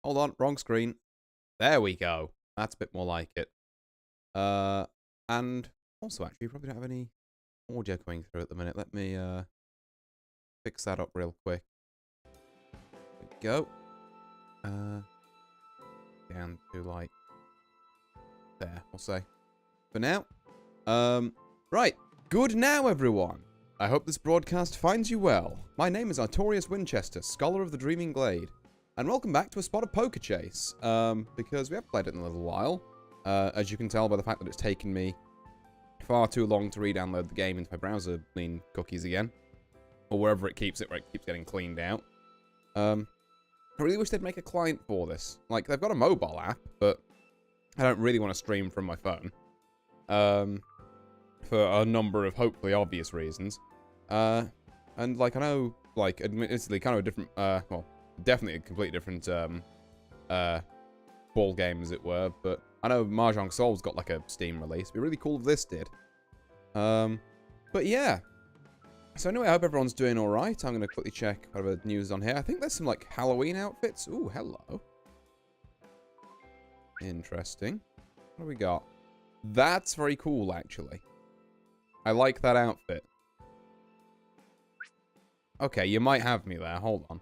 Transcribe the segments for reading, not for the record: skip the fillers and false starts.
hold on, wrong screen. There we go. That's a bit more like it. And also, actually, you probably don't have any audio coming through at the minute. Let me fix that up real quick. There we go. Down to like there, we'll say. For now. Right. Good now, everyone. I hope this broadcast finds you well. My name is Artorius Winchester, Scholar of the Dreaming Glade. And welcome back to a spot of Poker Chase. Because we haven't played it in a little while. As you can tell by the fact that it's taken me far too long to re-download the game into my browser clean cookies again. Or wherever it keeps it, where it keeps getting cleaned out. I really wish they'd make a client for this. Like, they've got a mobile app, but I don't really want to stream from my phone. For a number of hopefully obvious reasons. And, like, I know, like, admittedly, kind of a different, well, definitely a completely different, ball game, as it were, but I know Mahjong Sol's got, like, a Steam release. It'd be really cool if this did. But, yeah. So, anyway, I hope everyone's doing alright. I'm going to quickly check whatever news is on here. I think there's some, like, Halloween outfits. Ooh, hello. Interesting. What do we got? That's very cool, actually. I like that outfit. Okay, you might have me there. Hold on.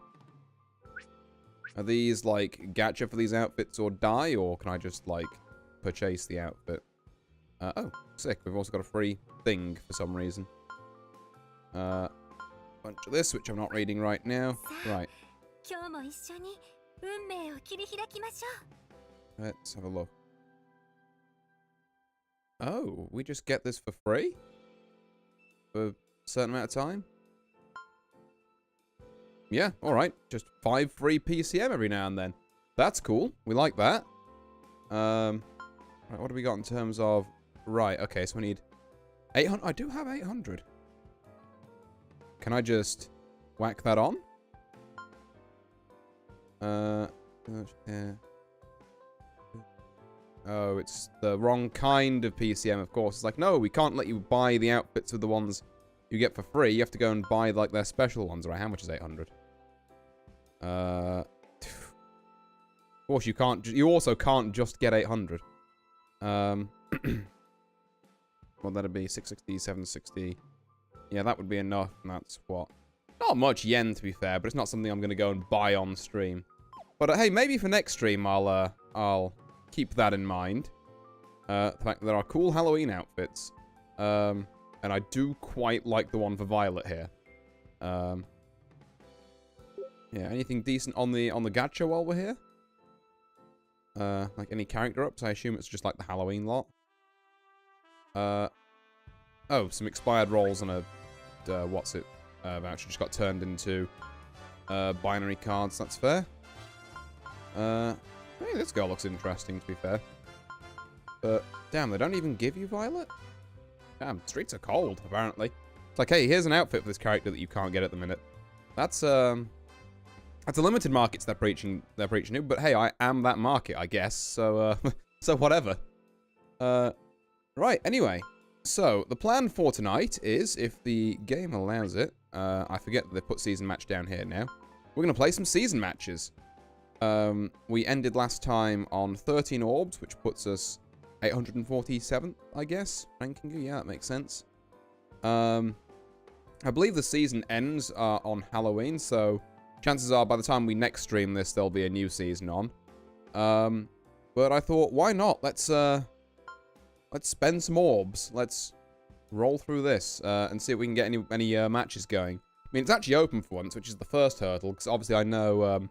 Are these, like, gacha for these outfits or die? Or can I just, like, purchase the outfit? Oh, sick. We've also got a free thing for some reason. Bunch of this, which I'm not reading right now. Right. Let's have a look. Oh, we just get this for free? For a certain amount of time? Yeah, alright. Just 5 free PCM every now and then. That's cool. We like that. Right, what do we got in terms of... Right, okay, so we need 800. I do have 800. Can I just whack that on? Yeah. Oh, it's the wrong kind of PCM, of course. It's like, no, we can't let you buy the outfits of the ones you get for free. You have to go and buy, like, their special ones. Right, how much is 800? Of course, you can't... You also can't just get 800. Well, that'd be 660, 760. Yeah, that would be enough, and that's what... Not much yen, to be fair, but it's not something I'm going to go and buy on stream. But, hey, maybe for next stream, I'll keep that in mind. The fact that there are cool Halloween outfits. And I do quite like the one for Violet here. Yeah, anything decent on the gacha while we're here? Like any character ups? I assume it's just like the Halloween lot. Oh, some expired rolls and a what's it? Voucher just got turned into binary cards. That's fair. Hey, this girl looks interesting, to be fair. But, damn, they don't even give you Violet? Damn, streets are cold, apparently. It's like, hey, here's an outfit for this character that you can't get at the minute. That's a limited market they're preaching to, but hey, I am that market, I guess, so, so whatever. Right, anyway. So, the plan for tonight is, if the game allows it, I forget that they put season match down here now, we're going to play some season matches. We ended last time on 13 orbs, which puts us 847th, I guess. Ranking, yeah, that makes sense. I believe the season ends on Halloween, so chances are by the time we next stream this, there'll be a new season on. But I thought, why not? Let's spend some orbs. Let's roll through this and see if we can get any matches going. I mean, it's actually open for once, which is the first hurdle, because obviously I know...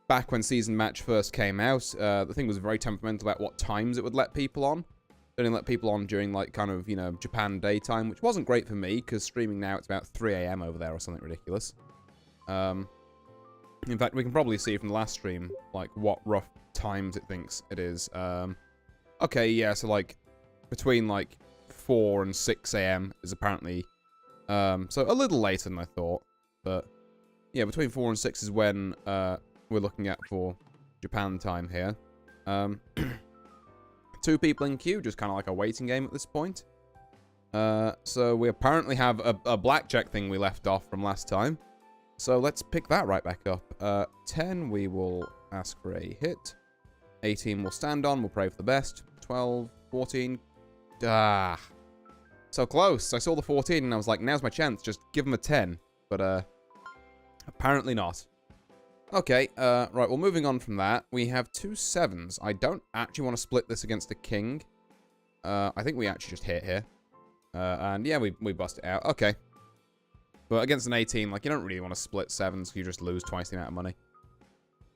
back when Season Match first came out, the thing was very temperamental about what times it would let people on. It only let people on during, like, kind of, you know, Japan daytime, which wasn't great for me, because streaming now, it's about 3 AM over there or something ridiculous. In fact, we can probably see from the last stream, like, what rough times it thinks it is. Okay, yeah, so, like, between, like, 4 and 6 AM is apparently, so a little later than I thought, but, yeah, between 4 and 6 is when, we're looking at for Japan time here. 2 people in queue, just kind of like a waiting game at this point. So we apparently have a blackjack thing we left off from last time. So let's pick that right back up. 10, we will ask for a hit. 18 will stand on. We'll pray for the best. 12, 14. Ah. So close. I saw the 14 and I was like, now's my chance. Just give him a 10. But, apparently not. Okay, right, well, moving on from that, we have 2 7s. I don't actually want to split this against a king. I think we actually just hit here. And yeah, we bust it out. Okay. But against an 18, like, you don't really want to split 7s, you just lose twice the amount of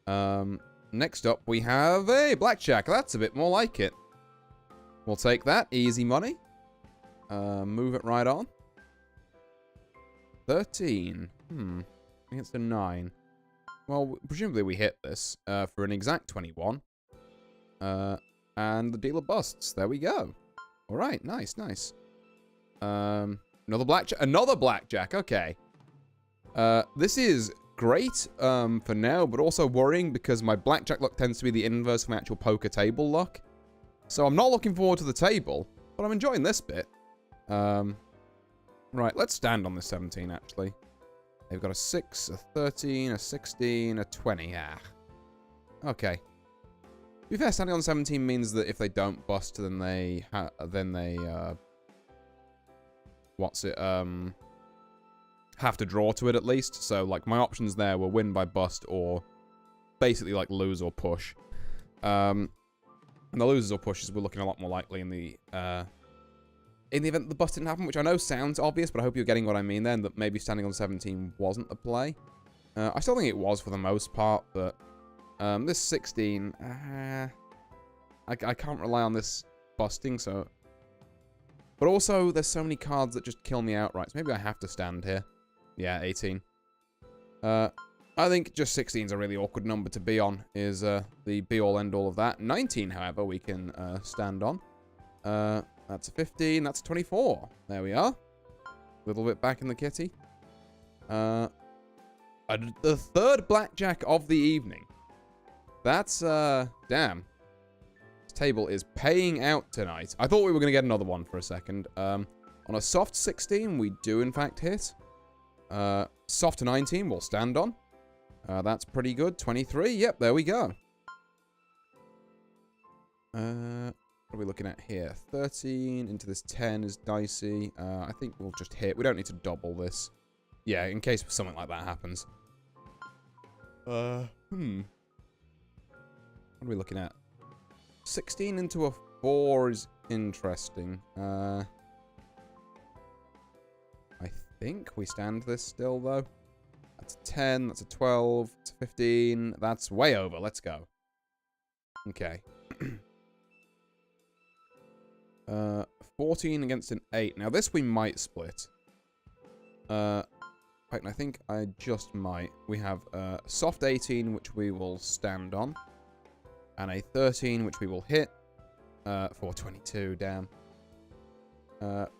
money. Next up, we have a blackjack. That's a bit more like it. We'll take that. Easy money. Move it right on. 13. I think it's a 9. Well, presumably we hit this for an exact 21. And the dealer busts. There we go. All right. Nice, nice. Another blackjack. Another blackjack. Okay. This is great for now, but also worrying because my blackjack luck tends to be the inverse of my actual poker table luck. So I'm not looking forward to the table, but I'm enjoying this bit. Right, let's stand on this 17, actually. They've got a 6, a 13, a 16, a 20. Ah. Okay. To be fair, standing on 17 means that if they don't bust, then they have to draw to it at least. So, like, my options there were win by bust or basically, like, lose or push. And the losers or pushes were looking a lot more likely in the event that the bust didn't happen, which I know sounds obvious, but I hope you're getting what I mean then, that maybe standing on 17 wasn't the play. I still think it was for the most part, but this 16, I can't rely on this busting, so... But also, there's so many cards that just kill me outright, so maybe I have to stand here. Yeah, 18. I think just 16 is a really awkward number to be on, is the be-all, end-all of that. 19, however, we can stand on. That's a 15, that's a 24. There we are. A little bit back in the kitty. The third blackjack of the evening. That's, damn. This table is paying out tonight. I thought we were going to get another one for a second. On a soft 16, we do, in fact, hit. Soft 19, we'll stand on. That's pretty good. 23, yep, there we go. What are we looking at here? 13 into this 10 is dicey. I think we'll just hit. We don't need to double this. Yeah, in case something like that happens. What are we looking at? 16 into a 4 is interesting. I think we stand this still, though. That's a 10, that's a 12, that's a 15. That's way over. Let's go. Okay. 14 against an 8. Now, this we might split. In fact, I think I just might. We have a soft 18, which we will stand on. And a 13, which we will hit. For 22, damn.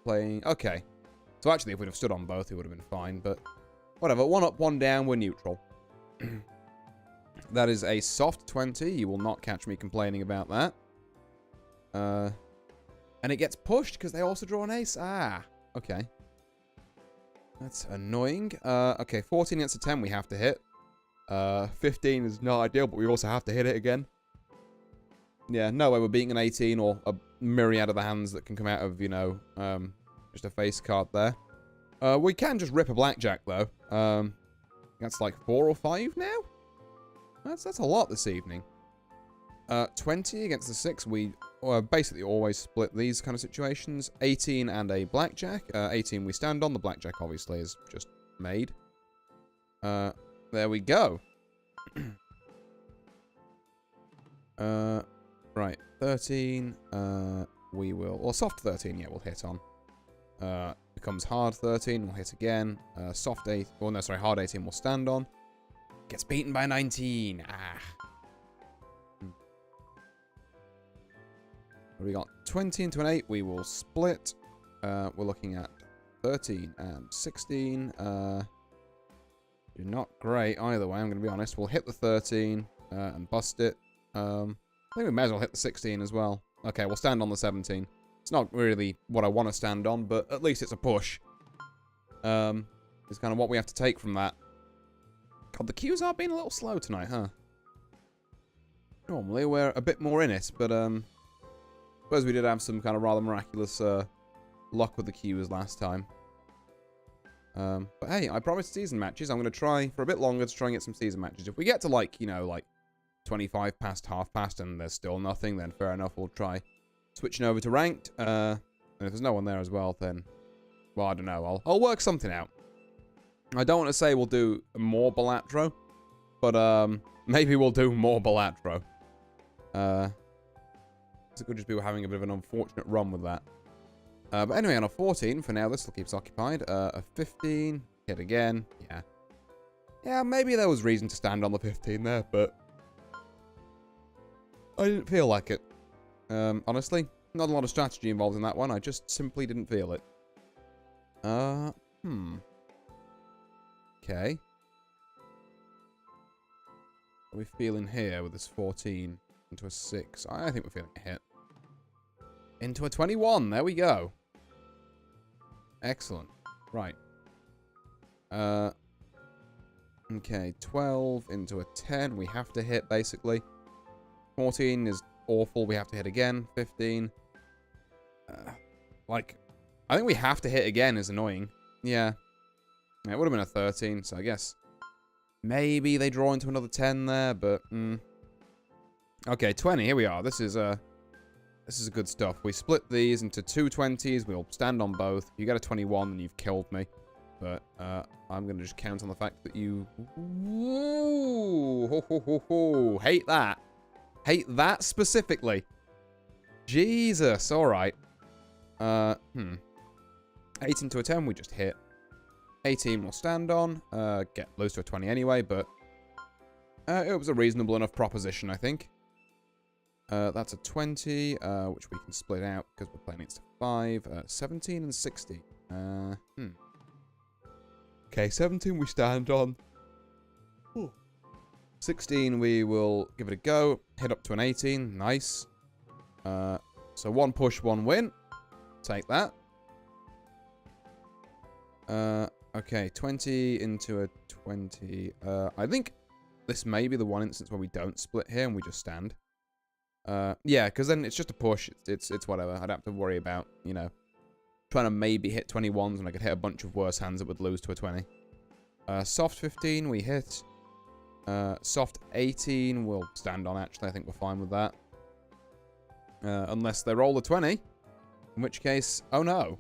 Playing... Okay. So actually, if we'd have stood on both, it would have been fine, but... Whatever, 1 up, 1 down, we're neutral. That is a soft 20. You will not catch me complaining about that. And it gets pushed because they also draw an ace. Ah, okay. That's annoying. Okay, 14 against a 10 we have to hit. 15 is not ideal, but we also have to hit it again. Yeah, no way we're beating an 18 or a myriad of the hands that can come out of, you know, just a face card there. We can just rip a blackjack, though. That's like 4 or 5 now? That's a lot this evening. 20 against the 6, we basically always split these kind of situations. 18 and a blackjack. 18 we stand on. The blackjack, obviously, is just made. There we go. Right, 13. We will... Or soft 13, yeah, we'll hit on. Becomes hard 13, we'll hit again. Soft 8, oh no, sorry, hard 18 we'll stand on. Gets beaten by 19. Ah. We got 20 into an 8, we will split. We're looking at 13 and 16. Not great either way, I'm going to be honest. We'll hit the 13 and bust it. I think we may as well hit the 16 as well. Okay, we'll stand on the 17. It's not really what I want to stand on, but at least it's a push. It's kind of what we have to take from that. God, the queues are being a little slow tonight, huh? Normally we're a bit more in it, but suppose we did have some kind of rather miraculous luck with the queues last time. But hey, I promised season matches. I'm going to try for a bit longer to try and get some season matches. If we get to like, you know, like 25 past, half past, and there's still nothing, then fair enough, we'll try switching over to ranked. And if there's no one there as well, then, well, I don't know. I'll work something out. I don't want to say we'll do more Balatro, but maybe we'll do more Balatro. It could just be having a bit of an unfortunate run with that. But anyway, on a 14, for now, this still keeps occupied. A 15, hit again, yeah. Yeah, maybe there was reason to stand on the 15 there, but I didn't feel like it. Honestly, not a lot of strategy involved in that one. I just simply didn't feel it. Okay. What are we feeling here with this 14 into a 6? I think we're feeling a hit. Into a 21. There we go. Excellent. Right. Okay, 12 into a 10. We have to hit, basically. 14 is awful. We have to hit again. 15. Like, I think we have to hit again is annoying. Yeah. It would have been a 13, so I guess maybe they draw into another 10 there, but okay, 20. Here we are. This is good stuff. We split these into two 20s. We'll stand on both. If you get a 21, then you've killed me. But I'm going to just count on the fact that you... Ooh, ho, ho, ho, ho. Hate that. Hate that specifically. Jesus. All right. 8 into a 10, we just hit. 18 we'll stand on. Lose to a 20 anyway, but it was a reasonable enough proposition, I think. That's a 20, which we can split out because we're playing against a 5. 17 and 60. Okay, 17 we stand on. 16 we will give it a go. Hit up to an 18. Nice. So one push, one win. Take that. Okay, 20 into a 20. I think this may be the one instance where we don't split here and we just stand. Yeah, because then it's just a push. It's whatever. I don't have to worry about, you know, trying to maybe hit 21s and I could hit a bunch of worse hands that would lose to a 20. Soft 15, we hit. Soft 18, we'll stand on, actually. I think we're fine with that. Unless they roll a 20. In which case, oh no.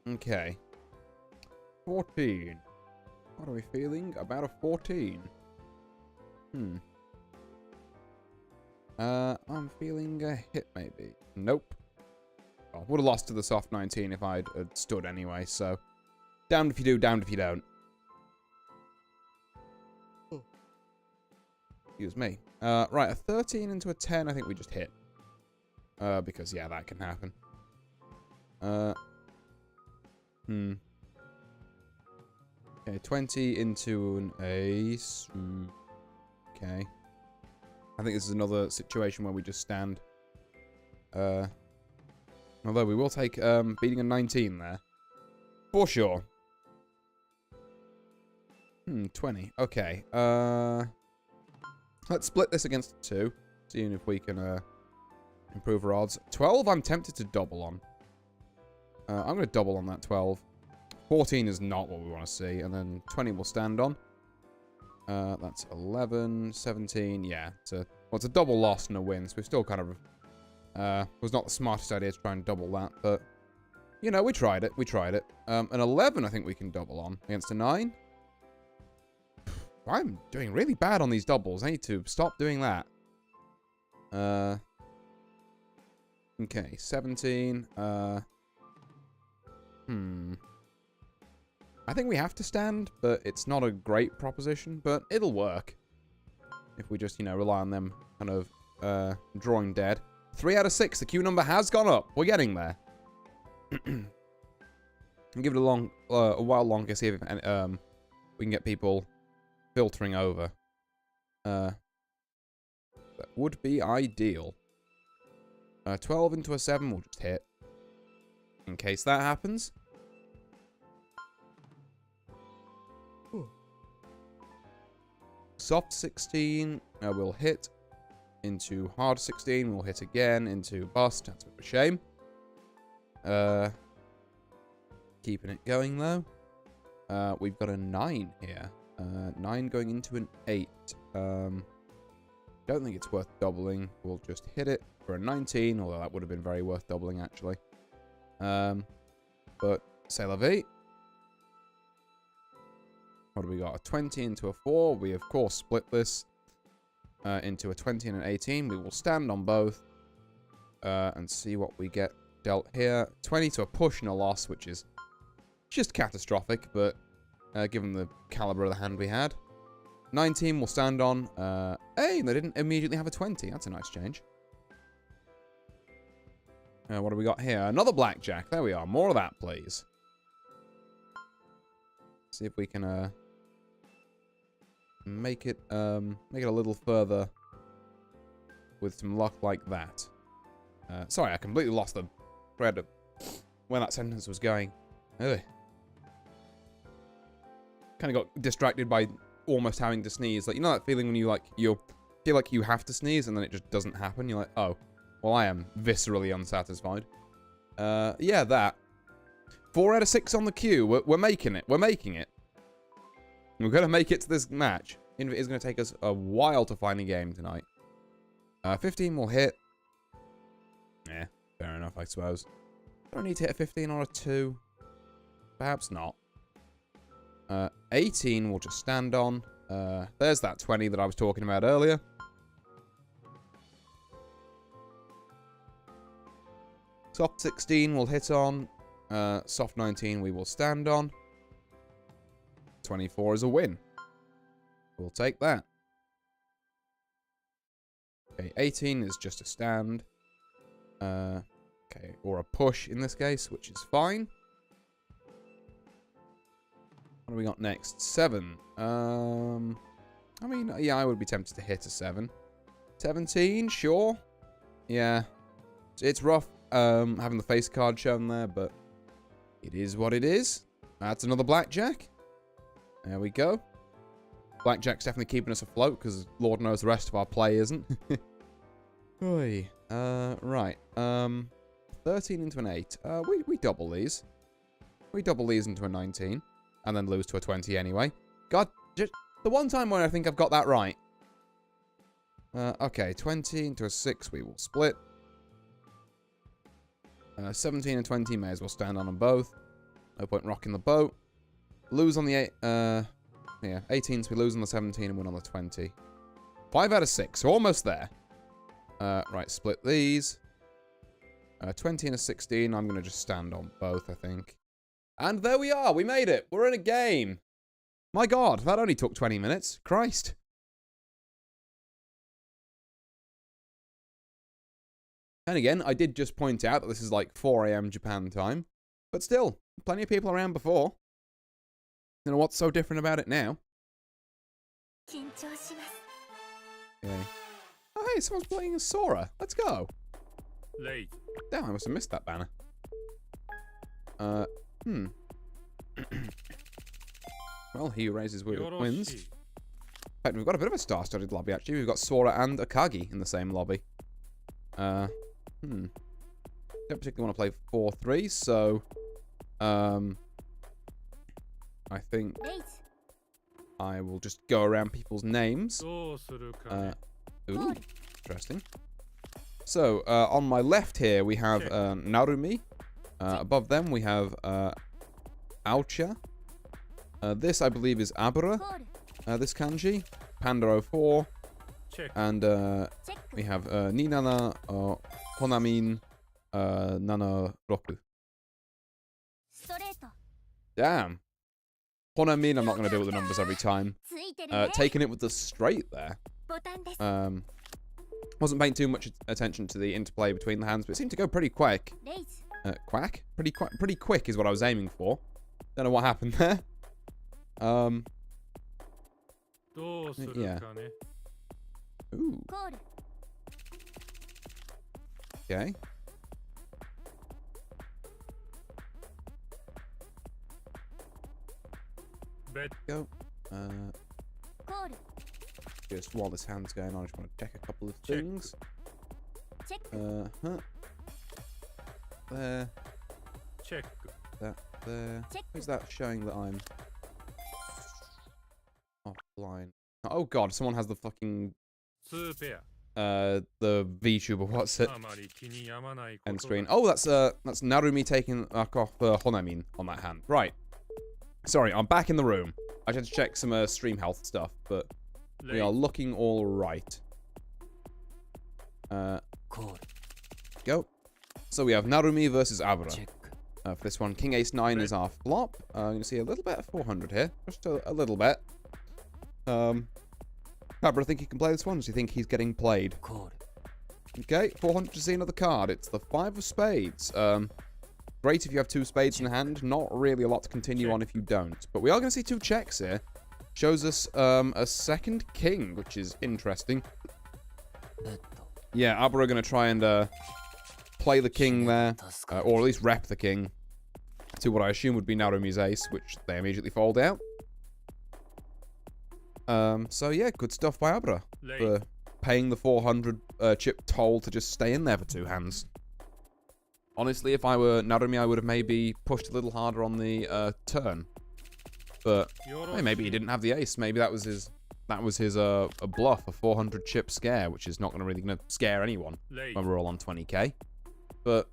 Okay. 14. What are we feeling about a 14? I'm feeling a hit, maybe. Nope. Oh, would have lost to the soft 19 if I'd stood anyway, so... Damned if you do, damned if you don't. Excuse me. Right, a 13 into a 10, I think we just hit. Because, yeah, that can happen. Okay, 20 into an ace. Okay. I think this is another situation where we just stand. Although we will take beating a 19 there. For sure. 20. Okay. Let's split this against a 2. Seeing if we can improve our odds. 12 I'm tempted to double on. I'm going to double on that 12. 14 is not what we want to see. And then 20 will stand on. That's 11, 17. Yeah, it's a double loss and a win. So we still kind of... was not the smartest idea to try and double that. But, you know, we tried it. We tried it. An 11 I think we can double on. Against a 9. I'm doing really bad on these doubles. I need to stop doing that. Okay, 17. I think we have to stand, but it's not a great proposition, but it'll work. If we just, you know, rely on them kind of drawing dead. 3 out of 6. The queue number has gone up. We're getting there. I'll give it a while longer, see if we can get people filtering over. That would be ideal. 12 into a 7 will just hit. In case that happens. Soft 16 will hit into hard 16. We'll hit again into bust. That's a bit of a shame. Keeping it going, though. We've got a 9 here. 9 going into an 8. Don't think it's worth doubling. We'll just hit it for a 19, although that would have been very worth doubling, actually. But, c'est la vie. What do we got? A 20 into a 4. We, of course, split this into a 20 and an 18. We will stand on both and see what we get dealt here. 20 to a push and a loss, which is just catastrophic, but given the caliber of the hand we had. 19 will stand on. Hey, they didn't immediately have a 20. That's a nice change. What do we got here? Another blackjack. There we are. More of that, please. See if we can make it a little further with some luck like that. Sorry, I completely lost the thread of where that sentence was going. Ugh. Kind of got distracted by almost having to sneeze. Like, you know that feeling when you feel like you have to sneeze and then it just doesn't happen? You're like, oh, well, I am viscerally unsatisfied. Yeah, that. 4 out of 6 on the queue. We're making it. We're making it. We're going to make it to this match. It is going to take us a while to find a game tonight. 15 will hit. Yeah, fair enough, I suppose. Do I need to hit a 15 or a 2? Perhaps not. 18 will just stand on. There's that 20 that I was talking about earlier. Soft 16 will hit on. Soft 19 we will stand on. 24 is a win. We'll take that. Okay, 18 is just a stand. Okay, or a push in this case, which is fine. What do we got next? 7. I mean, yeah, I would be tempted to hit a 7. 17, sure. Yeah. It's rough having the face card shown there, but it is what it is. That's another blackjack. There we go. Blackjack's definitely keeping us afloat, because Lord knows the rest of our play isn't. Oy. Right. 13 into an 8. We double these. We double these into a 19. And then lose to a 20 anyway. God, just the one time when I think I've got that right. Okay, 20 into a 6 we will split. 17 and 20 may as well stand on them both. No point rocking the boat. Lose on the 8. Yeah, 18, so we lose on the 17 and win on the 20. 5 out of 6, so almost there. Right, split these. 20 and a 16, I'm going to just stand on both, I think. And there we are, we made it. We're in a game. My God, that only took 20 minutes. Christ. And again, I did just point out that this is like 4 AM Japan time. But still, plenty of people around before. You know what's so different about it now? Okay. Oh, hey, someone's playing as Sora. Let's go. Late. Damn, I must have missed that banner. Well, he who raises wins. In fact, we've got a bit of a star-studded lobby, actually. We've got Sora and Akagi in the same lobby. Don't particularly want to play 4-3, so... I think I will just go around people's names. Ooh, interesting. So, on my left here, we have Narumi. Above them, we have Aocha. This, I believe, is Abura. This kanji. Panda 04. And we have Ninana Honamin Nana Roku. Damn. Honamin, I'm not going to deal with the numbers every time. Taking it with the straight there. Wasn't paying too much attention to the interplay between the hands, but it seemed to go pretty quick. Quack? Pretty quick is what I was aiming for. Don't know what happened there. Yeah. Ooh. Okay. Go. just while this hand's going on, I just want to check a couple of things. Check. There. Check. That there. Check. Is that showing that I'm offline? Oh god, someone has the fucking 2ペア the VTuber, what's it? あまり気に病まないこ End とだ screen. Oh, that's Narumi taking off Honamin on that hand. Right. Sorry, I'm back in the room. I just had to check some stream health stuff, but we are looking all right. Go. So we have Narumi versus Abra. For this one, King Ace 9 is our flop. I'm going to see a little bit of 400 here. Just a little bit. Abra, think he can play this one? Or do you think he's getting played? Okay, 400 to see another card. It's the 5 of spades. Great if you have 2 spades in hand. Not really a lot to continue on if you don't. But we are going to see 2 checks here. Shows us a second king, which is interesting. Yeah, Abra are going to try and play the king there. Or at least rep the king. To what I assume would be Narumi's ace, which they immediately fold out. So yeah, good stuff by Abra. For paying the 400 chip toll to just stay in there for 2 hands. Honestly, if I were Narumi, I would have maybe pushed a little harder on the turn. But hey, maybe he didn't have the ace. Maybe that was his a bluff, a 400 chip scare, which is not really going to scare anyone when we're all on 20k. But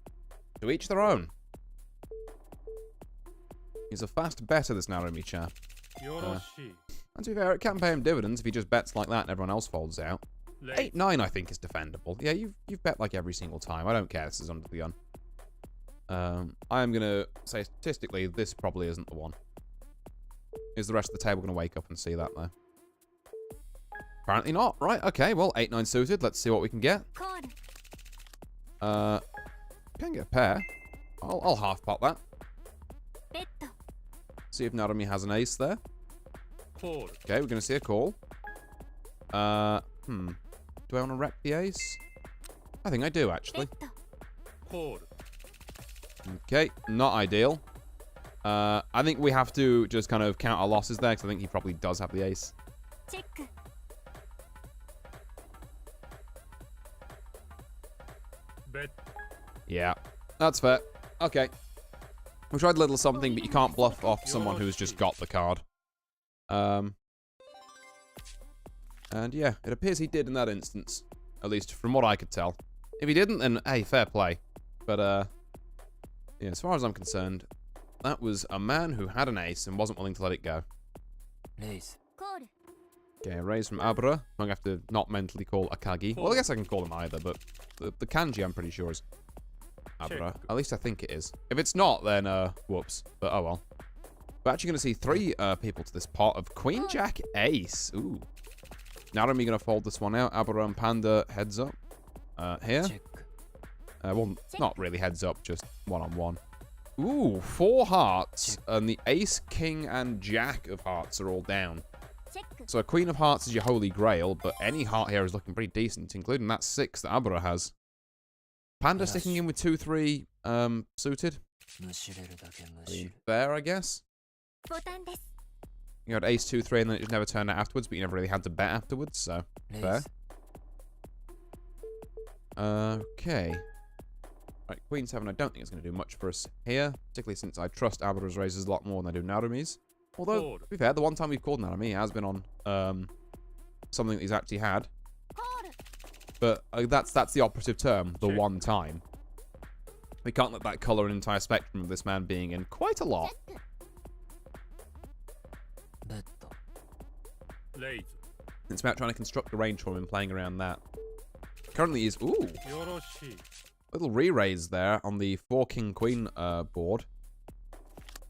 to each their own. He's a fast better, this Narumi chap. And to be fair, it can pay him dividends if he just bets like that and everyone else folds out. 8-9, I think, is defendable. Yeah, you've bet like every single time. I don't care. This is under the gun. I am going to say statistically, this probably isn't the one. Is the rest of the table going to wake up and see that, though? Apparently not. Right, okay. Well, 8-9 suited. Let's see what we can get. Can get a pair. I'll half pot that. See if Narumi has an ace there. Okay, we're going to see a call. Do I want to rep the ace? I think I do, actually. Okay, not ideal. I think we have to just kind of count our losses there, because I think he probably does have the ace. Yeah, that's fair. Okay. We tried a little something, but you can't bluff off someone who's just got the card. And yeah, it appears he did in that instance. At least from what I could tell. If he didn't, then hey, fair play. But yeah, as far as I'm concerned, that was a man who had an ace and wasn't willing to let it go. Okay, a raise from Abra. I'm going to have to not mentally call Akagi. Well, I guess I can call him either, but the kanji I'm pretty sure is Abra. At least I think it is. If it's not, then whoops. But oh well. We're actually going to see 3 people to this pot of Queen Jack Ace. Ooh. Narumi going to fold this one out. Abra and Panda heads up. Here. Well, not really heads up, just one-on-one. Ooh, 4 hearts. And the Ace, King, and Jack of hearts are all down. So a Queen of Hearts is your holy grail, but any heart here is looking pretty decent, including that 6 that Abra has. Panda sticking in with 2-3 suited. I mean, fair, I guess. You had Ace 2-3 and then it just never turned out afterwards, but you never really had to bet afterwards, so fair. Okay. Right, Queen 7 I don't think is going to do much for us here, particularly since I trust Abra's raises a lot more than I do Narumi's. Although, to be fair, the one time we've called Narumi has been on something that he's actually had. But that's the operative term, the one time. We can't let that colour an entire spectrum of this man being in quite a lot. It's about trying to construct a range for him and playing around that. Currently he's, ooh, little re-raise there on the 4 King Queen board.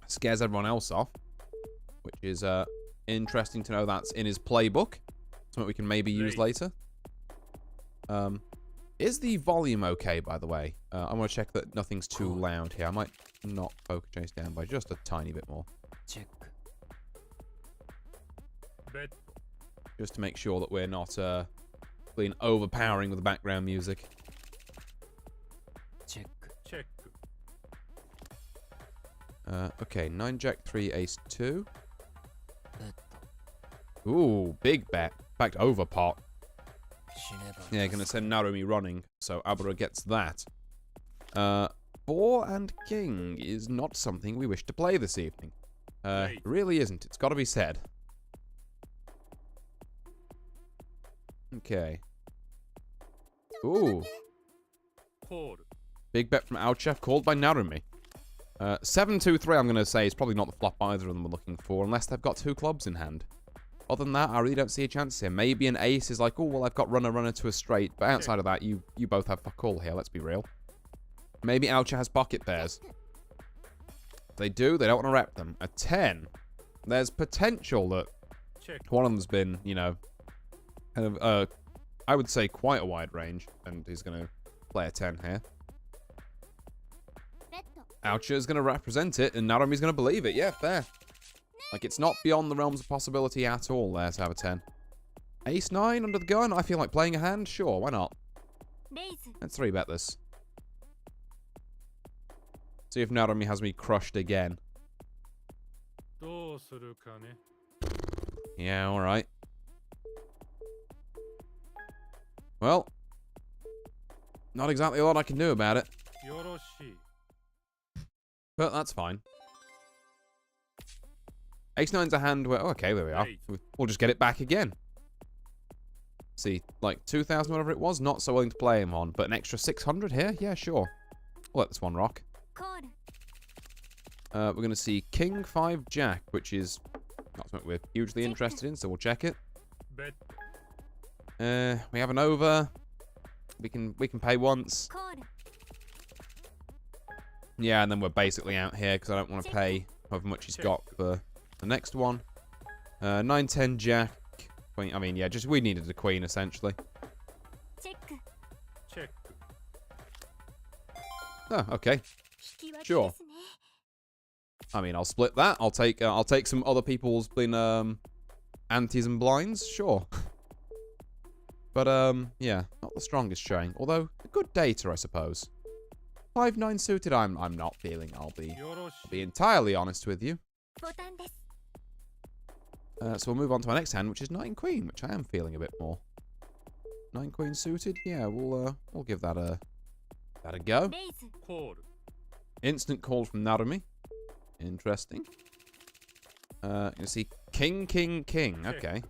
Scares everyone else off, which is interesting to know that's in his playbook. Something we can maybe use later. Is the volume okay, by the way? I want to check that nothing's too loud here. I might knock Poker Chase down by just a tiny bit more. Just to make sure that we're not being overpowering with the background music. Okay, 9 Jack 3 Ace 2. Ooh, big bet. fact, over pot. Yeah, gonna send Narumi running, so Abura gets that. 4 and king is not something we wish to play this evening. It really isn't. It's got to be said. Okay. Ooh. Call. Big bet from Oucha, called by Narumi. 7-2-3, I'm going to say, is probably not the flop either of them are looking for, unless they've got 2 clubs in hand. Other than that, I really don't see a chance here. Maybe an ace is like, oh, well, I've got runner to a straight, but outside of that, you both have fuck all here, let's be real. Maybe Oucha has pocket pairs. If they do, they don't want to rep them. A 10. There's potential that one of them's been, you know, kind of, I would say quite a wide range, and he's going to play a 10 here. Oucha is going to represent it, and Narumi's going to believe it. Yeah, fair. Like, it's not beyond the realms of possibility at all there to have a 10. Ace 9 under the gun? I feel like playing a hand? Sure, why not? Let's 3-bet this. See if Narumi has me crushed again. Yeah, alright. Well, not exactly a lot I can do about it. But that's fine. Ace 9's a hand where... Oh, okay, there we are. We'll just get it back again. See, like 2,000, whatever it was, not so willing to play him on. But an extra 600 here? Yeah, sure. We'll let this one rock. We're going to see King 5 Jack, which is not something we're hugely interested in, so we'll check it. We have an over. We can pay once. Yeah, and then we're basically out here because I don't want to pay however much he's got for the next one. 9-10 Jack. Queen. I mean, yeah, just we needed a queen essentially. Oh, okay. Sure. I mean, I'll split that. I'll take some other people's antes and blinds. Sure. But yeah, not the strongest showing. Although good data, I suppose. 5-9 suited, I'm not feeling. I'll be entirely honest with you. So we'll move on to our next hand, which is 9 Queen, which I am feeling a bit more. 9 Queen suited, yeah, we'll give that a go. Instant call from Narumi. Interesting. You see King. Okay.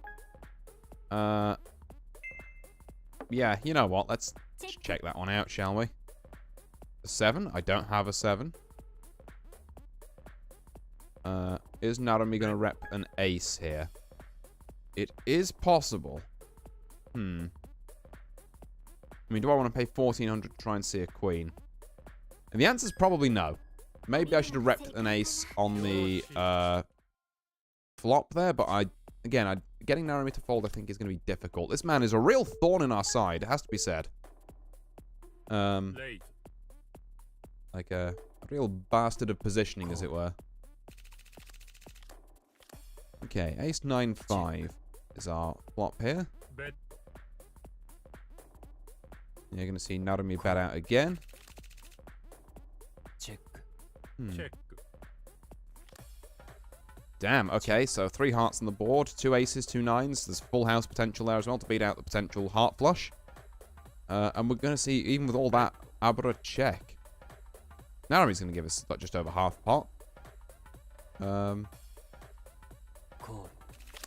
Yeah, you know what? Let's check that one out, shall we? A 7? I don't have a 7. Is Narumi going to rep an ace here? It is possible. I mean, do I want to pay 1,400 to try and see a queen? And the answer's probably no. Maybe I should have repped an ace on the flop there, but getting Narumi to fold I think is going to be difficult. This man is a real thorn in our side, it has to be said. Like a real bastard of positioning, as it were. Okay, ace 9-5 is our flop here. You're going to see Narumi bet out again. Damn, okay, so 3 hearts on the board, 2 aces, 2 9s. There's full house potential there as well to beat out the potential heart flush. And we're going to see, even with all that, Abra check. Narumi's going to give us just over half pot.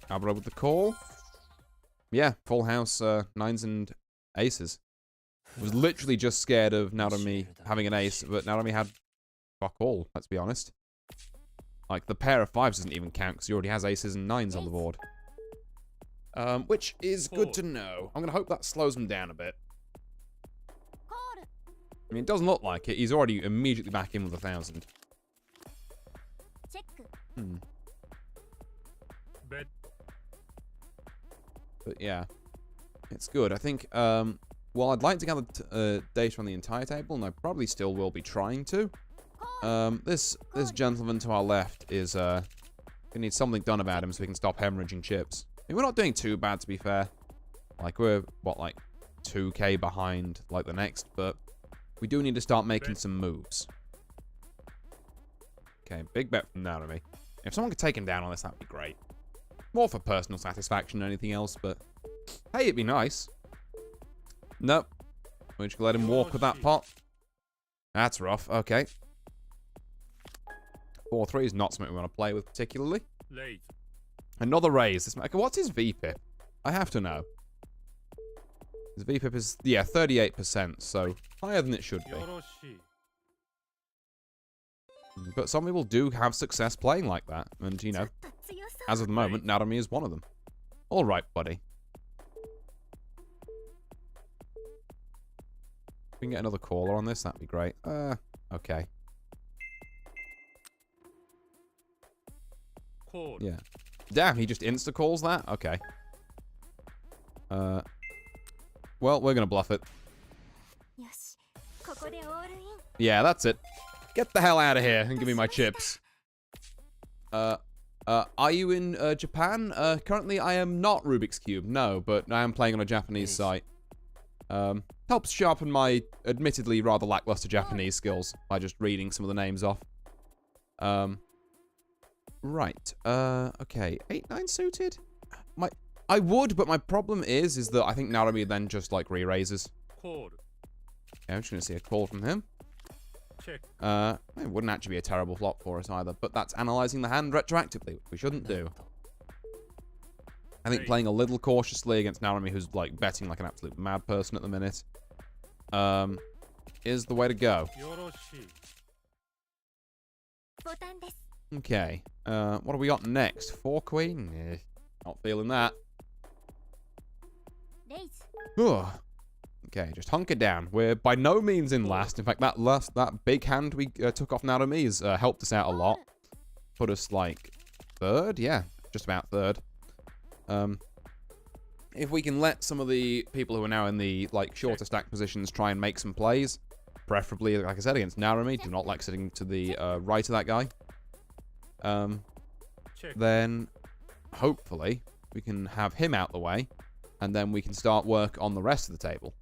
Abra with the call. Yeah, full house, 9s and aces. I was literally just scared of Narumi having an ace, but Narumi had fuck all, let's be honest. Like, the pair of 5s doesn't even count because he already has aces and 9s on the board. Which is good to know. I'm going to hope that slows him down a bit. I mean, it doesn't look like it. He's already immediately back in with 1,000. But yeah, it's good. I think, well, I'd like to gather data on the entire table, and I probably still will be trying to. This gentleman to our left is, we need something done about him so we can stop hemorrhaging chips. I mean, we're not doing too bad, to be fair. Like, we're, what, like 2k behind, like, the next, but we do need to start making some moves. Okay, big bet from Narumi. If someone could take him down on this, that'd be great. More for personal satisfaction than anything else, but Hey, it'd be nice. Nope. We just let him walk with that pot. That's rough. Okay. 4-3 is not something we want to play with particularly. Late. Another raise. Okay, what's his VPIP? I have to know. His VPIP is, yeah, 38%, so higher than it should be. But some people do have success playing like that, and, you know, as of the moment, Narumi is one of them. Alright, buddy. If we can get another caller on this, that'd be great. Okay. Yeah. Damn, he just insta-calls that? Okay. Well, we're gonna bluff it. Yeah, that's it. Get the hell out of here and give me my chips. Are you in Japan? Currently, I am not Rubik's Cube, no, but I am playing on a Japanese site. Helps sharpen my admittedly rather lackluster Japanese skills by just reading some of the names off. Right. Okay. 8-9 suited? I would, but my problem is that I think Narumi then just, like, re-raises. Okay, I'm just gonna see a call from him. Check. It wouldn't actually be a terrible flop for us either, but that's analysing the hand retroactively, which we shouldn't do. I think playing a little cautiously against Narumi, who's, like, betting like an absolute mad person at the minute, is the way to go. Okay. What have we got next? 4 queen? Eh, not feeling that. Ugh. Okay, just hunker down. We're by no means in last. In fact, that big hand we took off Narumi's helped us out a lot. Put us, like, third? Yeah, just about third. If we can let some of the people who are now in the, like, shorter stack positions try and make some plays, preferably, like I said, against Narumi, do not like sitting to the right of that guy, then hopefully we can have him out the way, and then we can start work on the rest of the table.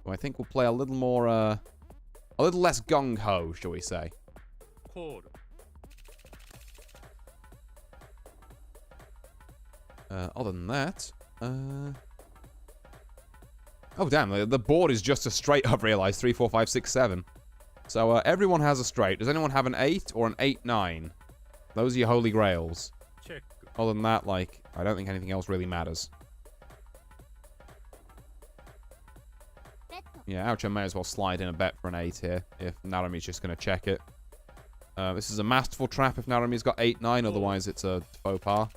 So I think we'll play a little more, a little less gung-ho, shall we say. Other than that, oh damn, the board is just a straight, I've realised, 3, 4, 5, 6, 7. So everyone has a straight. Does anyone have an 8 or an 8-9? Those are your holy grails. Check. Other than that, like, I don't think anything else really matters. Yeah, Oucho may as well slide in a bet for an 8 here, if Narumi's just going to check it. This is a masterful trap if Narumi's got 8-9, otherwise it's a faux pas.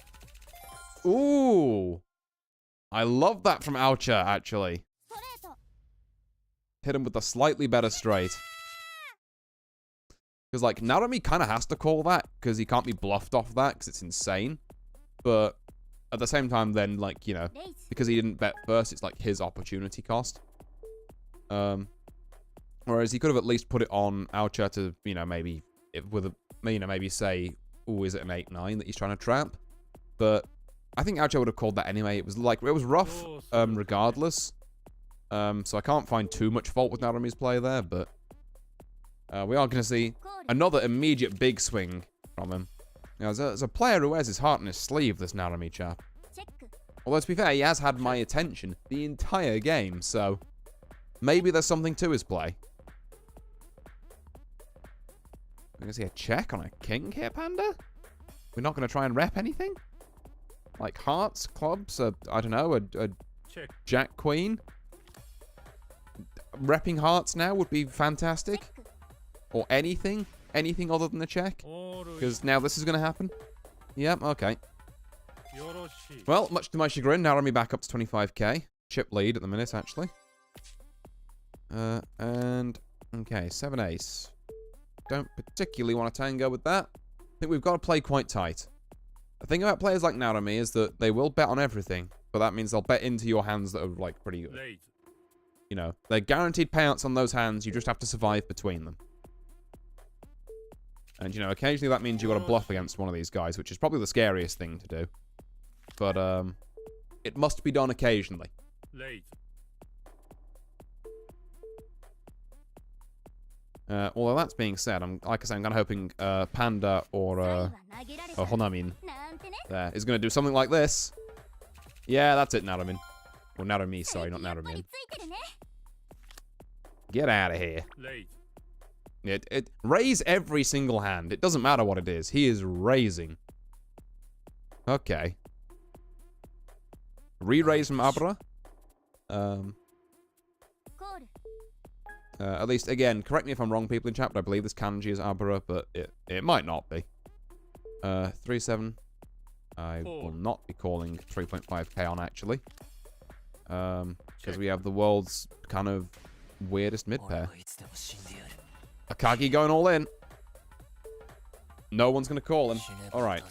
Ooh! I love that from Oucha, actually. Hit him with a slightly better straight. Because, like, Narumi kind of has to call that, because he can't be bluffed off that, because it's insane. But, at the same time, then, like, you know, because he didn't bet first, it's, like, his opportunity cost. Whereas he could have at least put it on Oucha to, you know, maybe, maybe say, ooh, is it an 8-9 that he's trying to trap? But I think Oucha would have called that anyway. It was, like, it was rough, regardless. So I can't find too much fault with Narumi's play there, but we are going to see another immediate big swing from him. Now, as a player who wears his heart on his sleeve, this Narumi chap. Although, to be fair, he has had my attention the entire game, so maybe there's something to his play. We're going to see a check on a king here, Panda? We're not going to try and rep anything? Like hearts, clubs, I don't know, a jack queen? Repping hearts now would be fantastic. Or anything. Anything other than a check. Because now this is going to happen. Yep, okay. Well, much to my chagrin, Narumi back up to 25k. Chip lead at the minute, actually. And, okay, 7 ace. Don't particularly want to tango with that. I think we've got to play quite tight. The thing about players like Narumi is that they will bet on everything. But that means they'll bet into your hands that are, like, pretty good. You know, they're guaranteed payouts on those hands. You just have to survive between them. And, you know, occasionally that means you've got to bluff against one of these guys, which is probably the scariest thing to do. But, it must be done occasionally. Although that's being said, like I say, I'm kind of hoping Panda or Honamin there is going to do something like this. Yeah, that's it, Narumin. Well, Narumi, sorry, not Narumin. Get out of here. レイズ Raise every single hand. It doesn't matter what it is. He is raising. Okay. Re-raise from Abra. At least, again, correct me if I'm wrong, people in chat, but I believe this kanji is Abra, but it might not be. 3-7. I will not be calling 3.5k on, actually. Because we have the world's kind of weirdest mid-pair. Akagi going all in. No one's going to call him. Alright.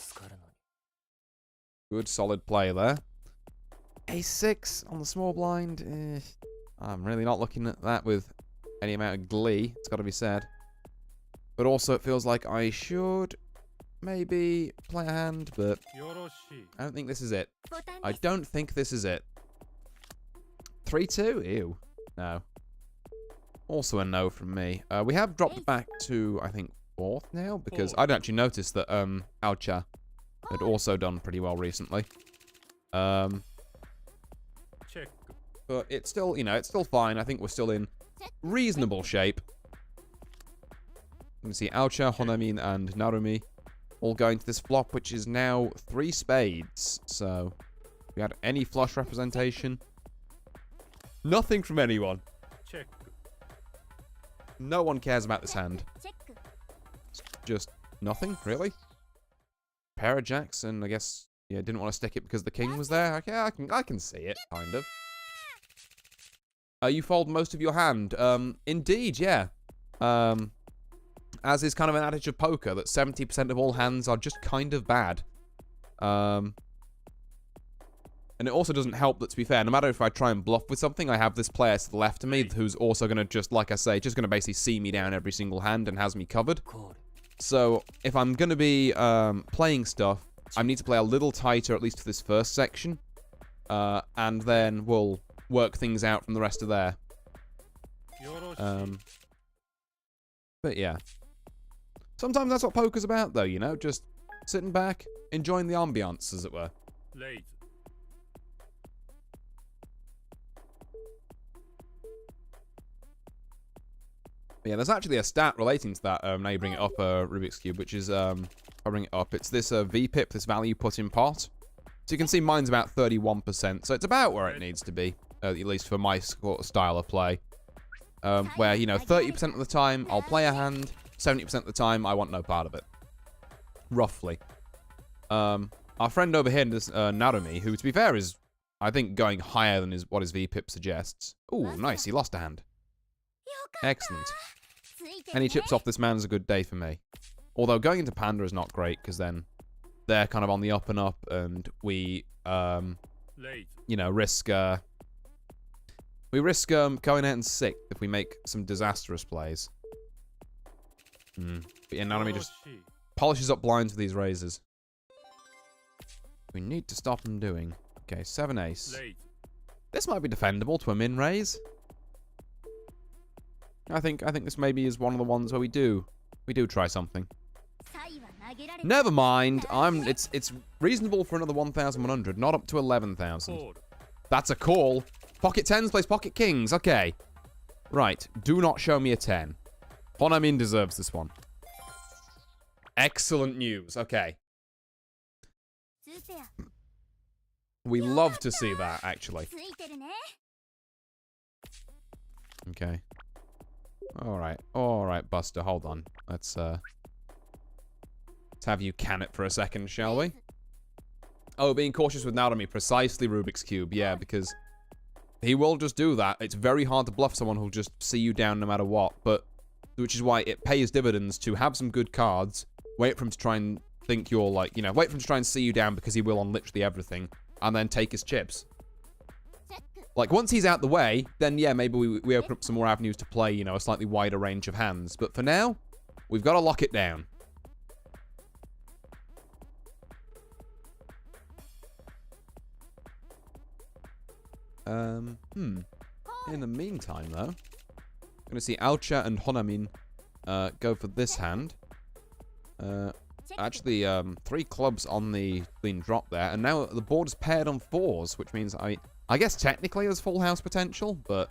Good, solid play there. A6 on the small blind. I'm really not looking at that with any amount of glee. It's got to be said. But also, it feels like I should maybe play a hand, but I don't think this is it. I don't think this is it. 3-2? Ew. No. Also a no from me. We have dropped back to, I think, 4th now, because I'd actually noticed that Aocha had also done pretty well recently. Check. But it's still, you know, it's still fine. I think we're still in reasonable shape. You can see Aocha, Honamin, and Narumi all going to this flop, which is now 3 spades. So, if we had any flush representation, nothing from anyone. Check. No one cares about this hand. It's just nothing, really. Pair of jacks, and I guess, yeah, didn't want to stick it because the king was there. Okay, I can see it, kind of. You fold most of your hand. Indeed, yeah. As is kind of an adage of poker, that 70% of all hands are just kind of bad. And it also doesn't help that, to be fair, no matter if I try and bluff with something, I have this player to the left of me who's also going to just, like I say, just going to basically see me down every single hand and has me covered. So, if I'm going to be playing stuff, I need to play a little tighter, at least for this first section. And then we'll work things out from the rest of there. But yeah. Sometimes that's what poker's about, though, you know? Just sitting back, enjoying the ambiance, as it were. Late. Yeah, there's actually a stat relating to that, now you bring it up, Rubik's Cube, which is, I'll bring it up. It's this VPIP, this value put in pot. So you can see mine's about 31%, so it's about where it needs to be, at least for my style of play. Where, you know, 30% of the time, I'll play a hand, 70% of the time, I want no part of it. Roughly. Our friend over here, this, Narumi, who, to be fair, is, I think, going higher than what his VPIP suggests. Ooh, nice, he lost a hand. Excellent. Any chips off this man is a good day for me. Although going into Panda is not great, because then they're kind of on the up and up, and we, you know, risk, we risk going out in 6th if we make some disastrous plays. But yeah, Nanami just polishes up blinds with these raises. We need to stop them doing. Okay, 7 ace. This might be defendable to a min raise. I think this maybe is one of the ones where we do try something. Never mind. It's reasonable for another 1,100, not up to 11,000. That's a call. Pocket 10s plays pocket kings. Okay. Right. Do not show me a 10. Honamin deserves this one. Excellent news. Okay. We love to see that, actually. Okay. Alright, Buster, hold on. Let's have you can it for a second, shall we? Oh, being cautious with Narumi, precisely Rubik's Cube, yeah, because he will just do that. It's very hard to bluff someone who'll just see you down no matter what, but which is why it pays dividends to have some good cards, wait for him to try and think you're like, you know, wait for him to try and see you down because he will on literally everything, and then take his chips. Like, once he's out the way, then, yeah, maybe we open up some more avenues to play, you know, a slightly wider range of hands. But for now, we've got to lock it down. In the meantime, though, I'm going to see Aocha and Honamin go for this hand. Actually, 3 clubs on the clean drop there. And now the board is paired on 4s, which means I guess technically there's full house potential, but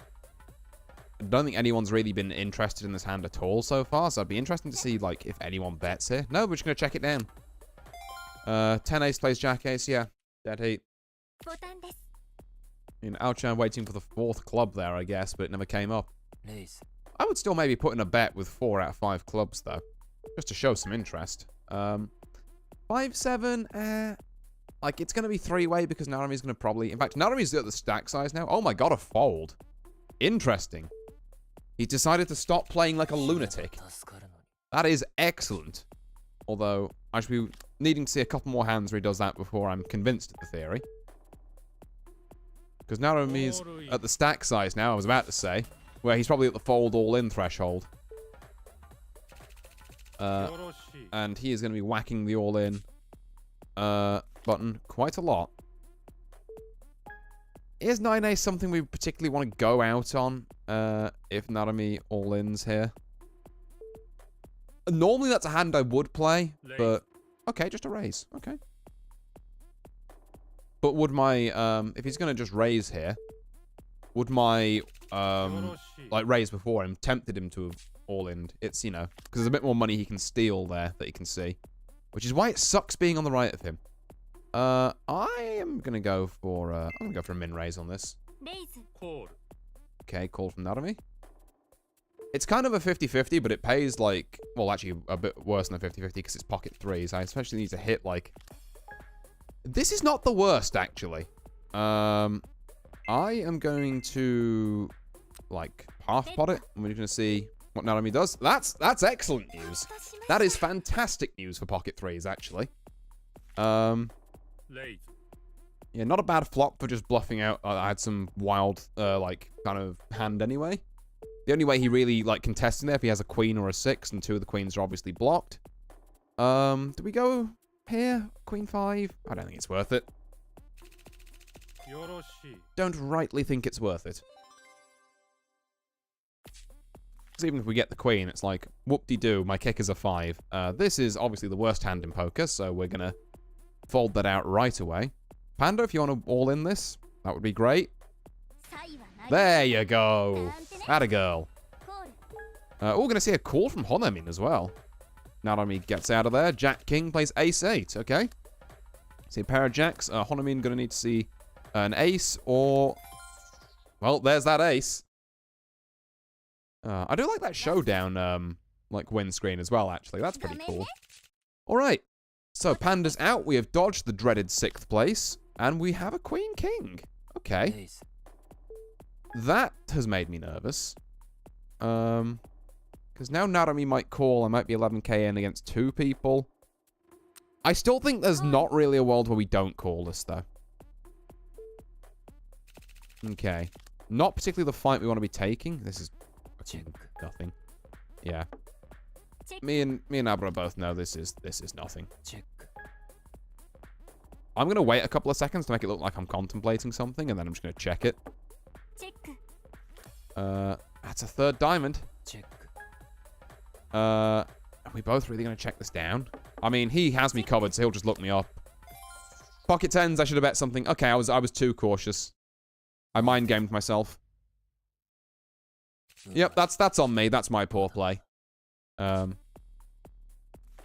I don't think anyone's really been interested in this hand at all so far, so it'd be interesting to see, like, if anyone bets here. No, we're just going to check it down. 10 ace plays jack ace, yeah. Dead heat. Alchan waiting for the 4th club there, I guess, but it never came up. I would still maybe put in a bet with 4 out of 5 clubs, though. Just to show some interest. 5-7, like, it's going to be 3-way because Narumi's going to probably... In fact, Narumi's at the stack size now. Oh my god, a fold. Interesting. He decided to stop playing like a lunatic. That is excellent. Although, I should be needing to see a couple more hands where he does that before I'm convinced of the theory. Because Narumi's at the stack size now, I was about to say. Where he's probably at the fold all-in threshold. And he is going to be whacking the all-in button quite a lot. Is 9-ace something we particularly want to go out on if Narumi all-ins here? Normally that's a hand I would play, but... Okay, just a raise. Okay. But would my... if he's going to just raise here, would my... like, raise before him tempted him to have all-in? It's, you know... Because there's a bit more money he can steal there that he can see. Which is why it sucks being on the right of him. I am gonna go for I'm gonna go for a min raise on this. Okay, call from Narumi. It's kind of a 50-50, but it pays like, well, actually a bit worse than a 50-50 because it's pocket 3s. I especially need to hit like. This is not the worst actually. I am going to like half pot it, and we're gonna see what Narumi does. That's excellent news. That is fantastic news for pocket 3s actually. Yeah, not a bad flop for just bluffing out. I had some wild, like, kind of hand anyway. The only way he really, like, contesting there if he has a queen or a 6, and 2 of the queens are obviously blocked. Do we go here? Queen 5? I don't think it's worth it. Don't rightly think it's worth it. Because even if we get the queen, it's like, whoop-de-doo, my kick is a 5. This is obviously the worst hand in poker, so we're gonna fold that out right away. Panda, if you want to all in this, that would be great. There you go. Atta girl. Oh, we're going to see a call from Honomin as well. Narumi gets out of there. Jack King plays ace 8. Okay. See a pair of jacks. Honomin going to need to see an ace or... Well, there's that ace. I do like that showdown, like, win screen as well, actually. That's pretty cool. All right. So, Panda's out. We have dodged the dreaded 6th place. And we have a Queen King. Okay. That has made me nervous. Because now Narumi might call. I might be 11k in against 2 people. I still think there's not really a world where we don't call this, though. Okay. Not particularly the fight we want to be taking. This is nothing. Yeah. Me and Abra both know this is nothing. I'm gonna wait a couple of seconds to make it look like I'm contemplating something, and then I'm just gonna check it. That's a 3rd diamond. Are we both really gonna check this down? I mean, he has me covered, so he'll just look me up. Pocket 10s, I should have bet something. Okay, I was too cautious. I mind gamed myself. Yep, that's on me. That's my poor play.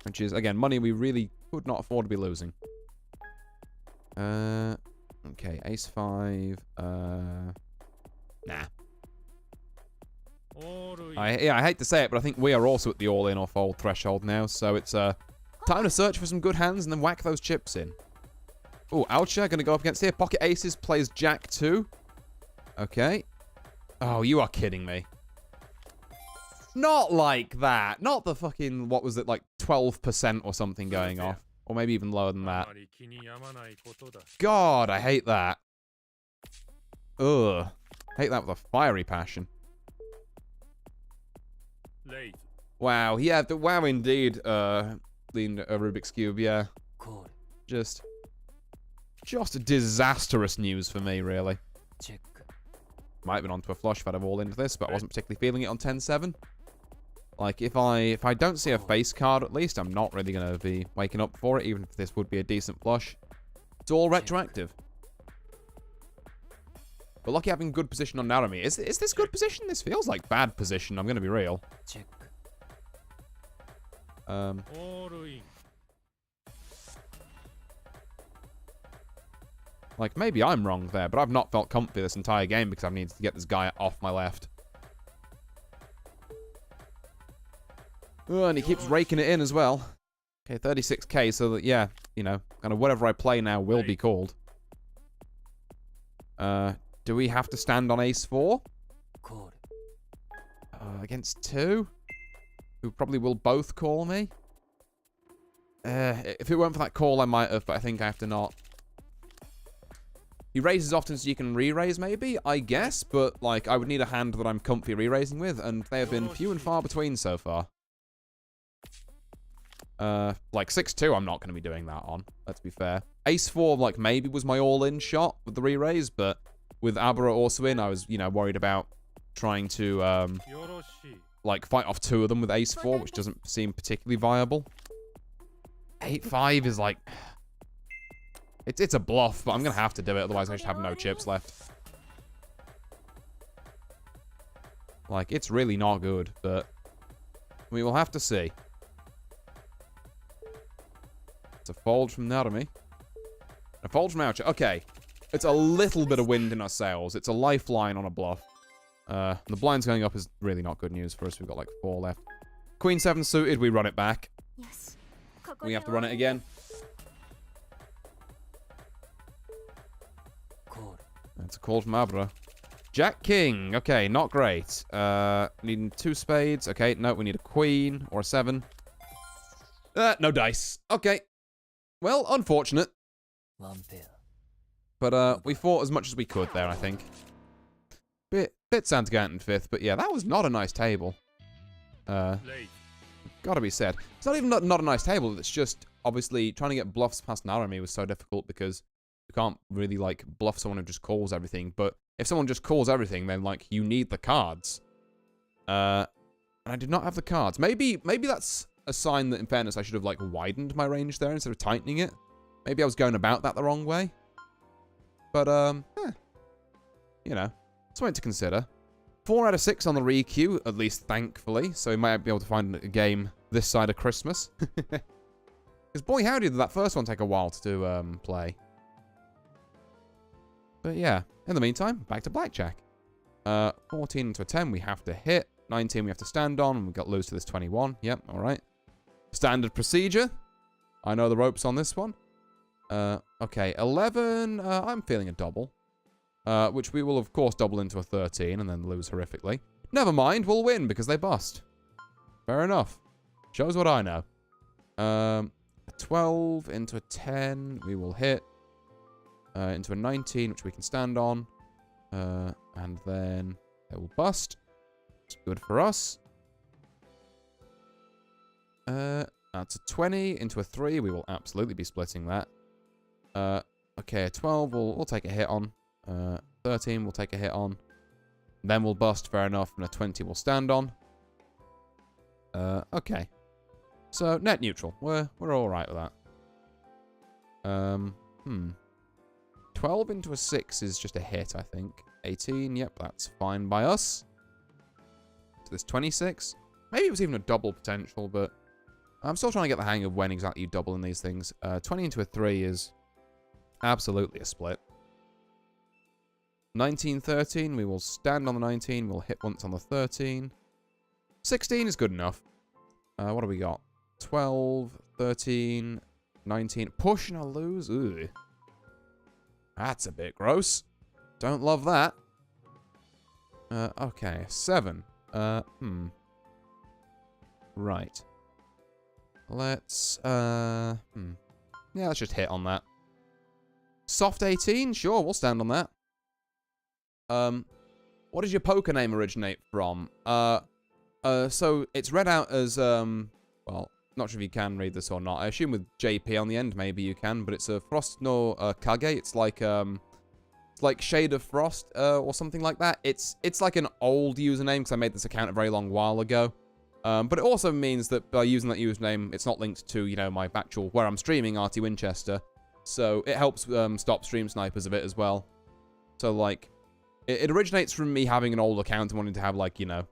Which is, again, money we really could not afford to be losing. Okay, ace 5. Nah. I hate to say it, but I think we are also at the all-in or fold threshold now, so it's time to search for some good hands and then whack those chips in. Oh, Alcha gonna go up against here. Pocket aces plays jack 2. Okay. Oh, you are kidding me. Not like that. Not the fucking, what was it, like 12% or something going off. Or maybe even lower than that. God, I hate that. Ugh. Hate that with a fiery passion. Wow, yeah, wow indeed, the Rubik's Cube, yeah. Just disastrous news for me, really. Might have been onto a flush if I'd have all into this, but I wasn't particularly feeling it on 10-7. Like, if I don't see a face card, at least, I'm not really going to be waking up for it, even if this would be a decent flush. It's all retroactive. But lucky having good position on Narumi. Is this good position? This feels like bad position. I'm going to be real. Check. All in. Like, maybe I'm wrong there, but I've not felt comfy this entire game because I've needed to get this guy off my left. Oh, and he keeps raking it in as well. Okay, 36k, so that, yeah, you know, kind of whatever I play now will be called. Do we have to stand on ace 4? Against 2? Who probably will both call me? If it weren't for that call, I might have, but I think I have to not. He raises often so you can re-raise, maybe? I guess, but, like, I would need a hand that I'm comfy re-raising with, and they have been few and far between so far. Like, 6-2, I'm not going to be doing that on, let's be fair. Ace 4, like, maybe was my all-in shot with the re-raise, but with Abra also in, I was, you know, worried about trying to, like, fight off 2 of them with ace 4, which doesn't seem particularly viable. 8-5 is, like... It's a bluff, but I'm going to have to do it, otherwise I just have no chips left. Like, it's really not good, but we will have to see. It's a fold from Narumi. A fold from Oucha. Okay. It's a little bit of wind in our sails. It's a lifeline on a bluff. The blinds going up is really not good news for us. We've got like 4 left. Queen 7 suited, we run it back. Yes. We have to run it again. It's a call from Abra. Jack King. Okay, not great. Needing 2 spades. Okay, no, we need a queen or a 7. No dice. Okay. Well, unfortunate. But we fought as much as we could there, I think. Bit sad to get in 5th, but yeah, that was not a nice table. Gotta be said. It's not even not a nice table, it's just, obviously, trying to get bluffs past Narumi was so difficult because you can't really, like, bluff someone who just calls everything, but if someone just calls everything, then, like, you need the cards. And I did not have the cards. Maybe that's a sign that, in fairness, I should have, like, widened my range there instead of tightening it. Maybe I was going about that the wrong way. But, you know, something to consider. 4 out of 6 on the re-queue, at least thankfully, so we might be able to find a game this side of Christmas. Because, boy, howdy, did that first one take a while to play. But, yeah, in the meantime, back to blackjack. 14 into a 10, we have to hit. 19, we have to stand on, and we got lose to this 21. Yep, all right. Standard procedure. I know the ropes on this one. Okay, 11, I'm feeling a double. Which we will, of course, double into a 13 and then lose horrifically. Never mind, we'll win because they bust. Fair enough. Shows what I know. A 12 into a 10, we will hit. Into a 19, which we can stand on. And then it will bust. It's good for us. That's a 20 into a 3. We will absolutely be splitting that. Okay, a 12 we'll take a hit on. 13 we'll take a hit on. Then we'll bust, fair enough. And a 20 we'll stand on. Okay. So, net neutral. We're alright with that. 12 into a 6 is just a hit, I think. 18, yep, that's fine by us. So there's 26. Maybe it was even a double potential, but I'm still trying to get the hang of when exactly you double in these things. 20 into a 3 is absolutely a split. 19, 13, we will stand on the 19. We'll hit once on the 13. 16 is good enough. What do we got? 12, 13, 19. Push and I'll lose. Ooh. That's a bit gross. Don't love that. Okay, 7. Right. Let's, Yeah, let's just hit on that. Soft 18? Sure, we'll stand on that. What does your poker name originate from? So it's read out as, well, not sure if you can read this or not. I assume with JP on the end, maybe you can, but it's a Frost no Kage. It's like Shade of Frost, or something like that. It's like an old username, because I made this account a very long while ago. But it also means that by using that username, it's not linked to, you know, my actual, where I'm streaming, RT Winchester. So it helps stop stream snipers a bit as well. So, like, It originates from me having an old account and wanting to have, like, you know,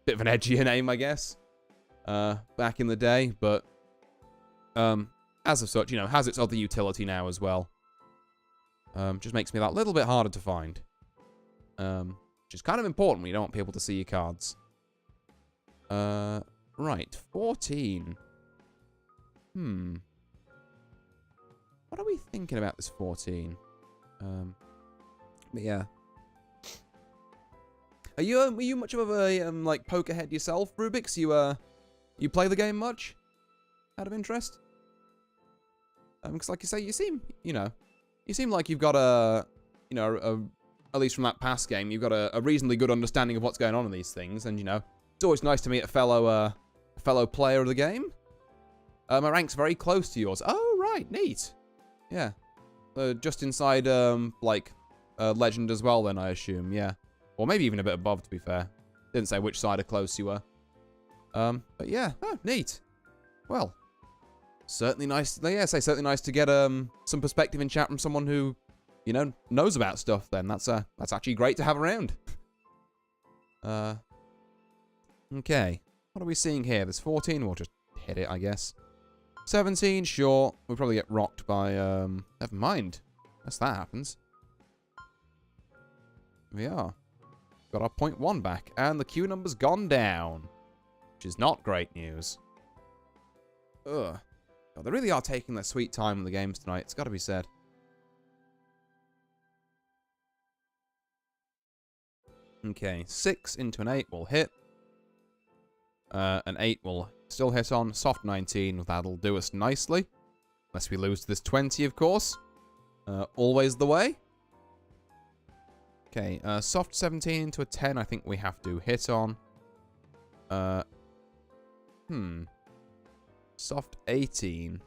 bit of an edgier name, I guess. Back in the day, but as of such, you know, has its other utility now as well. Just makes me that little bit harder to find. Which is kind of important when you don't want people to see your cards. Right, 14. What are we thinking about this 14? But yeah. Are you much of a like poker head yourself, Rubik's? You play the game much? Out of interest? Because like you say, you seem like you've got at least from that past game, you've got a reasonably good understanding of what's going on in these things, and you know, it's always nice to meet a fellow player of the game. My rank's very close to yours. Oh, right, neat. Yeah. Just inside, Legend as well, then, I assume, yeah. Or maybe even a bit above, to be fair. Didn't say which side of close you were. But yeah, oh, neat. Well, certainly nice. Yeah, certainly nice to get some perspective in chat from someone who, you know, knows about stuff. Then that's actually great to have around. Okay, what are we seeing here? There's 14. We'll just hit it, I guess. 17, sure. We'll probably get rocked by never mind. Unless that happens. We are. Got our 0.1 back, and the queue number's gone down, which is not great news. Ugh. God, they really are taking their sweet time in the games tonight, it's got to be said. Okay, 6 into an 8 will hit. An 8 will still hit on. Soft 19, that'll do us nicely. Unless we lose to this 20, of course. Always the way. Okay, soft 17 into a 10, I think we have to hit on. Soft 18.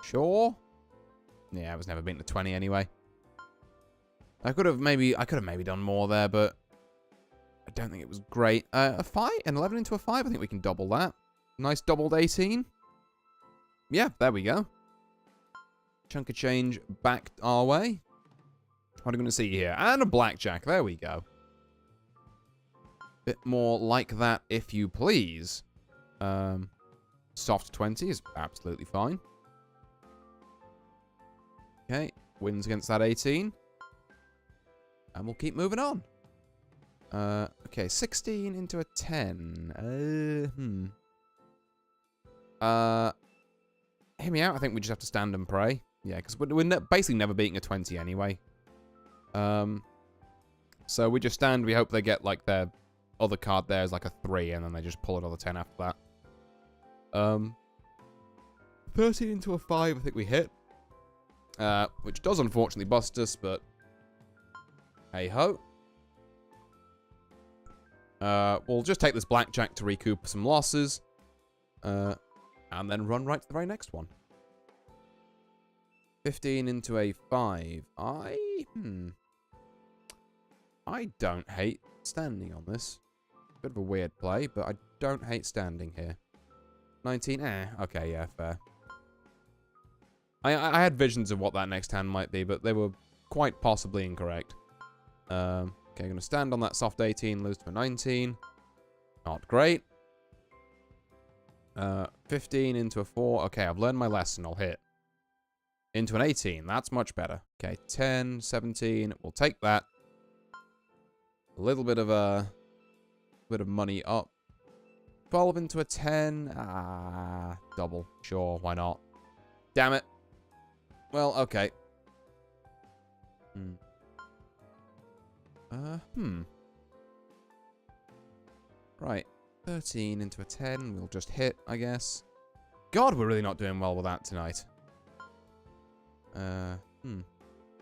Sure. Yeah, I was never beaten to 20 anyway. I could have maybe done more there, but I don't think it was great. A 5, an 11 into a 5, I think we can double that. Nice doubled 18. Yeah, there we go. Chunk of change back our way. What are we going to see here? And a blackjack. There we go. Bit more like that, if you please. Soft 20 is absolutely fine. Okay, wins against that 18. And we'll keep moving on. Okay, 16 into a 10. Hear me out. I think we just have to stand and pray. Yeah, because we're basically never beating a 20 anyway. So we just stand. We hope they get, like, their other card there is like a 3, and then they just pull another 10 after that. 13 into a 5, I think we hit. Which does unfortunately bust us, but hey-ho. We'll just take this blackjack to recoup some losses. And then run right to the very next one. 15 into a 5. I don't hate standing on this. Bit of a weird play, but I don't hate standing here. 19, okay, yeah, fair. I had visions of what that next hand might be, but they were quite possibly incorrect. Okay, I'm going to stand on that soft 18, lose to a 19. Not great. 15 into a 4. Okay, I've learned my lesson. I'll hit. Into an 18. That's much better. Okay, 10, 17. We'll take that. A little bit of money up. 12 into a 10. Double. Sure, why not? Damn it. Well, okay. Right. 13 into a 10. We'll just hit, I guess. God, we're really not doing well with that tonight. And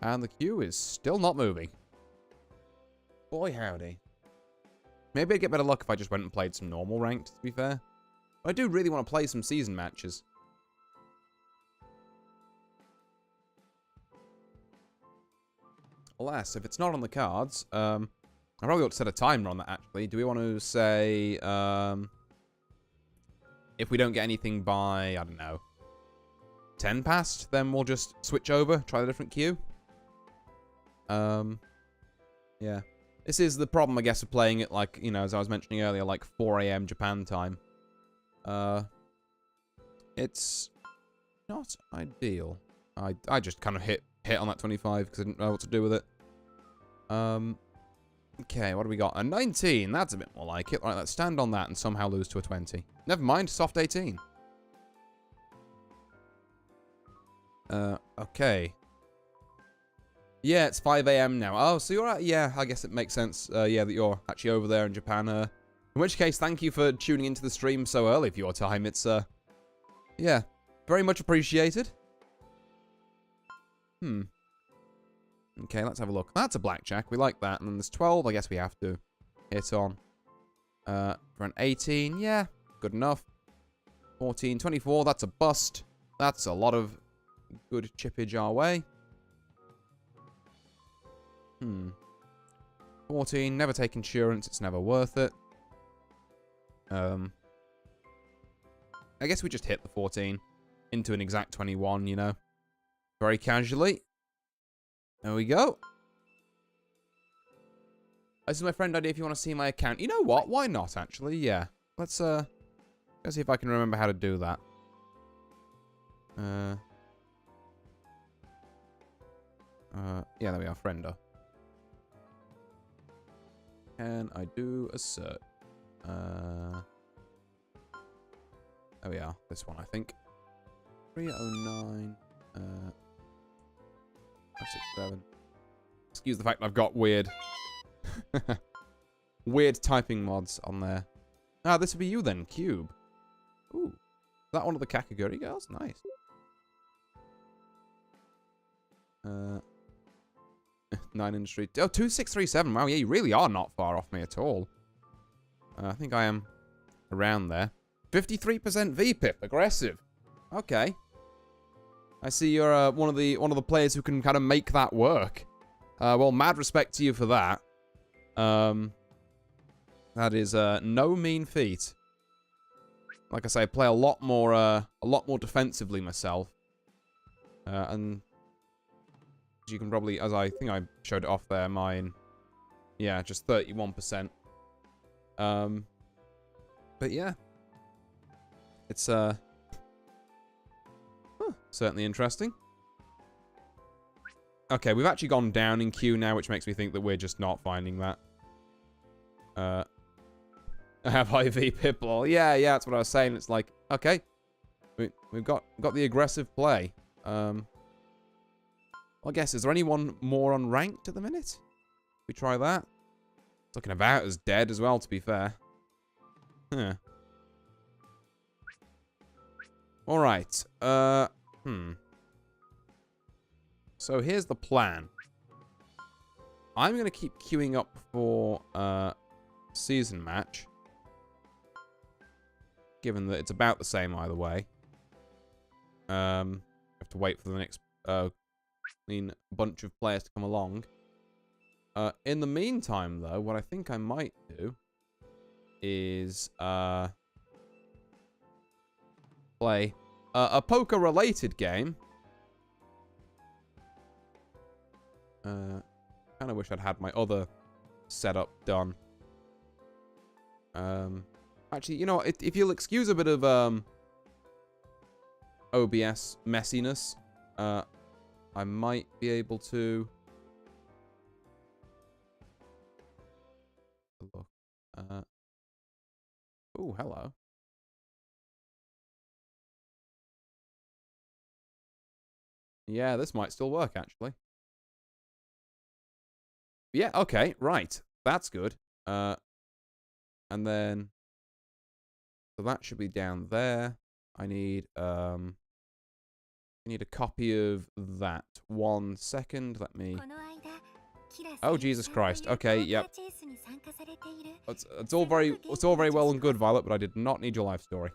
the queue is still not moving. Boy, howdy. Maybe I'd get better luck if I just went and played some normal ranked, to be fair. But I do really want to play some season matches. Alas, if it's not on the cards, I probably ought to set a timer on that, actually. Do we want to say, if we don't get anything by, I don't know, 10 past, then we'll just switch over, try the different queue. Yeah. This is the problem, I guess, of playing it like, you know, as I was mentioning earlier, like 4 AM Japan time. It's not ideal. I just kind of hit on that 25 because I didn't know what to do with it. Okay, what do we got? A 19. That's a bit more like it. Right, let's stand on that and somehow lose to a 20. Never mind, soft 18. Okay. Yeah, it's 5 AM now. Oh, so you're at, yeah, I guess it makes sense, yeah, that you're actually over there in Japan. In which case, thank you for tuning into the stream so early for your time. It's, yeah, very much appreciated. Okay, let's have a look. That's a blackjack. We like that. And then there's 12. I guess we have to hit on. For an 18, yeah, good enough. 14, 24, that's a bust. That's a lot of good chippage our way. 14, never take insurance. It's never worth it. I guess we just hit the 14 into an exact 21, you know. Very casually. There we go. This is my friend idea if you want to see my account. You know what? Why not, actually? Yeah. Let's see if I can remember how to do that. Yeah, there we are. Friendo. Can I do a search? There we are. This one, I think. 309. 567. Excuse the fact that I've got weird typing mods on there. Ah, this would be you then, Cube. Ooh. Is that one of the Kakaguri girls? Nice. 9 Industry. Oh, 2637. Wow, yeah, you really are not far off me at all. I think I am around there. 53% VPIP. Aggressive. Okay. I see you're one of the players who can kind of make that work. Well, mad respect to you for that. That is no mean feat. Like I say, I play a lot more defensively myself. And as you can probably, as I think I showed it off there, mine, yeah, just 31%. But yeah, it's certainly interesting. Okay, we've actually gone down in queue now, which makes me think that we're just not finding that. Have IV Pipple. Yeah, that's what I was saying. It's like, okay, we've got the aggressive play. Well, I guess, is there anyone more unranked at the minute? We try that. It's looking about as dead as well, to be fair. Huh. Alright. So here's the plan. I'm going to keep queuing up for season match. Given that it's about the same either way. Have to wait for the next bunch of players to come along. In the meantime, though, what I think I might do is play a poker-related game. Kind of wish I'd had my other setup done. Actually, you know what? If you'll excuse a bit of OBS messiness, I might be able to look. Oh, hello. Yeah, this might still work, actually. Yeah, okay, right. That's good. And then, so that should be down there. I need a copy of that. 1 second, let me... Oh, Jesus Christ. Okay, yep. It's all very well and good, Violet, but I did not need your life story.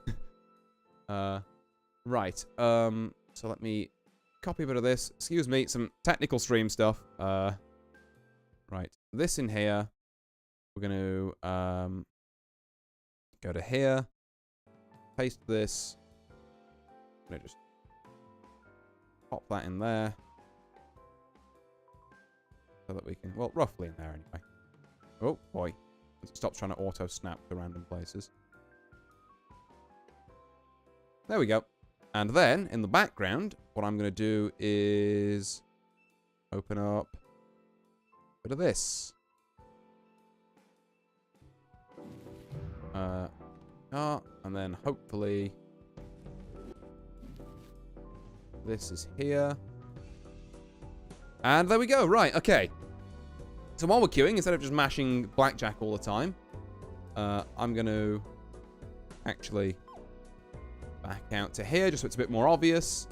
Right. So let me copy a bit of this. Excuse me, some technical stream stuff. Right. This in here. We're going to go to here. Paste this. I'm going to just pop that in there. So that we can, well, roughly in there anyway. Oh, boy. Stop trying to auto-snap to random places. There we go. And then, in the background, what I'm going to do is open up a bit of this. And then hopefully this is here. And there we go. Right, okay. So while we're queuing, instead of just mashing blackjack all the time, I'm going to actually back out to here just so it's a bit more obvious.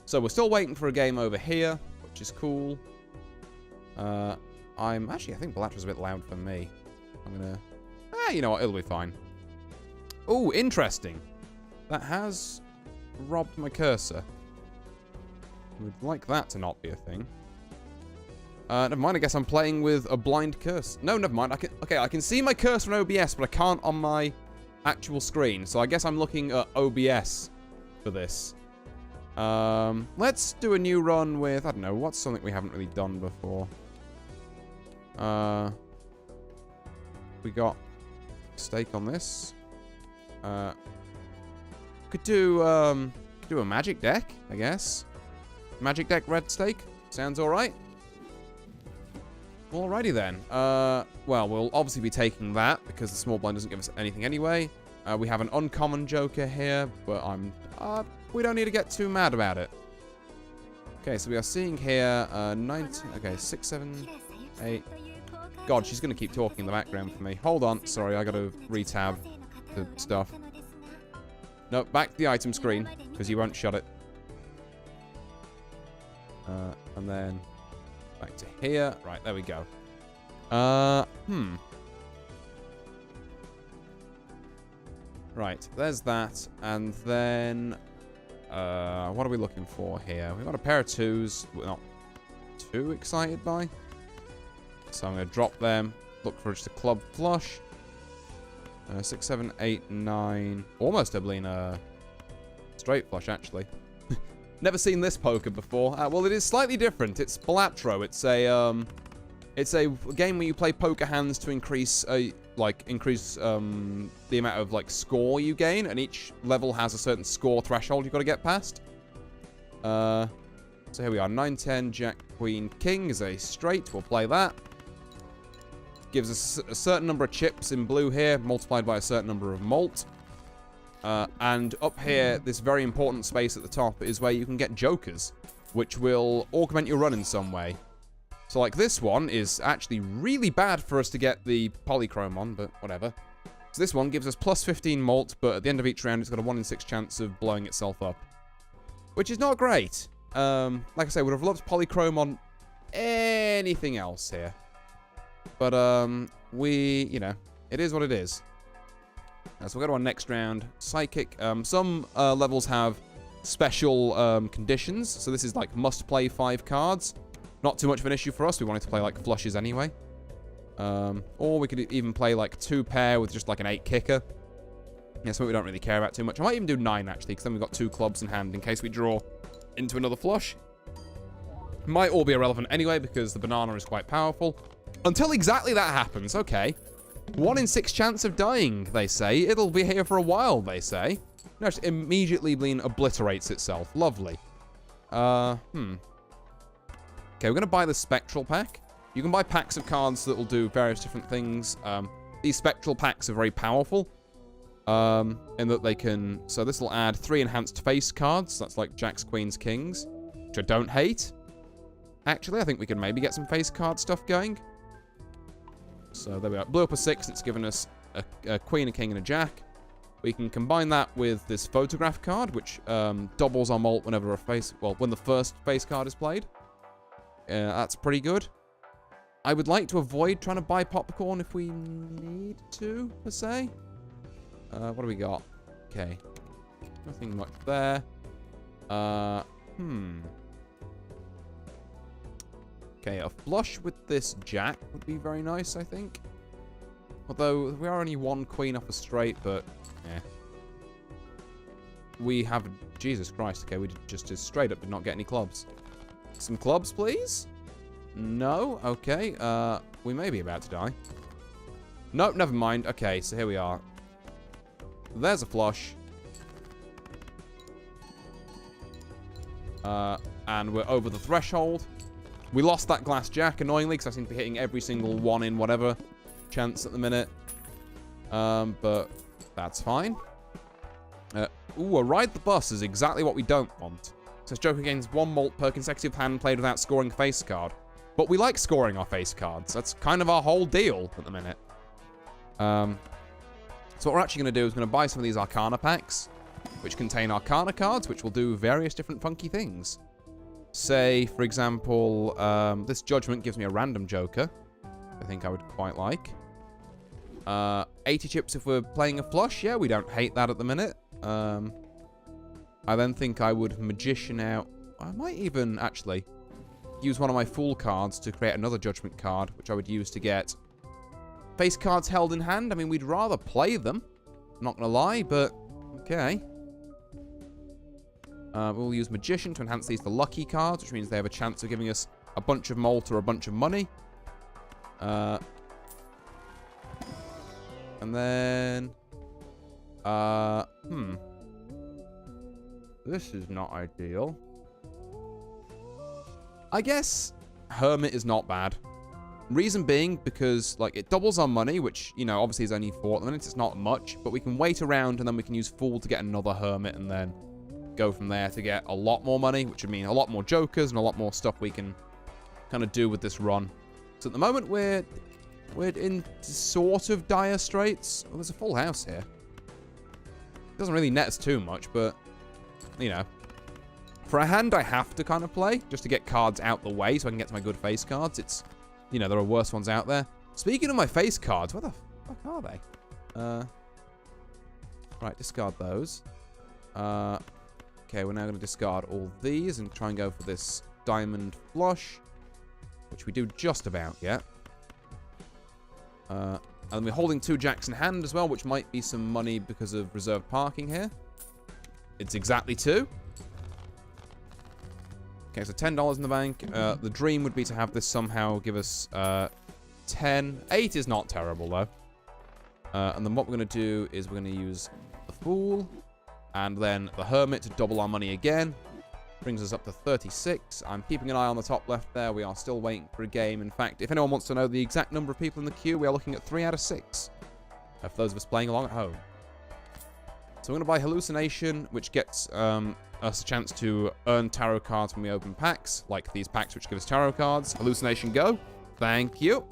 So we're still waiting for a game over here, which is cool. I think black was a bit loud for me. I'm going to... you know what? It'll be fine. Oh, interesting. That has robbed my cursor. We'd like that to not be a thing. Never mind, I guess I'm playing with a blind cursor. No, never mind. I can see my cursor on OBS, but I can't on my actual screen. So I guess I'm looking at OBS for this. Let's do a new run with, I don't know, what's something we haven't really done before? We got stake on this. Could do a magic deck, I guess. Magic deck red stake. Sounds alright. Alrighty then. Well, we'll obviously be taking that because the small blind doesn't give us anything anyway. We have an uncommon joker here, but we don't need to get too mad about it. Okay, so we are seeing here 19. Okay, 6, 7, 8. God, she's gonna keep talking in the background for me. Hold on, sorry, I gotta retab the stuff. No, back to the item screen because you won't shut it. And then back to here. Right, there we go. Right, there's that. And then, what are we looking for here? We've got a pair of 2s we're not too excited by. So I'm going to drop them. Look for just a club flush. 6, 7, 8, 9. Almost doubling a straight flush, actually. Never seen this poker before. Well, it is slightly different. It's Balatro. It's a game where you play poker hands to increase the amount of score you gain, and each level has a certain score threshold you've got to get past. So here we are. 9, 10, Jack, Queen, King is a straight. We'll play that. Gives us a certain number of chips in blue here, multiplied by a certain number of malt. And up here, this very important space at the top is where you can get jokers, which will augment your run in some way. So this one is actually really bad for us to get the polychrome on, but whatever. So this one gives us plus 15 malt, but at the end of each round, it's got a 1 in 6 chance of blowing itself up, which is not great. Like I say, would have loved polychrome on anything else here. But, it is what it is. So we'll go to our next round. Psychic. Some levels have special conditions. So this is must play 5 cards. Not too much of an issue for us. We wanted to play flushes anyway. Or we could even play 2 pair with just an 8 kicker. Yeah, something we don't really care about too much. I might even do 9 actually, because then we've got 2 clubs in hand in case we draw into another flush. Might all be irrelevant anyway because the banana is quite powerful. Until exactly that happens, okay. 1 in 6 chance of dying, they say. It'll be here for a while, they say. No, it immediately obliterates itself. Lovely. Okay, we're going to buy the Spectral pack. You can buy packs of cards that will do various different things. These Spectral packs are very powerful. In that they can... So this will add 3 enhanced face cards. That's like Jacks, Queens, Kings. Which I don't hate. Actually, I think we can maybe get some face card stuff going. So there we are. Blew up a 6. It's given us a Queen, a King, and a Jack. We can combine that with this photograph card, which doubles our malt whenever when the first face card is played. That's pretty good. I would like to avoid trying to buy popcorn if we need to, per se. What do we got? Okay. Nothing much there. Okay, a flush with this Jack would be very nice, I think. Although, we are only 1 Queen off a straight, but... we have... Jesus Christ. Okay, we just straight up did not get any clubs. Some clubs, please? No? Okay. We may be about to die. Nope, never mind. Okay, so here we are. There's a flush. And we're over the threshold. We lost that glass jack, annoyingly, because I seem to be hitting every single one in whatever chance at the minute. But that's fine. Ooh, a ride the bus is exactly what we don't want. Says Joker gains 1 malt per consecutive hand played without scoring a face card. But we like scoring our face cards. That's kind of our whole deal at the minute. So what we're actually going to do is we're going to buy some of these Arcana packs, which contain Arcana cards, which will do various different funky things. Say, for example, this Judgment gives me a random Joker. I think I would quite like. 80 chips if we're playing a flush. Yeah, we don't hate that at the minute. I then think I would Magician out. I might even, actually, use one of my Fool cards to create another Judgment card, which I would use to get face cards held in hand. I mean, we'd rather play them. Not gonna lie, but okay. We'll use Magician to enhance these to lucky cards, which means they have a chance of giving us a bunch of malt or a bunch of money. And then... This is not ideal. I guess Hermit is not bad. Reason being, because, like, it doubles our money, which, you know, obviously is only 4 at the minute. It's not much, but we can wait around and then we can use Fool to get another Hermit and then go from there to get a lot more money, which would mean a lot more Jokers and a lot more stuff we can kind of do with this run. So at the moment, we're in sort of dire straits. Well, there's a full house here. Doesn't really net us too much, but, you know. For a hand I have to kind of play, just to get cards out the way so I can get to my good face cards. It's, you know, there are worse ones out there. Speaking of my face cards, where the fuck are they? Right, discard those. Okay, we're now going to discard all these and try and go for this diamond flush, which we do just about yet. And we're holding 2 jacks in hand as well, which might be some money because of reserved parking here. It's exactly 2. Okay, so $10 in the bank. The dream would be to have this somehow give us 10. 8 is not terrible, though. And then what we're going to do is we're going to use the Fool and then the Hermit to double our money again. Brings us up to 36. I'm keeping an eye on the top left there. We are still waiting for a game. In fact, if anyone wants to know the exact number of people in the queue, we are looking at 3 out of 6. For those of us playing along at home. So we're going to buy Hallucination, which gets us a chance to earn tarot cards when we open packs, like these packs which give us tarot cards. Hallucination, go. Thank you.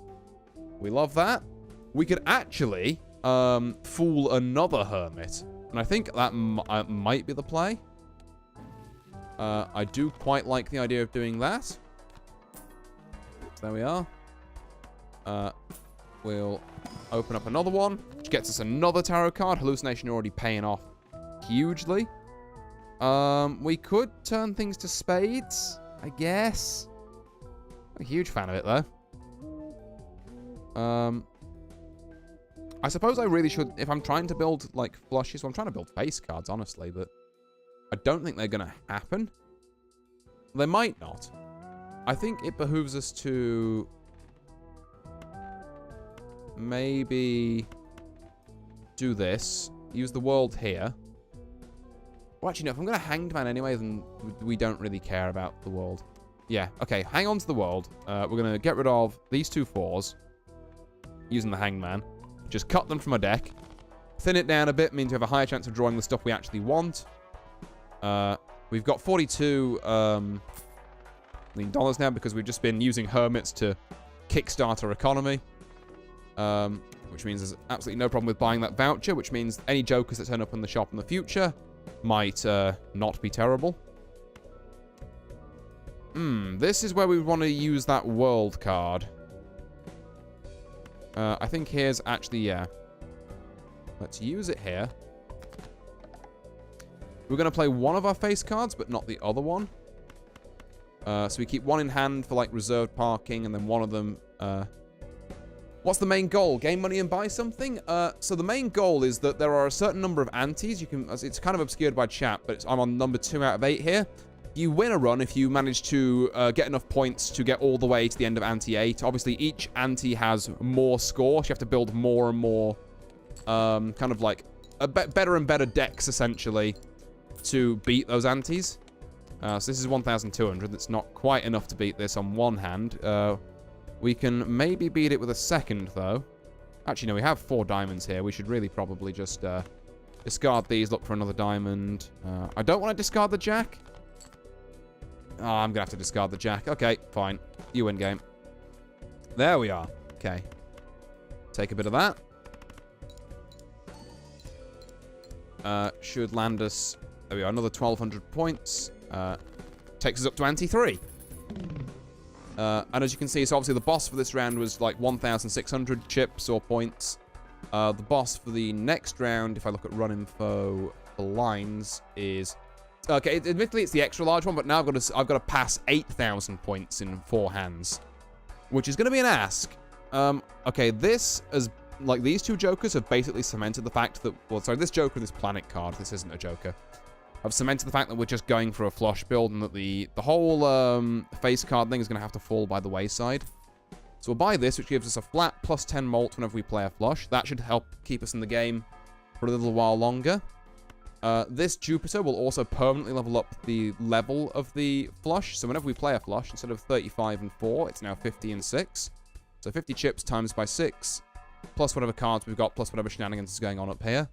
We love that. We could actually fool another Hermit, and I think that might be the play. I do quite like the idea of doing that. So there we are. We'll open up another one, which gets us another tarot card. Hallucination already paying off hugely. We could turn things to spades, I guess. I'm a huge fan of it, though. I suppose I really should, if I'm trying to build, like, flushes, well, I'm trying to build face cards, honestly, but I don't think they're going to happen. They might not. I think it behooves us to maybe do this. Use the world here. Well, actually, no, if I'm going to Hanged Man anyway, then we don't really care about the world. Yeah, okay, hang on to the world. We're going to get rid of these 2 4s using the Hanged Man. Just cut them from our deck. Thin it down a bit means we have a higher chance of drawing the stuff we actually want. We've got $42 million now because we've just been using Hermits to kickstart our economy. Which means there's absolutely no problem with buying that voucher, which means any Jokers that turn up in the shop in the future might not be terrible. This is where we want to use that world card. I think here's actually, yeah. Let's use it here. We're going to play one of our face cards, but not the other one. So we keep one in hand for, like, reserved parking, and then one What's the main goal? Gain money and buy something? So the main goal is that there are a certain number of antes. You can, it's kind of obscured by chat, but I'm on number 2 out of 8 here. You win a run if you manage to get enough points to get all the way to the end of ante 8. Obviously, each ante has more score, so you have to build more and more, kind of like better and better decks, essentially, to beat those antes. So this is 1,200. That's not quite enough to beat this on one hand. We can maybe beat it with a second, though. Actually, no, we have 4 diamonds here. We should really probably just discard these, look for another diamond. I don't want to discard the jack. Oh, I'm going to have to discard the jack. Okay, fine. You win game. There we are. Okay. Take a bit of that. Should land us... There we are, another 1,200 points. Takes us up to ante 3. And as you can see, so obviously the boss for this round was like 1,600 chips or points. The boss for the next round, if I look at run info for lines, is... Okay, admittedly it's the extra large one, but now I've got to pass 8,000 points in 4 hands, which is going to be an ask. Okay, this is... Like, these 2 jokers have basically cemented the fact that... Well, sorry, this joker, this planet card, this isn't a joker. I've cemented the fact that we're just going for a flush build and that the whole face card thing is going to have to fall by the wayside. So we'll buy this, which gives us a flat plus 10 malt whenever we play a flush. That should help keep us in the game for a little while longer. This Jupiter will also permanently level up the level of the flush. So whenever we play a flush, instead of 35 and 4, it's now 50 and 6. So 50 chips times by 6, plus whatever cards we've got, plus whatever shenanigans is going on up here.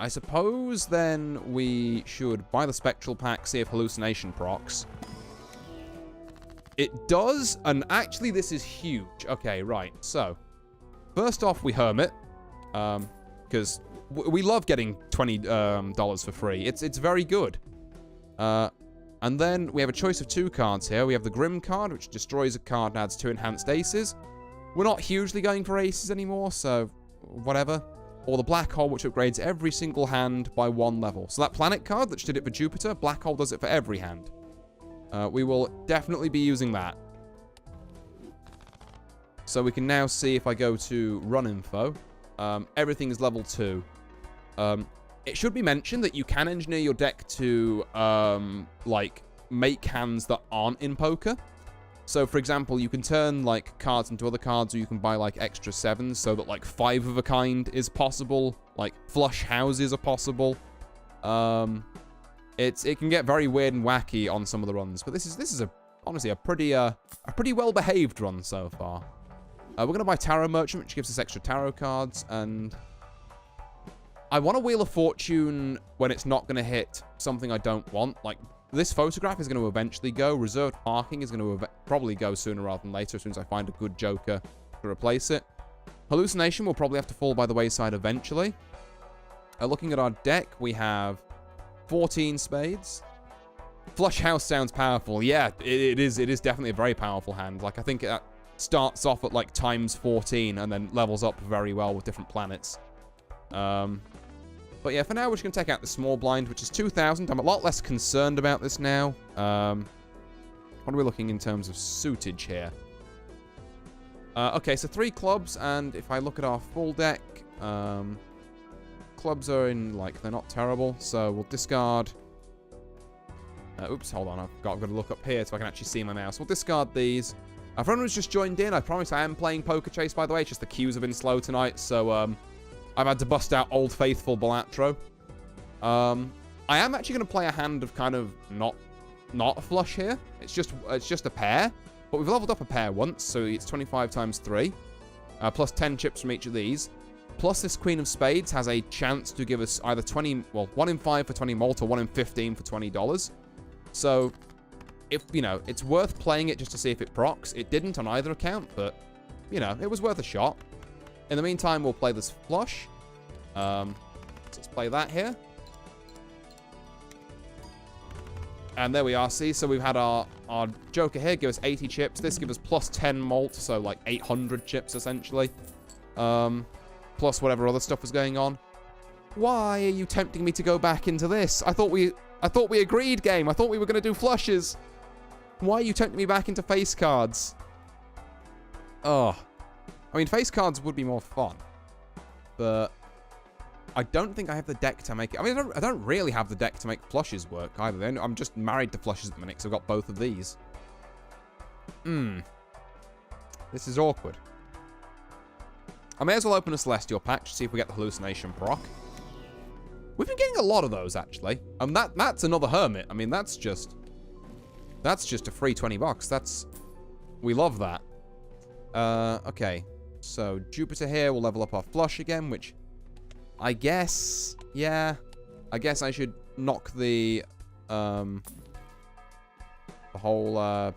I suppose then we should buy the Spectral Pack, see if Hallucination procs. It does, and actually this is huge. Okay, right, so. First off, we Hermit, because we love getting $20 for free. It's very good. And then we have a choice of 2 cards here. We have the Grim card, which destroys a card and adds 2 enhanced aces. We're not hugely going for aces anymore, so whatever. Or the Black Hole, which upgrades every single hand by 1 level. So that Planet card, which did it for Jupiter, Black Hole does it for every hand. We will definitely be using that. So we can now see if I go to run info. Everything is level 2. It should be mentioned that you can engineer your deck to, like, make hands that aren't in poker. So, for example, you can turn, like, cards into other cards, or you can buy, like, extra 7s, so that, like, 5 of a kind is possible. Like, flush houses are possible. It can get very weird and wacky on some of the runs, but this is honestly a pretty well-behaved run so far. We're going to buy Tarot Merchant, which gives us extra tarot cards, and I want a Wheel of Fortune when it's not going to hit something I don't want. Like, this photograph is going to eventually go. Reserved Parking is going to probably go sooner rather than later, as soon as I find a good joker to replace it. Hallucination will probably have to fall by the wayside eventually. Looking at our deck, we have 14 spades. Flush House sounds powerful. Yeah, it is definitely a very powerful hand. Like, I think it starts off at, like, times 14 and then levels up very well with different planets. But yeah, for now, we're just going to take out the small blind, which is 2,000. I'm a lot less concerned about this now. What are we looking in terms of suitage here? Okay, so 3 clubs, and if I look at our full deck, clubs are in, like, they're not terrible, so we'll discard... oops, hold on, I've got to look up here so I can actually see my mouse. We'll discard these. If anyone who's just joined in, I promise I am playing Poker Chase, by the way. It's just the queues have been slow tonight, so, I've had to bust out Old Faithful Balatro. I am actually going to play a hand of kind of not a flush here. It's just a pair. But we've leveled up a pair once, so it's 25 times 3. Plus 10 chips from each of these. Plus this Queen of Spades has a chance to give us either 20... Well, 1 in 5 for 20 malt or 1 in 15 for $20. So, if, you know, it's worth playing it just to see if it procs. It didn't on either account, but, you know, it was worth a shot. In the meantime, we'll play this flush. Let's play that here. And there we are, see? So we've had our joker here give us 80 chips. This gives us plus 10 malt, so like 800 chips, essentially. Plus whatever other stuff was going on. Why are you tempting me to go back into this? I thought we agreed, game. I thought we were going to do flushes. Why are you tempting me back into face cards? Oh. I mean, face cards would be more fun. But I don't think I have the deck to make it. I mean, I don't really have the deck to make flushes work either. I'm just married to flushes at the minute because I've got both of these. This is awkward. I may as well open a Celestial pack to see if we get the hallucination proc. We've been getting a lot of those, actually. That's another hermit. I mean, that's just a free 20 bucks. We love that. Okay. So, Jupiter here will level up our flush again, which I guess, yeah. I guess I should knock the whole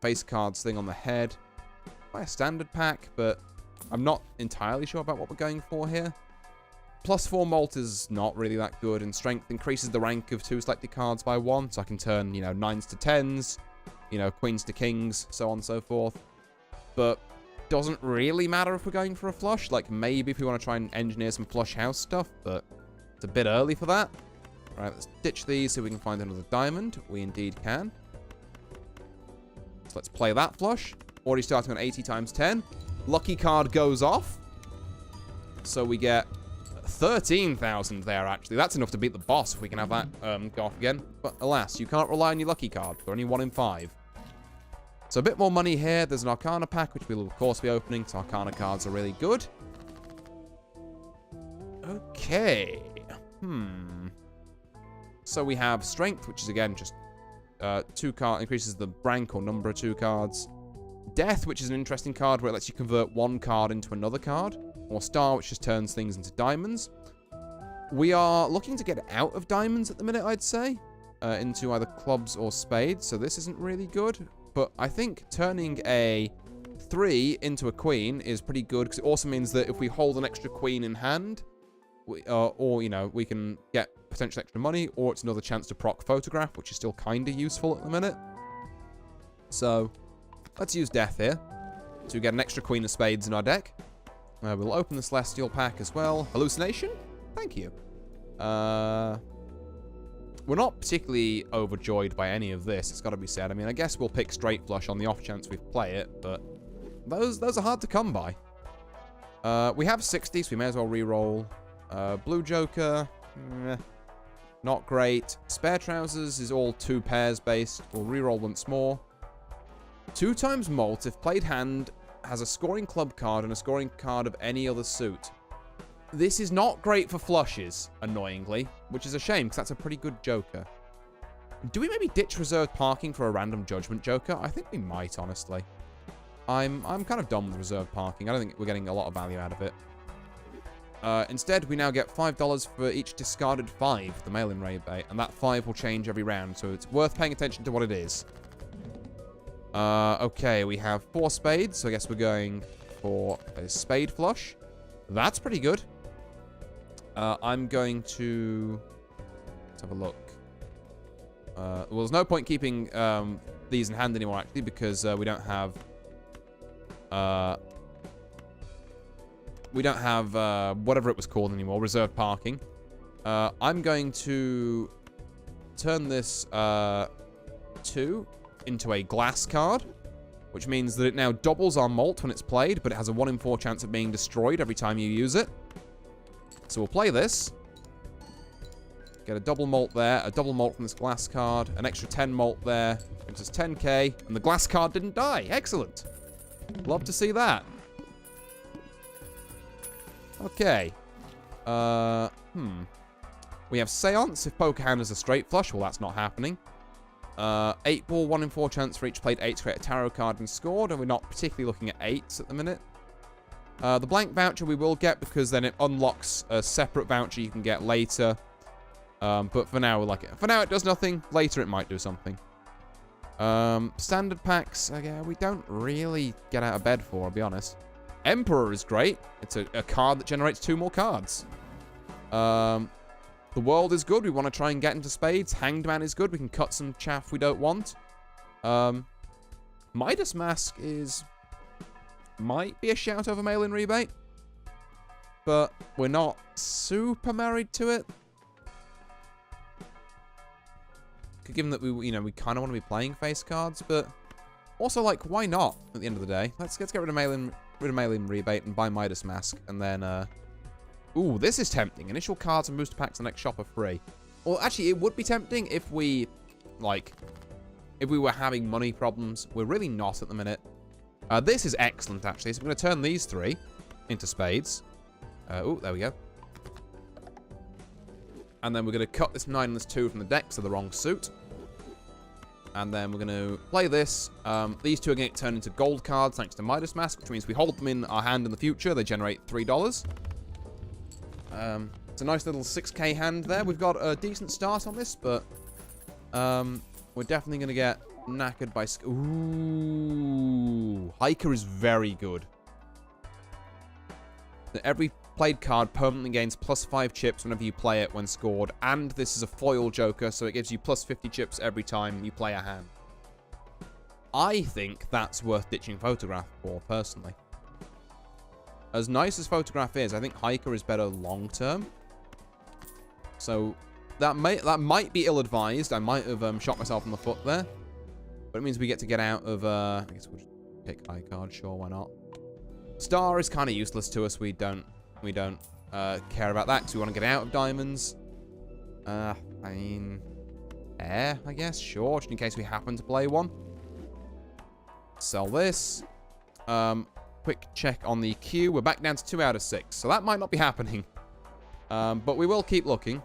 face cards thing on the head. Buy a standard pack, but I'm not entirely sure about what we're going for here. +4 Malt is not really that good, and Strength increases the rank of 2 selected cards by 1, so I can turn, 9s to 10s, queens to kings, so on and so forth. But doesn't really matter if we're going for a flush. Like, maybe if we want to try and engineer some flush house stuff, but it's a bit early for that. Alright, let's ditch these so we can find another diamond. We indeed can. So let's play that flush. Already starting on 80 times 10. Lucky card goes off. So we get 13,000 there, actually. That's enough to beat the boss if we can have that go off again. But alas, you can't rely on your lucky card. They're only 1 in 5. So a bit more money here. There's an Arcana pack, which we'll, of course, be opening. So Arcana cards are really good. Okay. So we have Strength, which is, again, just 2 cards. Increases the rank or number of 2 cards. Death, which is an interesting card where it lets you convert 1 card into another card. Or Star, which just turns things into diamonds. We are looking to get out of diamonds at the minute, I'd say. Into either clubs or spades. So this isn't really good. But I think turning a 3 into a queen is pretty good. Because it also means that if we hold an extra queen in hand, we can get potential extra money. Or it's another chance to proc photograph, which is still kind of useful at the minute. So let's use Death here to get an extra queen of spades in our deck. We'll open the Celestial pack as well. Hallucination? Thank you. We're not particularly overjoyed by any of this, it's got to be said. I mean, I guess we'll pick Straight Flush on the off chance we play it, but those are hard to come by. We have 60, so we may as well re-roll. Blue Joker, not great. Spare Trousers is all 2 pairs based. We'll re-roll once more. 2 times Malt, if played hand, has a scoring club card and a scoring card of any other suit. This is not great for flushes, annoyingly, which is a shame, because that's a pretty good Joker. Do we maybe ditch reserved parking for a random Judgment Joker? I think we might, honestly. I'm kind of done with reserved parking. I don't think we're getting a lot of value out of it. Instead, we now get $5 for each discarded 5, the mail-in rebate, and that 5 will change every round, so it's worth paying attention to what it is. Okay, we have 4 spades, so I guess we're going for a spade flush. That's pretty good. I'm going to... Let's have a look. Well, there's no point keeping these in hand anymore, actually, because we don't have... whatever it was called anymore, reserved parking. I'm going to turn this 2 into a glass card, which means that it now doubles our malt when it's played, but it has a 1 in 4 chance of being destroyed every time you use it. So we'll play this. Get a double malt there, a double malt from this glass card, an extra 10 malt there, gives us 10k, and the glass card didn't die. Excellent. Love to see that. Okay. We have Seance if poker hand is a straight flush. Well, that's not happening. 8 ball, 1 in 4 chance for each played 8 to create a tarot card and scored, and we're not particularly looking at 8s at the minute. The blank voucher we will get because then it unlocks a separate voucher you can get later. But for now, we like it. For now, it does nothing. Later, it might do something. Standard packs, we don't really get out of bed for, I'll be honest. Emperor is great. It's a card that generates 2 more cards. The World is good. We want to try and get into spades. Hanged Man is good. We can cut some chaff we don't want. Midas Mask might be a shout over mail-in rebate. But we're not super married to it. Given that we kind of want to be playing face cards, but Also, like, why not at the end of the day? Let's get rid of mail-in rebate and buy Midas Mask. And then, ooh, this is tempting. Initial cards and booster packs the next shop are free. Well, actually, it would be tempting if we, like, if we were having money problems. We're really not at the minute. This is excellent, actually. So I'm going to turn these 3 into spades. Oh, there we go. And then we're going to cut this 9 and this 2 from the deck, so the wrong suit. And then we're going to play this. These 2 are going to get turned into gold cards thanks to Midas Mask, which means we hold them in our hand in the future. They generate $3. It's a nice little 6k hand there. We've got a decent start on this, but we're definitely going to get knackered by... Ooh. Hiker is very good. Every played card permanently gains +5 chips whenever you play it when scored. And this is a foil joker, so it gives you +50 chips every time you play a hand. I think that's worth ditching Photograph for, personally. As nice as Photograph is, I think Hiker is better long-term. So that might be ill-advised. I might have shot myself in the foot there. But it means we get to get out of... I guess we'll just pick high card. Sure, why not? Star is kind of useless to us. We don't care about that because we want to get out of diamonds. I mean... Air, I guess. Sure, just in case we happen to play one. Sell this. Quick check on the queue. We're back down to 2 out of 6. So that might not be happening. But we will keep looking.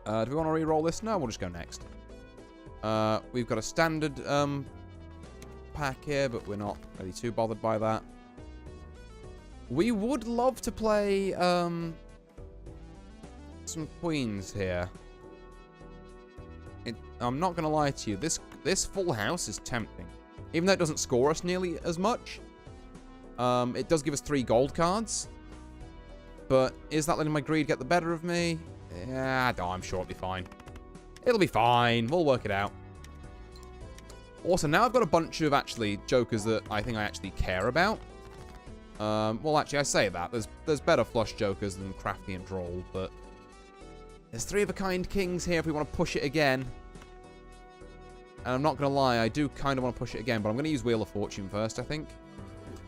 Do we want to re-roll this? No, we'll just go next. We've got a standard pack here, but we're not really too bothered by that. We would love to play some queens here. I'm not going to lie to you. This full house is tempting. Even though it doesn't score us nearly as much. It does give us 3 gold cards. But is that letting my greed get the better of me? Yeah, no, I'm sure it'll be fine. It'll be fine. We'll work it out. Also, now I've got a bunch of, actually, jokers that I think I actually care about. Well, actually, I say that. There's better flush jokers than Crafty and Droll, but... There's 3 of a kind kings here if we want to push it again. And I'm not going to lie, I do kind of want to push it again, but I'm going to use Wheel of Fortune first, I think.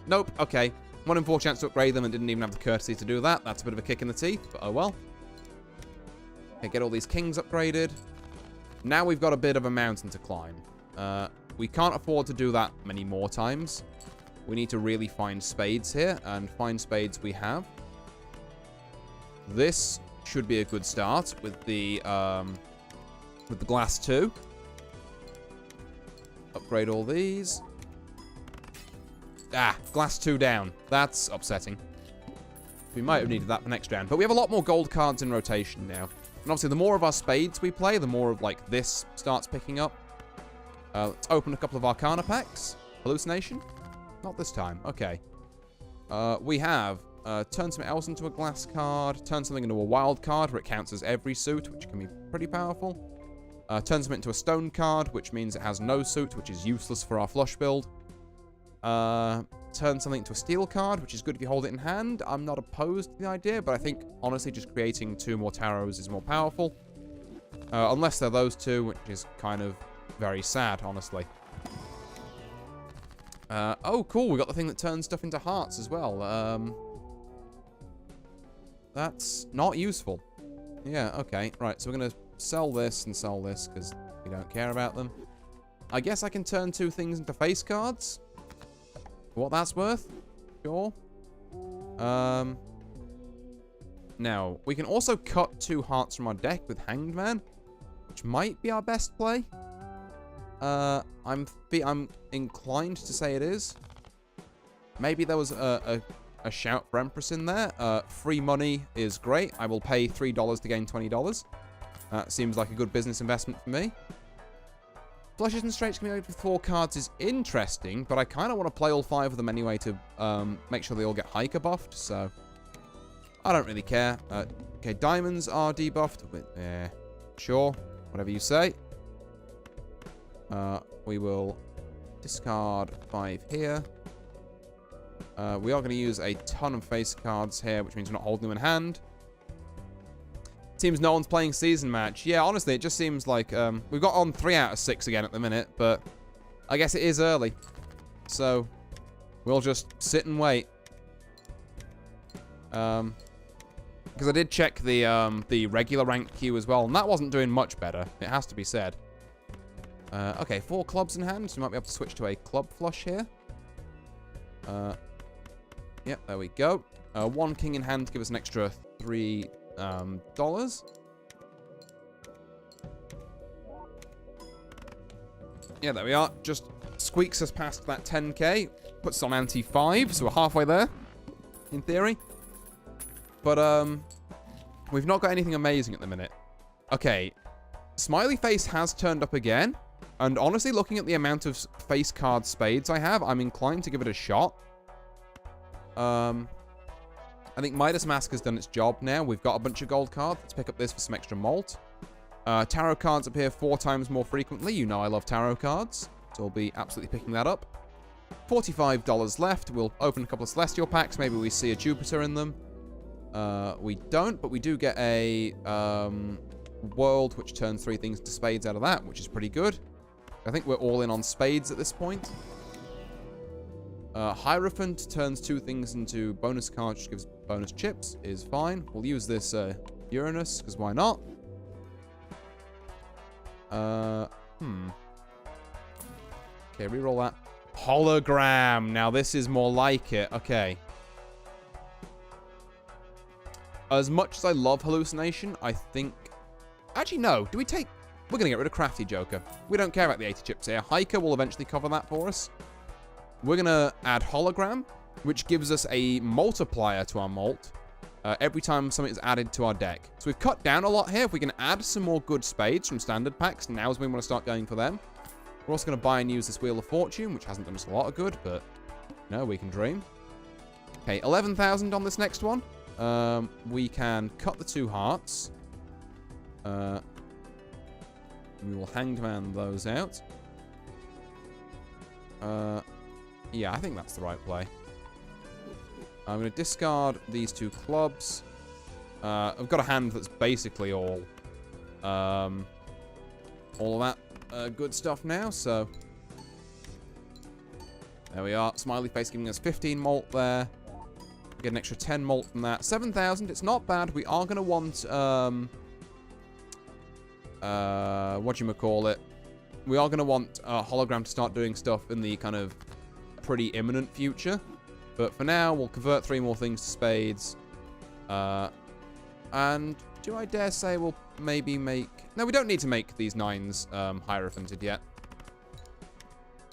Nope, okay. 1 in 4 chance to upgrade them and didn't even have the courtesy to do that. That's a bit of a kick in the teeth, but oh well. Okay, get all these kings upgraded. Now we've got a bit of a mountain to climb. We can't afford to do that many more times. We need to really find spades here, and find spades we have. This should be a good start with the glass 2. Upgrade all these. Ah, glass 2 down. That's upsetting. We might have needed that for next round. But we have a lot more gold cards in rotation now. And obviously, the more of our spades we play, the more of, like, this starts picking up. Let's open a couple of Arcana packs. Hallucination? Not this time. Okay. We have turn something else into a glass card. Turn something into a wild card, where it counts as every suit, which can be pretty powerful. Turn something into a stone card, which means it has no suit, which is useless for our flush build. Turn something into a steel card, which is good if you hold it in hand. I'm not opposed to the idea, but I think, honestly, just creating 2 more tarots is more powerful. Unless they're those 2, which is kind of very sad, honestly. Oh, cool. We got the thing that turns stuff into hearts as well. That's not useful. Yeah, okay. Right, so we're going to sell this and sell this because we don't care about them. I guess I can turn 2 things into face cards. For what that's worth. Sure. Now, we can also cut 2 hearts from our deck with Hanged Man, which might be our best play. I'm inclined to say it is. Maybe there was a shout for Empress in there. Free money is great. I will pay $3 to gain $20. That seems like a good business investment for me. Flushes and straights coming out with 4 cards is interesting, but I kind of want to play all 5 of them anyway to make sure they all get hiker buffed, so I don't really care. Okay, diamonds are debuffed. Sure, whatever you say. We will discard 5 here. We are going to use a ton of face cards here, which means we're not holding them in hand. Seems no one's playing season match. Yeah, honestly, it just seems like we've got on 3 out of 6 again at the minute, but I guess it is early. So, we'll just sit and wait. Because I did check the regular rank queue as well, and that wasn't doing much better. It has to be said. Okay, 4 clubs in hand, so we might be able to switch to a club flush here. Yep, there we go. 1 king in hand to give us an extra $3. Yeah, there we are. Just squeaks us past that 10k. Puts us on ante 5, so we're halfway there, in theory. But, we've not got anything amazing at the minute. Okay, Smiley Face has turned up again. And honestly, looking at the amount of face card spades I have, I'm inclined to give it a shot. I think Midas Mask has done its job now. We've got a bunch of gold cards. Let's pick up this for some extra malt. Tarot cards appear 4 times more frequently. You know I love tarot cards. So we'll be absolutely picking that up. $45 left. We'll open a couple of Celestial packs. Maybe we see a Jupiter in them. We don't, but we do get a world which turns 3 things into spades out of that, which is pretty good. I think we're all in on spades at this point. Hierophant turns 2 things into bonus cards, which gives bonus chips, is fine. We'll use this Uranus, because why not? Okay, reroll that. Hologram. Now this is more like it. Okay. As much as I love hallucination, I think... Actually, no. Do we take... We're going to get rid of Crafty Joker. We don't care about the 80 chips here. Hiker will eventually cover that for us. We're going to add Hologram, which gives us a multiplier to our malt every time something is added to our deck. So we've cut down a lot here. If we can add some more good spades from standard packs, now's when we want to start going for them. We're also going to buy and use this Wheel of Fortune, which hasn't done us a lot of good, but no, we can dream. Okay, 11,000 on this next one. We can cut the 2 hearts. We will hangman those out. Yeah, I think that's the right play. I'm going to discard these 2 clubs. I've got a hand that's basically all of that good stuff now, so... There we are. Smiley Face giving us 15 malt there. Get an extra 10 malt from that. 7,000, it's not bad. We are going to want... whatchamacallit. We are going to want Hologram to start doing stuff in the kind of pretty imminent future. But for now, we'll convert 3 more things to spades. And do I dare say we'll maybe make... No, we don't need to make these 9s Hierophanted yet.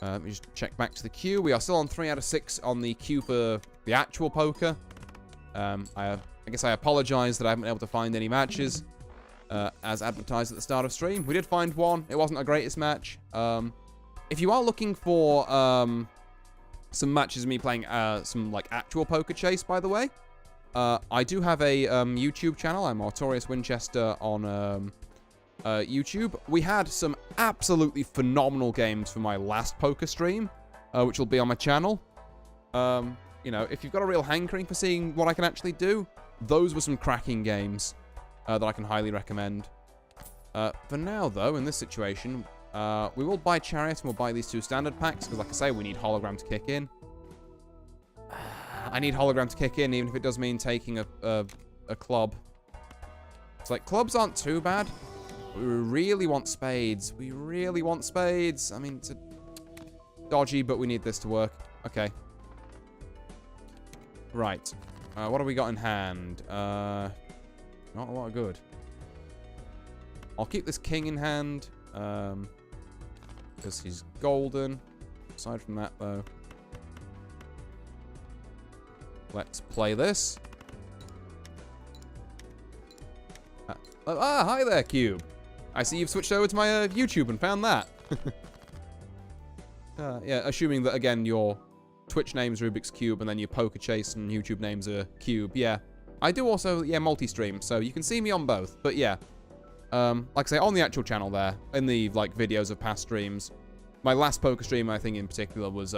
Let me just check back to the queue. We are still on 3 out of 6 on the queue for the actual poker. I guess I apologize that I haven't been able to find any matches. As advertised at the start of stream. We did find one. It wasn't the greatest match. If you are looking for some matches of me playing some like actual poker chase, by the way, I do have a YouTube channel. I'm Artorius Winchester on YouTube. We had some absolutely phenomenal games for my last poker stream, which will be on my channel. You know, if you've got a real hankering for seeing what I can actually do, those were some cracking games. That I can highly recommend. For now, though, in this situation, we will buy Chariot and we'll buy these 2 standard packs, because like I say, we need Hologram to kick in. I need Hologram to kick in, even if it does mean taking a club. It's like, clubs aren't too bad. We really want spades. We really want spades. I mean, it's dodgy, but we need this to work. Okay. Right. What have we got in hand? Not a lot of good. I'll keep this king in hand. Because he's golden. Aside from that, though. Let's play this. Hi there, Cube. I see you've switched over to my YouTube and found that. Yeah, assuming that, again, your Twitch name's Rubik's Cube and then your Poker Chase and YouTube names are Cube. Yeah. I do also, yeah, multi-stream, so you can see me on both. But yeah, like I say, on the actual channel there, in the, like, videos of past streams, my last poker stream, I think, in particular, was,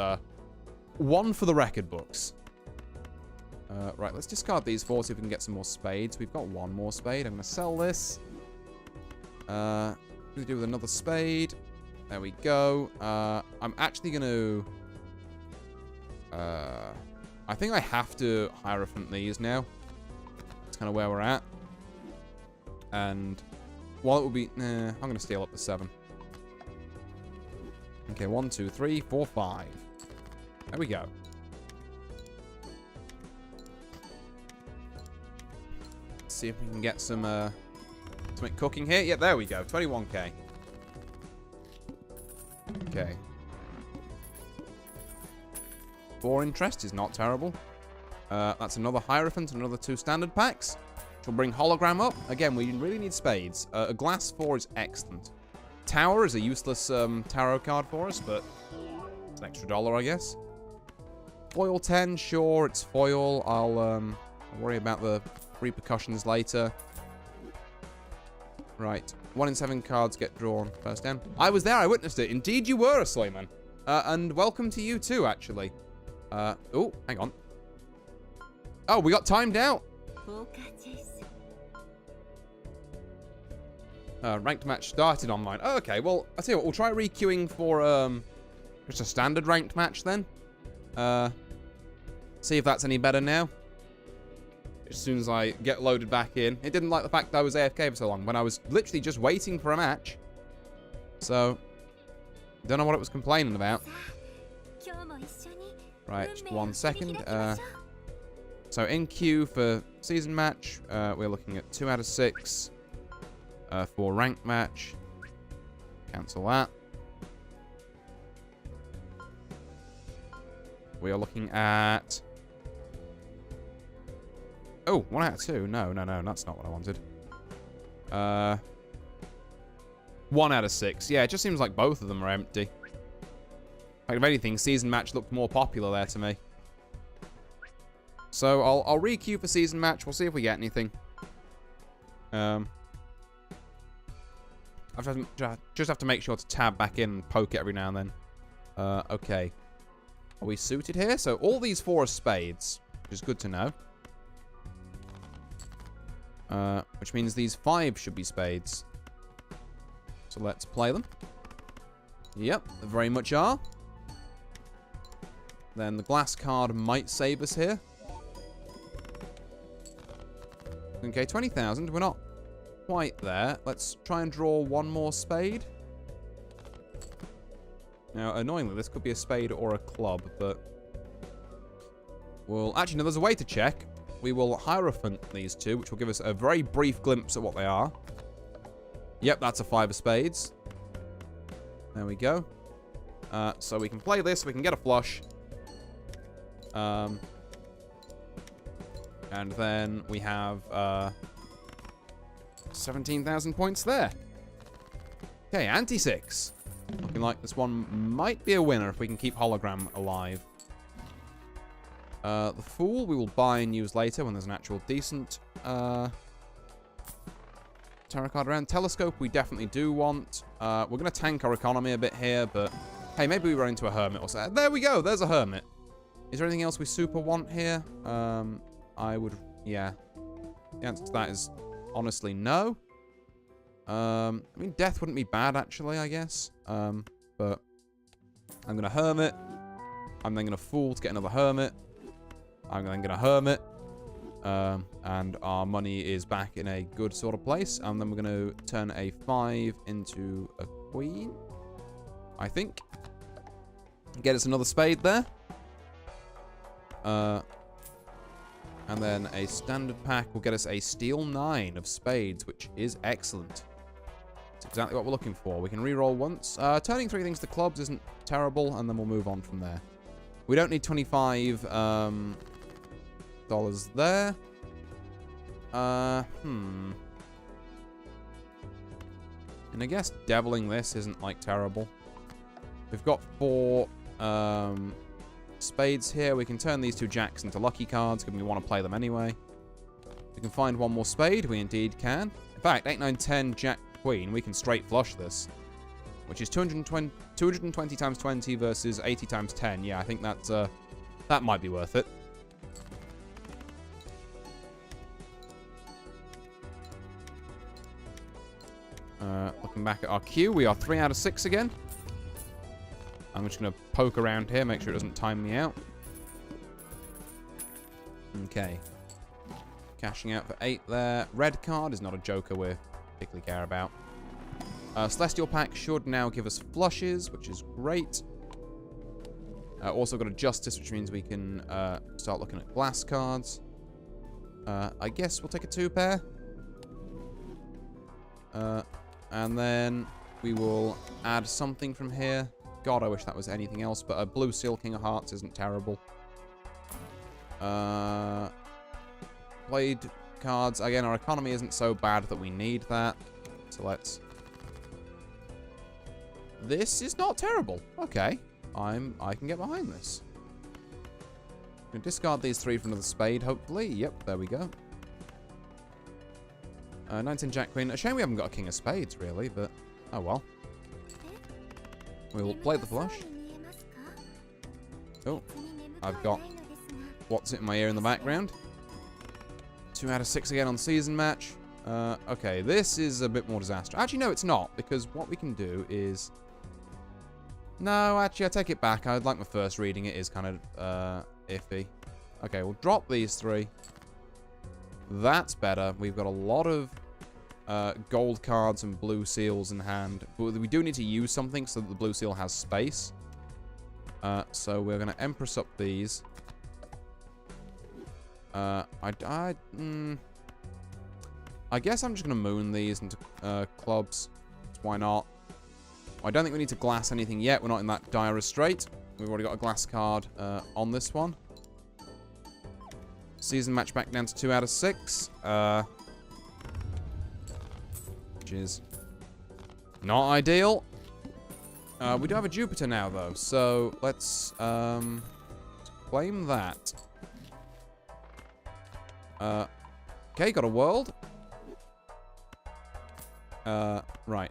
one for the record books. Right, let's discard these 4, see if we can get some more spades. We've got 1 more spade. I'm going to sell this. What do we do with another spade? There we go. I'm actually going to... I think I have to Hierophant these now. That's kind of where we're at. And while it will be... Nah, I'm going to steal up to 7. Okay, 1, 2, 3, 4, 5. There we go. Let's see if we can get some something cooking here. Yeah, there we go. 21k. Okay. 4 interest is not terrible. That's another Hierophant, another 2 standard packs. Which will bring Hologram up. Again, we really need spades. A glass 4 is excellent. Tower is a useless tarot card for us, but it's an extra $1, I guess. Foil 10, sure, it's foil. I'll worry about the repercussions later. Right. 1 in 7 cards get drawn first down. I was there, I witnessed it. Indeed you were, a Slayman. And welcome to you too, actually. Oh, hang on. Oh, we got timed out. Ranked match started online. Oh, okay, well, I'll tell you what, we'll try requeuing for just a standard ranked match then. See if that's any better now. As soon as I get loaded back in. It didn't like the fact that I was AFK for so long when I was literally just waiting for a match. So, don't know what it was complaining about. Right, just 1 second. So in queue for season match, we're looking at 2 out of 6. For ranked match. Cancel that. We are looking at... Oh, 1 out of 2. No, that's not what I wanted. 1 out of 6. Yeah, it just seems like both of them are empty. In fact, if anything, season match looked more popular there to me. So I'll re-queue for season match. We'll see if we get anything. I just have to make sure to tab back in and poke it every now and then. Okay. Are we suited here? So all these 4 are spades, which is good to know. Which means these 5 should be spades. So let's play them. Yep, they very much are. Then the glass card might save us here. Okay, 20,000. We're not quite there. Let's try and draw 1 more spade. Now, annoyingly, this could be a spade or a club, but... Well, actually, no, there's a way to check. We will Hierophant these 2, which will give us a very brief glimpse at what they are. Yep, that's a 5 of spades. There we go. So we can play this, we can get a flush. And then we have 17,000 points there. Okay, anti-6. Looking like this one might be a winner if we can keep Hologram alive. The Fool we will buy and use later when there's an actual decent tarot card around. Telescope we definitely do want. We're going to tank our economy a bit here, but hey, maybe we run into a Hermit or so. There we go, there's a Hermit. Is there anything else we super want here? I would, yeah. The answer to that is honestly no. I mean, death wouldn't be bad, actually, I guess. But I'm going to Hermit. I'm then going to Fool to get another Hermit. I'm then going to Hermit. And our money is back in a good sort of place. And then we're going to turn a 5 into a Queen, I think. Get us another spade there. And then a standard pack will get us a Steel 9 of spades, which is excellent. It's exactly what we're looking for. We can re-roll once. Turning 3 things to clubs isn't terrible, and then we'll move on from there. We don't need $25 there. And I guess deviling this isn't, like, terrible. We've got 4 spades here. We can turn these 2 jacks into lucky cards, given we want to play them anyway. We can find 1 more spade. We indeed can. In fact, 8, 9, 10, jack, queen. We can straight flush this, which is 220 times 20 versus 80 times 10. Yeah, I think that's that might be worth it. Looking back at our queue, we are 3 out of 6 again. I'm just going to poke around here, make sure it doesn't time me out. Okay. Cashing out for 8 there. Red card is not a joker we particularly care about. Celestial pack should now give us flushes, which is great. Also got a Justice, which means we can start looking at glass cards. I guess we'll take a 2-pair. And then we will add something from here. God, I wish that was anything else, but a blue seal King of Hearts isn't terrible. Played cards. Again, our economy isn't so bad that we need that. So let's... This is not terrible. Okay. I can get behind this. I'm going to discard these 3 for another spade, hopefully. Yep, there we go. 19 Jack Queen. A shame we haven't got a King of Spades, really, but oh well. We'll play the flush. Oh, I've got what's it in my ear in the background. 2 out of 6 again on season match. Okay, this is a bit more disastrous. Actually, no, it's not, because what we can do is... No, actually, I take it back. I'd like my first reading. It is kind of iffy. Okay, we'll drop these 3. That's better. We've got a lot of gold cards and blue seals in hand. But we do need to use something so that the blue seal has space. So we're going to Empress up these. I guess I'm just going to moon these into clubs. Why not? I don't think we need to glass anything yet. We're not in that dire a strait. We've already got a glass card on this one. Season match back down to 2 out of 6. Which is not ideal. We do have a Jupiter now, though. So let's claim that. Okay, got a world. Right.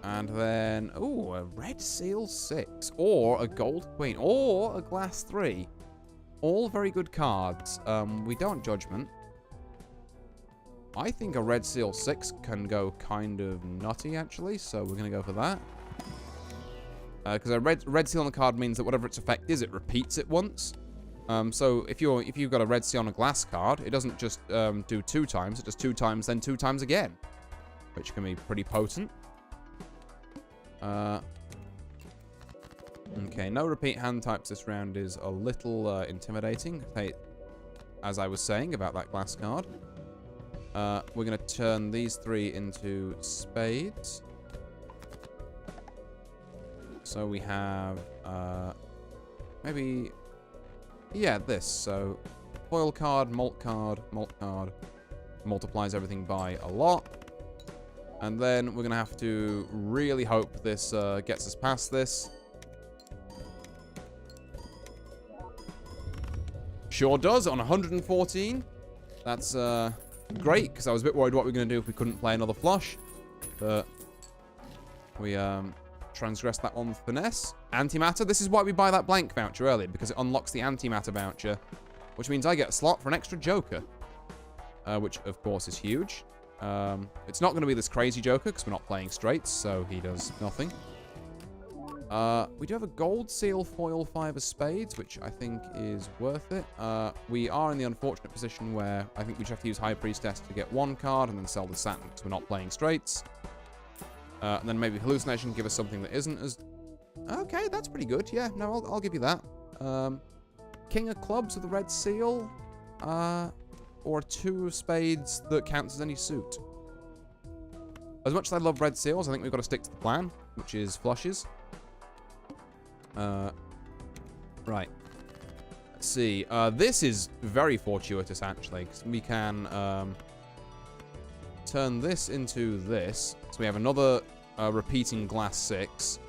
And then, ooh, a red seal 6, or a gold queen, or a glass 3. All very good cards. We don't judgment. I think a red seal 6 can go kind of nutty, actually, so we're going to go for that. Because a red seal on the card means that whatever its effect is, it repeats it once. So if you've got a red seal on a glass card, it doesn't just do 2 times, it does 2 times, then 2 times again, which can be pretty potent. Okay, no repeat hand types this round is a little intimidating, as I was saying about that glass card. We're going to turn these 3 into spades. So we have, maybe, yeah, this. So, foil card, malt card, multiplies everything by a lot. And then we're going to have to really hope this gets us past this. Sure does, on 114. That's great, because I was a bit worried what we were going to do if we couldn't play another flush. But we transgressed that one with finesse. Antimatter, this is why we buy that blank voucher earlier, because it unlocks the antimatter voucher, which means I get a slot for an extra joker, which, of course, is huge. It's not going to be this crazy joker, because we're not playing straights, so he does nothing. We do have a gold seal foil 5 of spades, which I think is worth it. We are in the unfortunate position where I think we just have to use High Priestess to get 1 card and then sell the Saturn, because we're not playing straights. And then maybe Hallucination give us something that isn't as... Okay, that's pretty good. Yeah, no, I'll give you that. King of Clubs with a red seal. Or 2 of spades that counts as any suit. As much as I love red seals, I think we've got to stick to the plan, which is flushes. Right. Let's see. This is very fortuitous, actually, because we can turn this into this. So we have another repeating glass 6.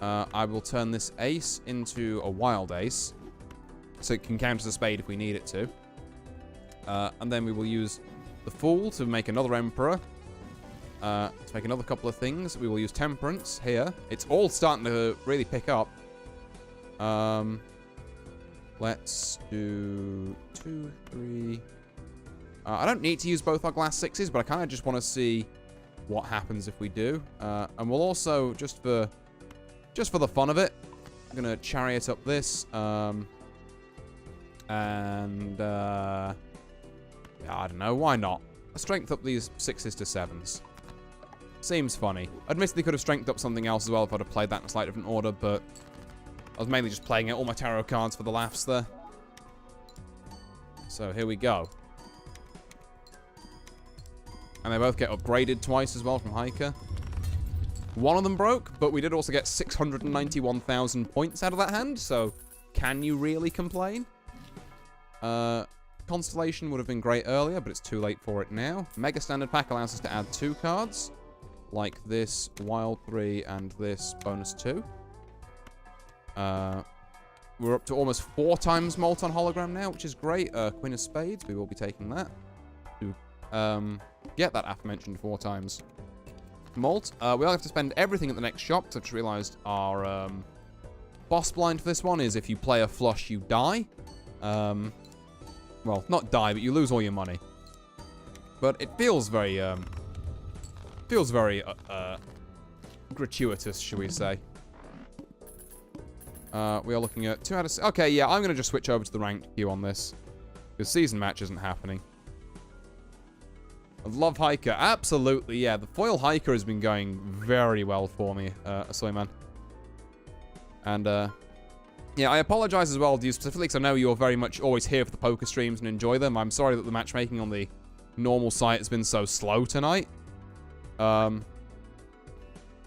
I will turn this ace into a wild ace, so it can count as a spade if we need it to. And then we will use the Fool to make another Emperor. To make another couple of things. We will use Temperance here. It's all starting to really pick up. Let's do 2, 3. I don't need to use both our glass 6s, but I kind of just want to see what happens if we do. And we'll also, just for the fun of it, I'm going to chariot up this. Yeah, I don't know, why not? Strength up these 6s to 7s. Seems funny. Admittedly, could have strengthened up something else as well if I'd have played that in a slightly different order, but I was mainly just playing out all my tarot cards for the laughs there. So here we go. And they both get upgraded twice as well from Hiker. One of them broke, but we did also get 691,000 points out of that hand, so can you really complain? Constellation would have been great earlier, but it's too late for it now. Mega Standard Pack allows us to add 2 cards, like this Wild 3 and this Bonus 2. We're up to almost 4 times Molten Hologram now, which is great. Queen of Spades, we will be taking that. To get that aforementioned 4 times Malt. We'll have to spend everything at the next shop, because I've just realized our boss blind for this one is if you play a flush, you die. Well, not die, but you lose all your money. But it feels very, gratuitous, shall we say. We are looking at 2 out of 6. Okay, yeah, I'm going to just switch over to the ranked queue on this. Because season match isn't happening. I love Hiker. Absolutely, yeah. The foil Hiker has been going very well for me, Soyman. And, yeah, I apologize as well to you specifically, because I know you're very much always here for the poker streams and enjoy them. I'm sorry that the matchmaking on the normal site has been so slow tonight.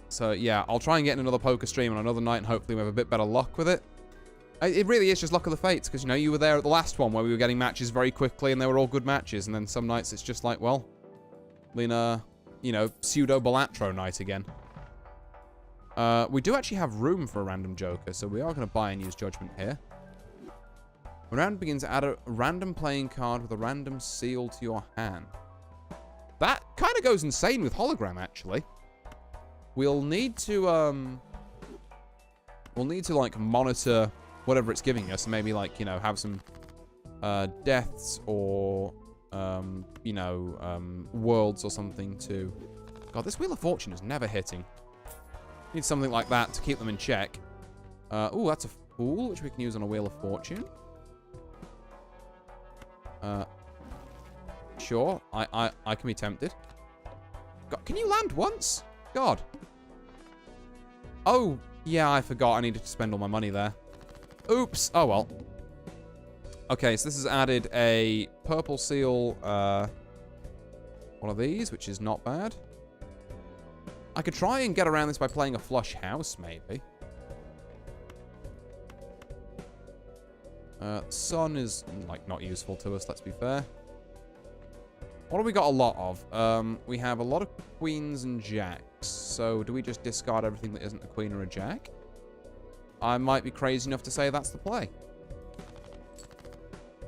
So, yeah, I'll try and get in another poker stream on another night, and hopefully we have a bit better luck with it. It really is just luck of the fates, because, you know, you were there at the last one where we were getting matches very quickly, and they were all good matches, and then some nights it's just like, well, in a, you know, pseudo-Balatro night again. We do actually have room for a random joker, so we are going to buy and use Judgment here. When round begins, add a random playing card with a random seal to your hand. That kind of goes insane with Hologram, actually. We'll need to, like, monitor whatever it's giving us. Maybe, like, you know, have some, deaths or, you know, worlds or something to... God, this Wheel of Fortune is never hitting. Need something like that to keep them in check. Ooh, that's a Fool, which we can use on a Wheel of Fortune. Sure, I can be tempted. God, can you land once? God. Oh, yeah, I forgot. I needed to spend all my money there. Oops. Oh, well. Okay, so this has added a purple seal, one of these, which is not bad. I could try and get around this by playing a flush house, maybe. Sun is, like, not useful to us, let's be fair. What have we got a lot of? We have a lot of queens and jacks. So, do we just discard everything that isn't a queen or a jack? I might be crazy enough to say that's the play.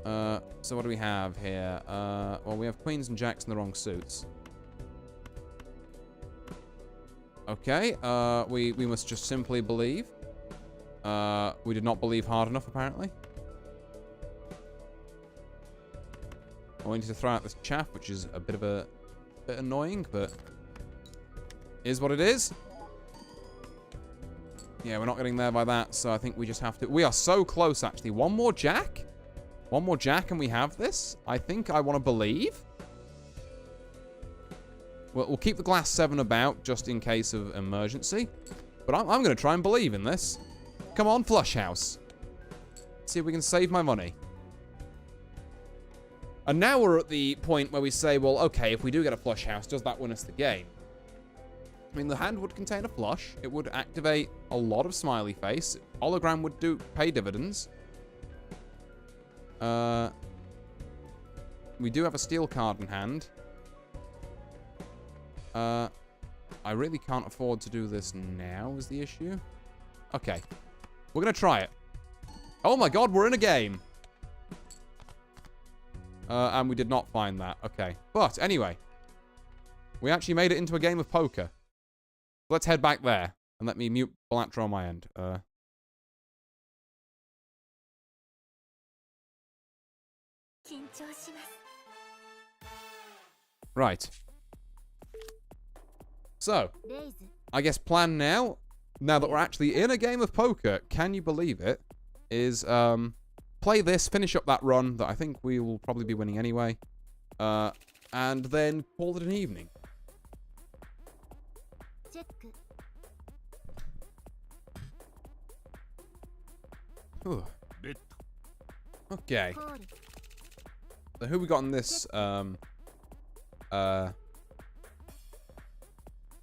So what do we have here? Well, we have queens and jacks in the wrong suits. Okay, we must just simply believe. We did not believe hard enough, apparently. We need to throw out this chaff, which is a bit annoying, but is what it is. Yeah, we're not getting there by that, so I think we just have to... We are so close, actually. One more jack? One more jack and we have this? I think I want to believe. We'll keep the glass 7 about, just in case of emergency. But I'm going to try and believe in this. Come on, flush house. Let's see if we can save my money. And now we're at the point where we say, well, okay, if we do get a flush house, does that win us the game? I mean, the hand would contain a flush. It would activate a lot of smiley face. Hologram would pay dividends. We do have a steel card in hand. I really can't afford to do this now, is the issue. Okay. We're going to try it. Oh my god, we're in a game. And we did not find that. Okay. But, anyway. We actually made it into a game of poker. Let's head back there. And let me mute Balatro on my end. Right. So, I guess plan now that we're actually in a game of poker, can you believe it, is play this, finish up that run that I think we will probably be winning anyway, and then call it an evening. Ooh. Okay. So who we got in this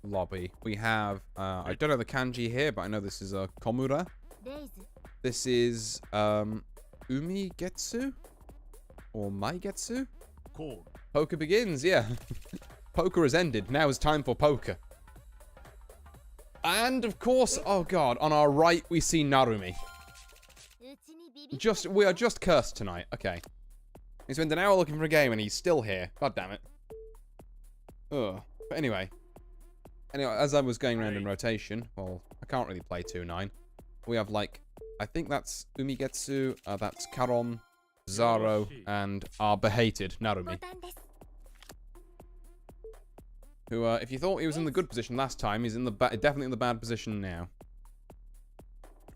lobby? We have I don't know the kanji here, but I know this is Komura. This is Umigetsu or Maigetsu. Poker begins, yeah. Poker has ended. Now is time for poker. And of course, oh god, on our right we see Narumi. We are just cursed tonight. Okay. He spent an hour looking for a game and he's still here. God damn it. Ugh. But anyway, as I was going around in rotation, well, I can't really play 2-9. We have like, I think that's Umigetsu, that's Karon, Zaro, and our behated Narumi. Who, if you thought he was in the good position last time, he's in the definitely in the bad position now.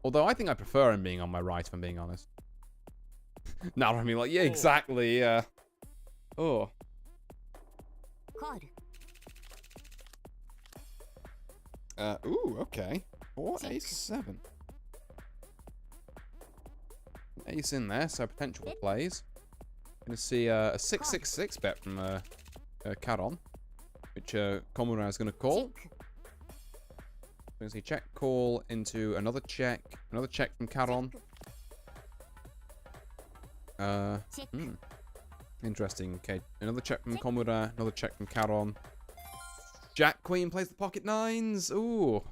Although I think I prefer him being on my right, if I'm being honest. Narumi, like, yeah, exactly, yeah. Oh. Ooh, okay. 4 ace 7. Ace in there, so potential plays. Gonna see a 6-6-6 bet from Karon, which Komura is gonna call. Gonna see check call into another check from Karon. Interesting. Okay, another check from Komura, another check from Karon. Jack Queen plays the pocket nines. Ooh.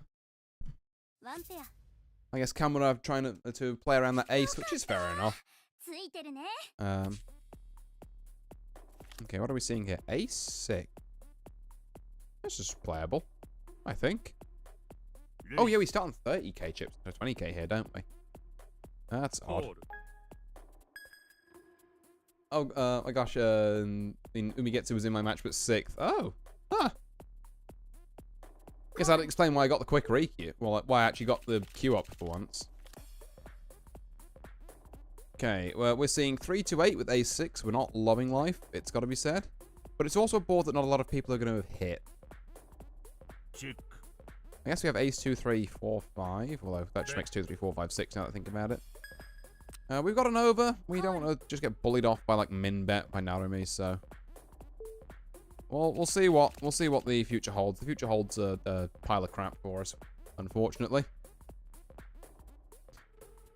I guess Komura trying to play around that ace, which is fair enough. Okay, what are we seeing here? Ace 6. This is playable, I think. Oh yeah, we start on 30k chips, so 20k here, don't we? That's odd. Oh, my gosh, Umigetsu was in my match but 6th. Oh, huh. Guess that'd explain why I got the quick re-queue. Well, why I actually got the queue up for once. Okay, well, we're seeing 3-8 with ace 6. We're not loving life, it's got to be said. But it's also a board that not a lot of people are going to have hit. I guess we have ace 2, 3, 4, 5. Although that just makes 2, 3, 4, 5, 6 now that I think about it. We've got an over. We don't want to just get bullied off by like min bet by Narumi, so well, we'll see what the future holds. The future holds a pile of crap for us, unfortunately.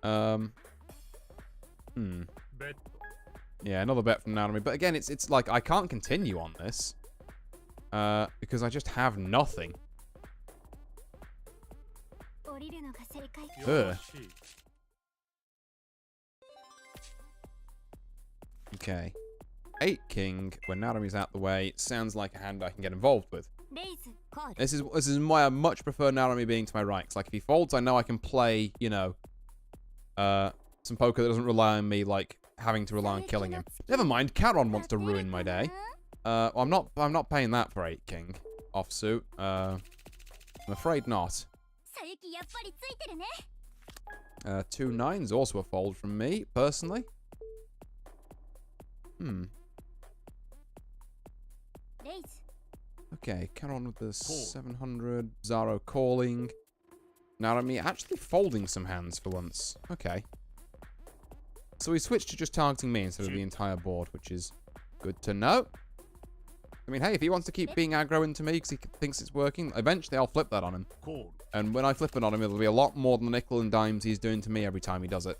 Yeah, another bet from Narumi, but again, it's like I can't continue on this because I just have nothing. Ugh. Okay. 8 king, when Narumi's out the way, sounds like a hand I can get involved with. This is why I much prefer Narumi being to my right. Cause like if he folds, I know I can play, you know, some poker that doesn't rely on me like having to rely on killing him. Never mind, Karon wants to ruin my day. I'm not paying that for 8 king offsuit. I'm afraid not. 2 9's also a fold from me, personally. Okay, Karon with the 700. Zaro calling. Narumi actually folding some hands for once. Okay. So he switched to just targeting me instead of the entire board, which is good to know. I mean, hey, if he wants to keep being aggro into me because he thinks it's working, eventually I'll flip that on him. And when I flip it on him, it'll be a lot more than the nickel and dimes he's doing to me every time he does it.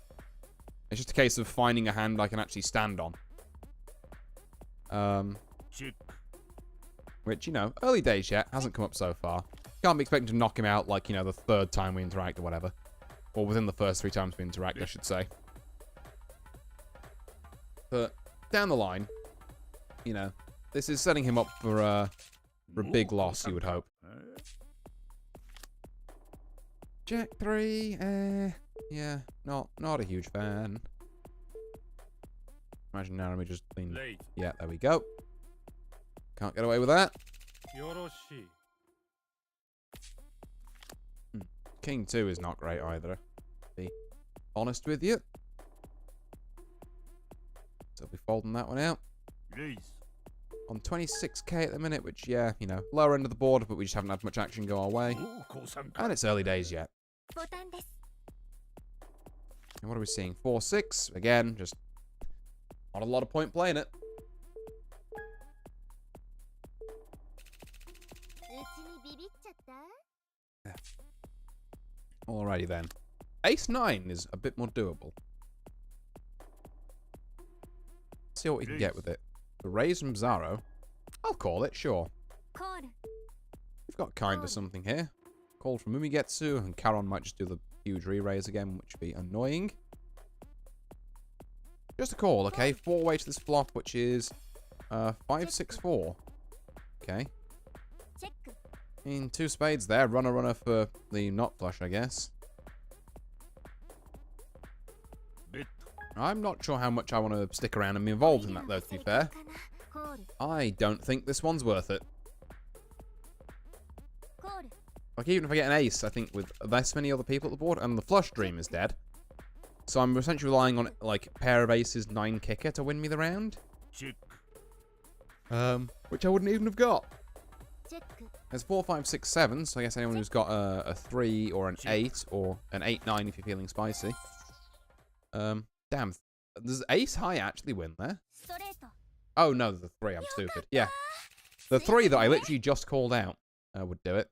It's just a case of finding a hand I can actually stand on. Which, you know, early days yet, hasn't come up so far. Can't be expecting to knock him out like, you know, the 3rd time we interact or whatever. Or within the first 3 times we interact, I should say. But down the line, you know, this is setting him up for a big loss, you would hope. Jack 3, yeah, not a huge fan. Imagine Narumi just being... Yeah, there we go. Can't get away with that. King 2 is not great either. To be honest with you. So we'll be folding that one out. On 26k at the minute, which, yeah, you know, lower end of the board, but we just haven't had much action go our way. And it's early days yet. And what are we seeing? 4-6. Again, just not a lot of point playing it. Yeah. Alrighty then. Ace 9 is a bit more doable. Let's see what we can get with it. The raise from Zaro. I'll call it, sure. We've got kind of something here. Call from Umigetsu, and Charon might just do the huge re-raise again, which would be annoying. Just a call, okay? 4-way to this flop, which is 5-6-4. Okay. In 2 spades there. Runner for the not flush, I guess. I'm not sure how much I want to stick around and be involved in that, though, to be fair. I don't think this one's worth it. Like, even if I get an ace, I think with this many other people at the board, and the flush dream is dead. So I'm essentially relying on, like, pair of aces, 9 kicker to win me the round. Which I wouldn't even have got. There's 4, 5, 6, 7, so I guess anyone who's got a 3 or an 8, or an 8, 9 if you're feeling spicy. Damn. Does ace high actually win there? Oh, no, the 3. I'm stupid. Yeah. The 3 that I literally just called out would do it.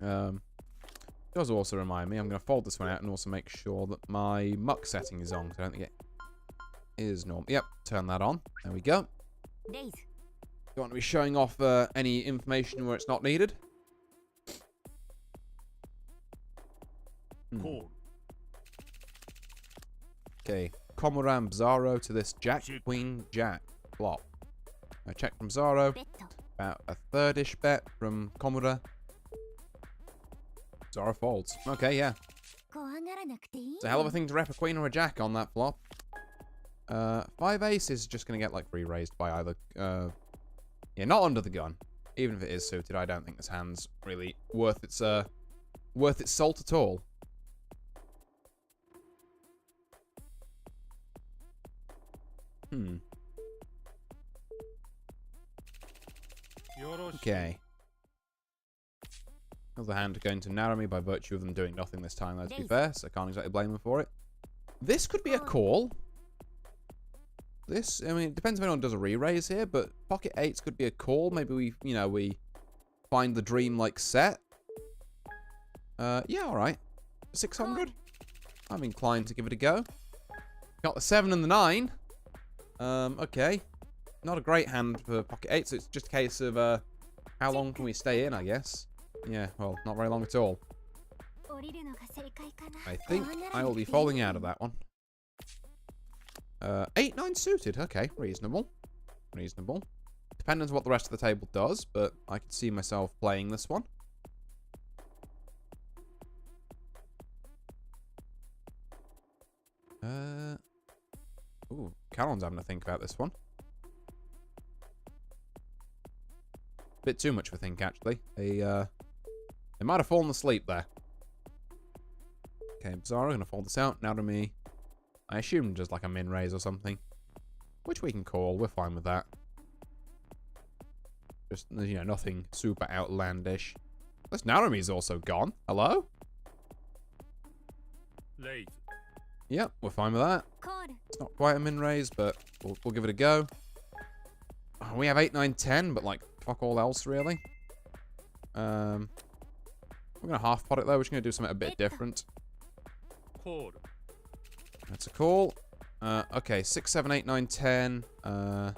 Does also remind me, I'm going to fold this one out and also make sure that my muck setting is on. I don't think it is normal. Yep, turn that on. There we go. Don't want to be showing off any information where it's not needed. Okay, Komuran Zaro to this Jack, Queen, Jack flop. I check from Zaro. About a third-ish bet from Komura. Zaro folds. Okay, yeah. It's a hell of a thing to rep a queen or a jack on that flop. 5 ace is just going to get, like, re-raised by either... yeah, not under the gun. Even if it is suited, I don't think this hand's really worth its salt at all. Okay. Another hand going to narrow me by virtue of them doing nothing this time, let's be fair, so I can't exactly blame them for it. This could be a call. This, I mean, it depends if anyone does a re-raise here, but pocket 8s could be a call. Maybe we, you know, we find the dream-like set. Yeah, alright. 600? I'm inclined to give it a go. Got the 7 and the 9. Okay. Not a great hand for pocket 8, so it's just a case of, how long can we stay in, I guess. Yeah, well, not very long at all. I think I will be falling out of that one. 8, 9 suited. Okay, reasonable. Reasonable. Depends on what the rest of the table does, but I could see myself playing this one. Ooh, Calon's having to think about this one. Bit too much of a think, actually. They might have fallen asleep there. Okay, Bizarro, gonna fold this out. Now to me. I assume just like a min raise or something. Which we can call. We're fine with that. Just, you know, nothing super outlandish. This Narumi's also gone. Hello? Late. Yep, we're fine with that. It's not quite a min raise, but we'll give it a go. Oh, we have 8, 9, 10, but like fuck all else really. We're gonna half pot it though. We're just gonna do something a bit different. Call. That's a call. Okay, 6, 7, 8, 9, 10. Or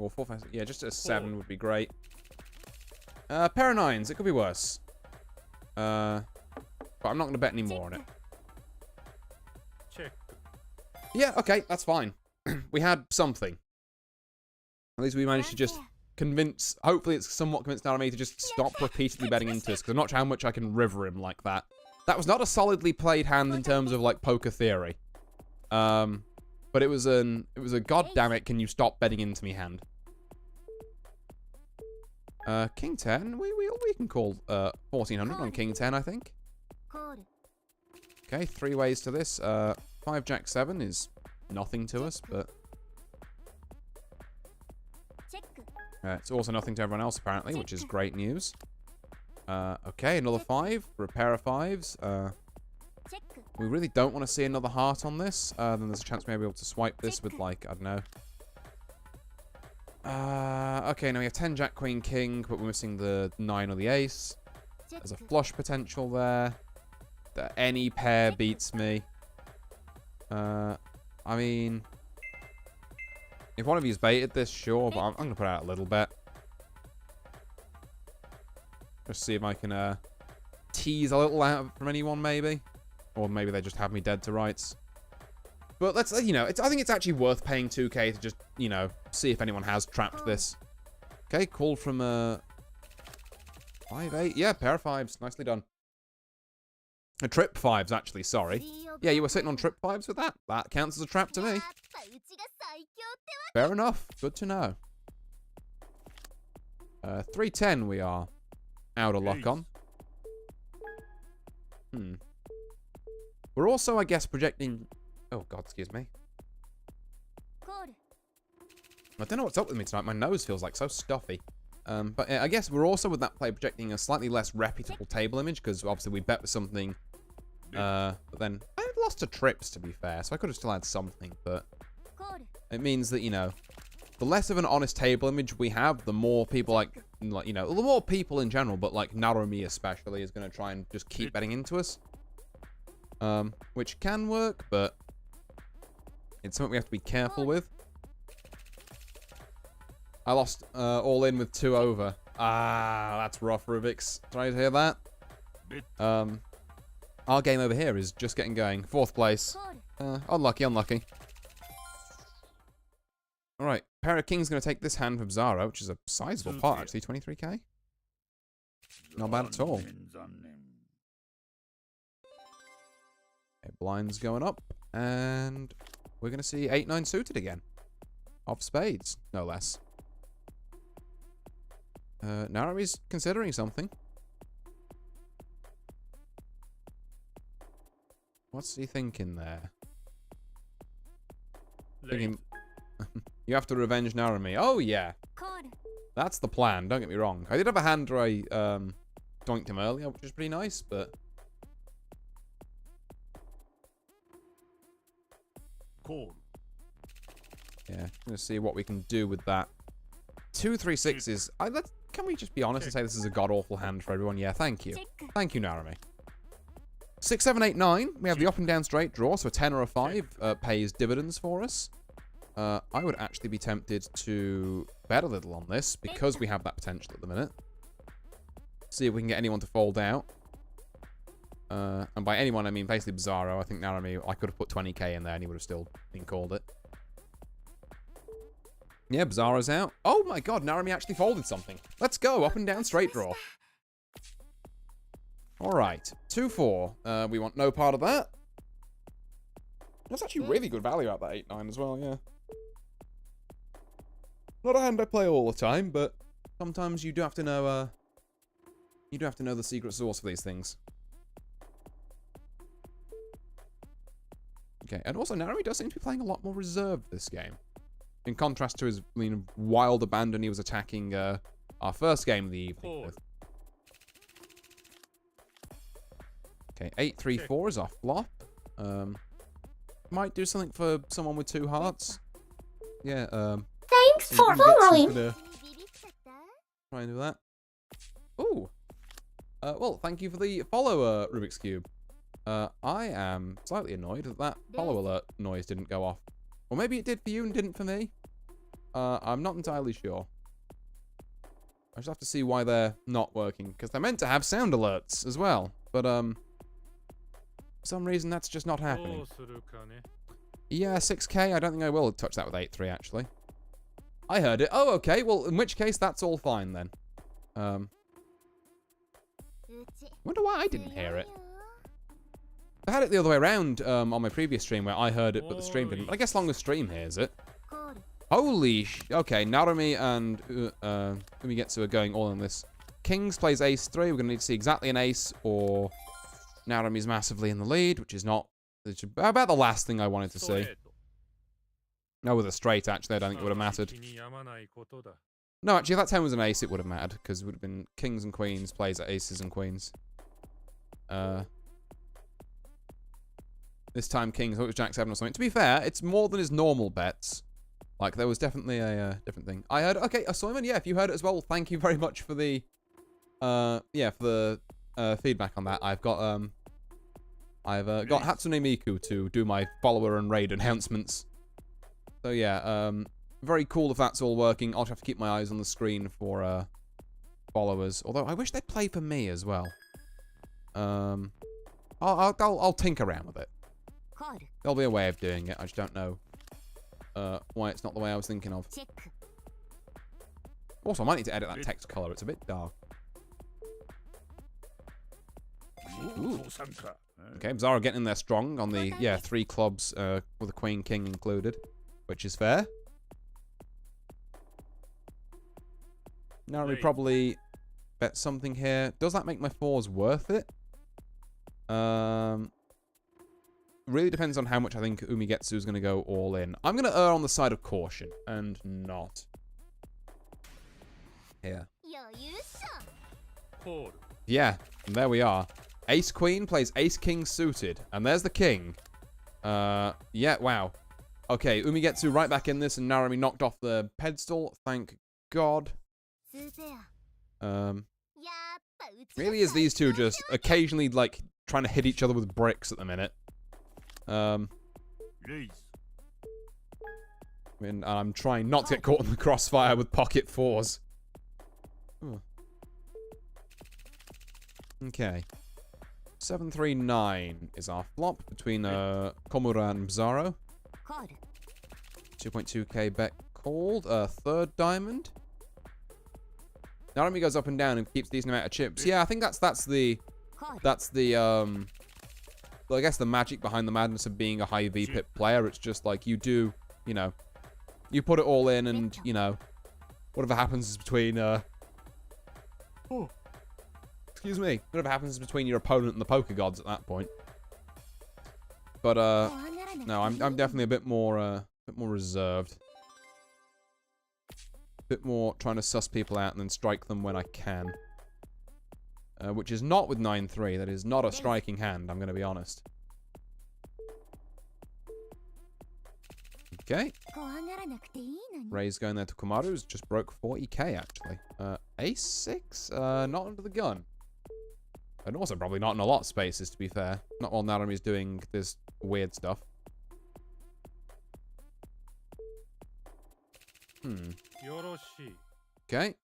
4, 5, 6. Yeah, just a 7 would be great. Pair of 9s. It could be worse. But I'm not going to bet any more on it. Check. Yeah, okay, that's fine. We had something. At least we managed to just convince... Hopefully it's somewhat convinced Narumi to just stop repeatedly betting into this, because I'm not sure how much I can river him like that. That was not a solidly played hand in terms of, like, poker theory. But it was a goddamn it, can you stop betting into me hand. King 10, we can call 1400 on King 10, I think. Okay, 3 ways to this. 5 Jack 7 is nothing to us, but it's also nothing to everyone else apparently, which is great news. Okay, another 5 for a pair of 5s. We really don't want to see another heart on this. Then there's a chance we may be able to swipe this with, like, I don't know. Okay, now we have 10 Jack Queen King, but we're missing the 9 or the ace. There's a flush potential there. Any pair beats me. I mean, if one of you's baited this, sure, but I'm going to put out a little bet. Just see if I can tease a little out from anyone, maybe. Or maybe they just have me dead to rights. But let's, you know, I think it's actually worth paying 2k to just, you know, see if anyone has trapped this. Okay, call from 5-8. Yeah, pair of 5s. Nicely done. A trip 5s, actually, sorry. Yeah, you were sitting on trip 5s with that. That counts as a trap to me. Fair enough. Good to know. 310 we are out of luck on. We're also, I guess, projecting... Oh, God, excuse me. I don't know what's up with me tonight. My nose feels like so stuffy. But I guess we're also, with that play, projecting a slightly less reputable table image, because obviously we bet with something. But then I lost to trips, to be fair, so I could have still had something, but it means that, you know, the less of an honest table image we have, the more people, like you know, the more people in general, but, like, Narumi especially, is going to try and just keep betting into us. Which can work, but it's something we have to be careful with. I lost all in with 2 over. Ah, that's rough, Rubik's. Try to hear that. Our game over here is just getting going. 4th place. Unlucky, unlucky. Alright, pair of kings going to take this hand from Zara, which is a sizable part, actually. 23k? Not bad at all. Okay, blinds going up, and we're going to see 8-9 suited again. Off spades, no less. Narumi's considering something. What's he thinking there? Thinking, you have to revenge Narumi. Oh, yeah. That's the plan, don't get me wrong. I did have a hand where I doinked him earlier, which is pretty nice, but... Yeah, I'm going to see what we can do with that. 2-3-6s. Can we just be honest and say this is a god-awful hand for everyone? Yeah, thank you. Thank you, Narumi. 6, 7, 8, 9. We have the up and down straight draw, so a 10 or a 5 pays dividends for us. I would actually be tempted to bet a little on this because we have that potential at the minute. See if we can get anyone to fold out. And by anyone, I mean basically Bizarro. I think Narumi, I could have put 20k in there and he would have still been called it. Yeah, Bizarro's out. Oh my god, Narumi actually folded something. Let's go, up and down straight draw. Alright, 2-4. We want no part of that. That's actually really good value out that 8-9 as well, yeah. Not a hand I play all the time, but sometimes you do have to know, the secret sauce for these things. Okay, and also Narumi does seem to be playing a lot more reserved this game. In contrast to his wild abandon he was attacking our first game of the evening with. Okay, 8-3-4 is our flop. Might do something for someone with 2 hearts. Yeah, Thanks for following. Try and do that. Ooh. Well, thank you for the follow, Rubik's Cube. I am slightly annoyed that that follow alert noise didn't go off. Or maybe it did for you and didn't for me. I'm not entirely sure. I just have to see why they're not working. Because they're meant to have sound alerts as well. But, for some reason, that's just not happening. Yeah, 6k. I don't think I will touch that with 8-3, actually. I heard it. Oh, okay. Well, in which case, that's all fine, then. Wonder why I didn't hear it. I had it the other way around on my previous stream where I heard it, but the stream didn't. But I guess long as stream hears it. Holy okay, Narumi and Umigetsu are going all in this. Kings plays ace 3. We're going to need to see exactly an ace, or Narumi's massively in the lead, which is not... It's about the last thing I wanted to see. No, with a straight, actually, I don't think it would have mattered. No, actually, if that 10 was an ace, it would have mattered, because it would have been kings and queens plays at aces and queens. This time kings, I thought it was jack 7 or something. To be fair, it's more than his normal bets. Like, there was definitely a different thing. I heard, okay, Simon, yeah, if you heard it as well, thank you very much for the, feedback on that. I've got Hatsune Miku to do my follower and raid announcements. So yeah, very cool if that's all working. I'll have to keep my eyes on the screen for followers. Although I wish they'd play for me as well. I'll tinker around with it. There'll be a way of doing it. I just don't know why it's not the way I was thinking of. Also, I might need to edit that text color. It's a bit dark. Ooh. Okay, Bizarro getting in there strong on the 3 clubs with a queen king included, which is fair. Now we probably bet something here. Does that make my 4s worth it? Really depends on how much I think Umigetsu is going to go all in. I'm going to err on the side of caution and not. Here. Yeah, and there we are. Ace Queen plays Ace King suited. And there's the King. Yeah, wow. Okay, Umigetsu right back in this, and Narumi knocked off the pedestal. Thank God. Really is these two just occasionally, like, trying to hit each other with bricks at the minute. I mean, I'm trying not to get caught in the crossfire with pocket 4s. Oh. Okay. 739 is our flop between Komura and Bizarro. 2.2k bet called. Third diamond. Narumi goes up and down and keeps decent amount of chips. Yeah, I think that's the well, I guess the magic behind the madness of being a high VPIP player. It's just like you do, you know, you put it all in, and you know, whatever happens is between excuse me, whatever happens is between your opponent and the poker gods at that point. But no, I'm definitely a bit more reserved. A bit more trying to suss people out and then strike them when I can. Which is not with 9-3. That is not a striking hand, I'm going to be honest. Okay. Ray's going there to Komaru's. Just broke 40k, actually. Ace 6? Not under the gun. And also probably not in a lot of spaces, to be fair. Not while Narumi's doing this weird stuff. Okay.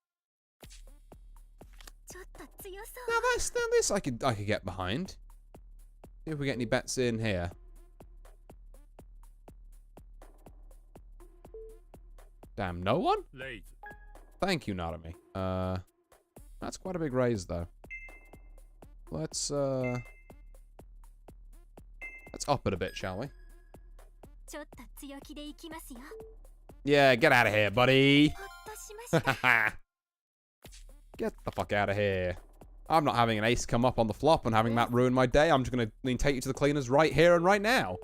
Now this I could get behind. See if we get any bets in here. Damn, no one? Thank you, Narumi. That's quite a big raise though. Let's up it a bit, shall we? Yeah, get out of here, buddy. Get the fuck out of here. I'm not having an ace come up on the flop and having that ruin my day. I'm just going to take you to the cleaners right here and right now.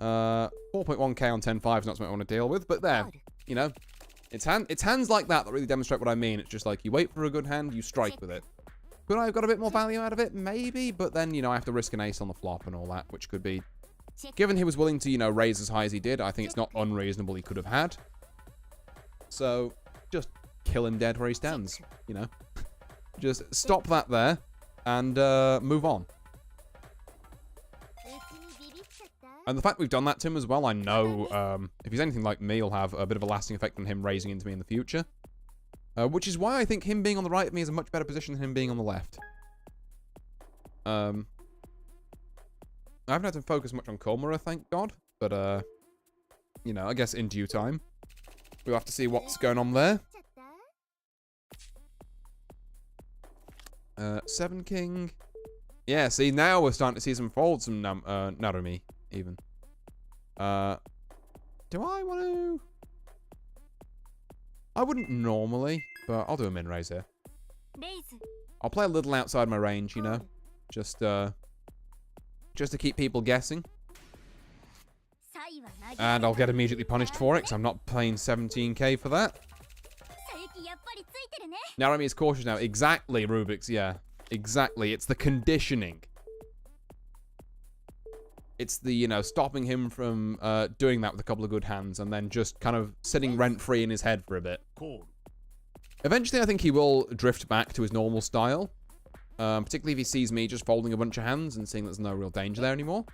4.1k on 10.5 is not something I want to deal with, but there. You know, it's hands like that really demonstrate what I mean. It's just like you wait for a good hand, you strike with it. Could I have got a bit more value out of it? Maybe, but then, you know, I have to risk an ace on the flop and all that, which could be... Given he was willing to, you know, raise as high as he did, I think it's not unreasonable he could have had. So, just kill him dead where he stands, you know. Just stop that there and move on. And the fact we've done that to him as well, I know if he's anything like me, he'll have a bit of a lasting effect on him raising into me in the future. Which is why I think him being on the right of me is a much better position than him being on the left. I haven't had to focus much on Komura, thank God. But, you know, I guess in due time. We'll have to see what's going on there. 7 King. Yeah, see, now we're starting to see some folds from Narumi, even. 10 Do I want to? I wouldn't normally, but I'll do a min raise here. I'll play a little outside my range, you know, just to keep people guessing. And I'll get immediately punished for it, because I'm not paying 17k for that. Narumi is cautious now. Exactly, Rubik's, yeah. Exactly. It's the conditioning. It's the, you know, stopping him from doing that with a couple of good hands and then just kind of sitting rent-free in his head for a bit. Eventually, I think he will drift back to his normal style. Particularly if he sees me just folding a bunch of hands and seeing there's no real danger there anymore.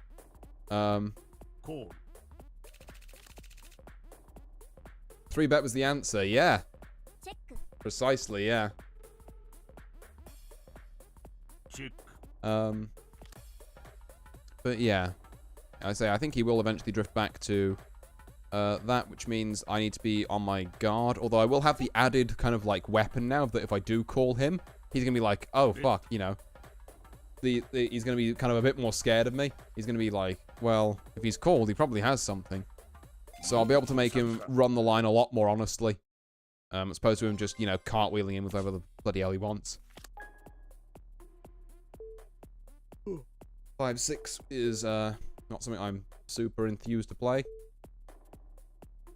3-bet was the answer, yeah. Precisely, yeah. But yeah. I think he will eventually drift back to that, which means I need to be on my guard. Although I will have the added kind of like weapon now that if I do call him, he's going to be like, oh, fuck, you know. He's going to be kind of a bit more scared of me. He's going to be like, well, if he's called, he probably has something. So I'll be able to make him run the line a lot more honestly. As opposed to him just, you know, cartwheeling in with whatever the bloody hell he wants. 5-6 is not something I'm super enthused to play.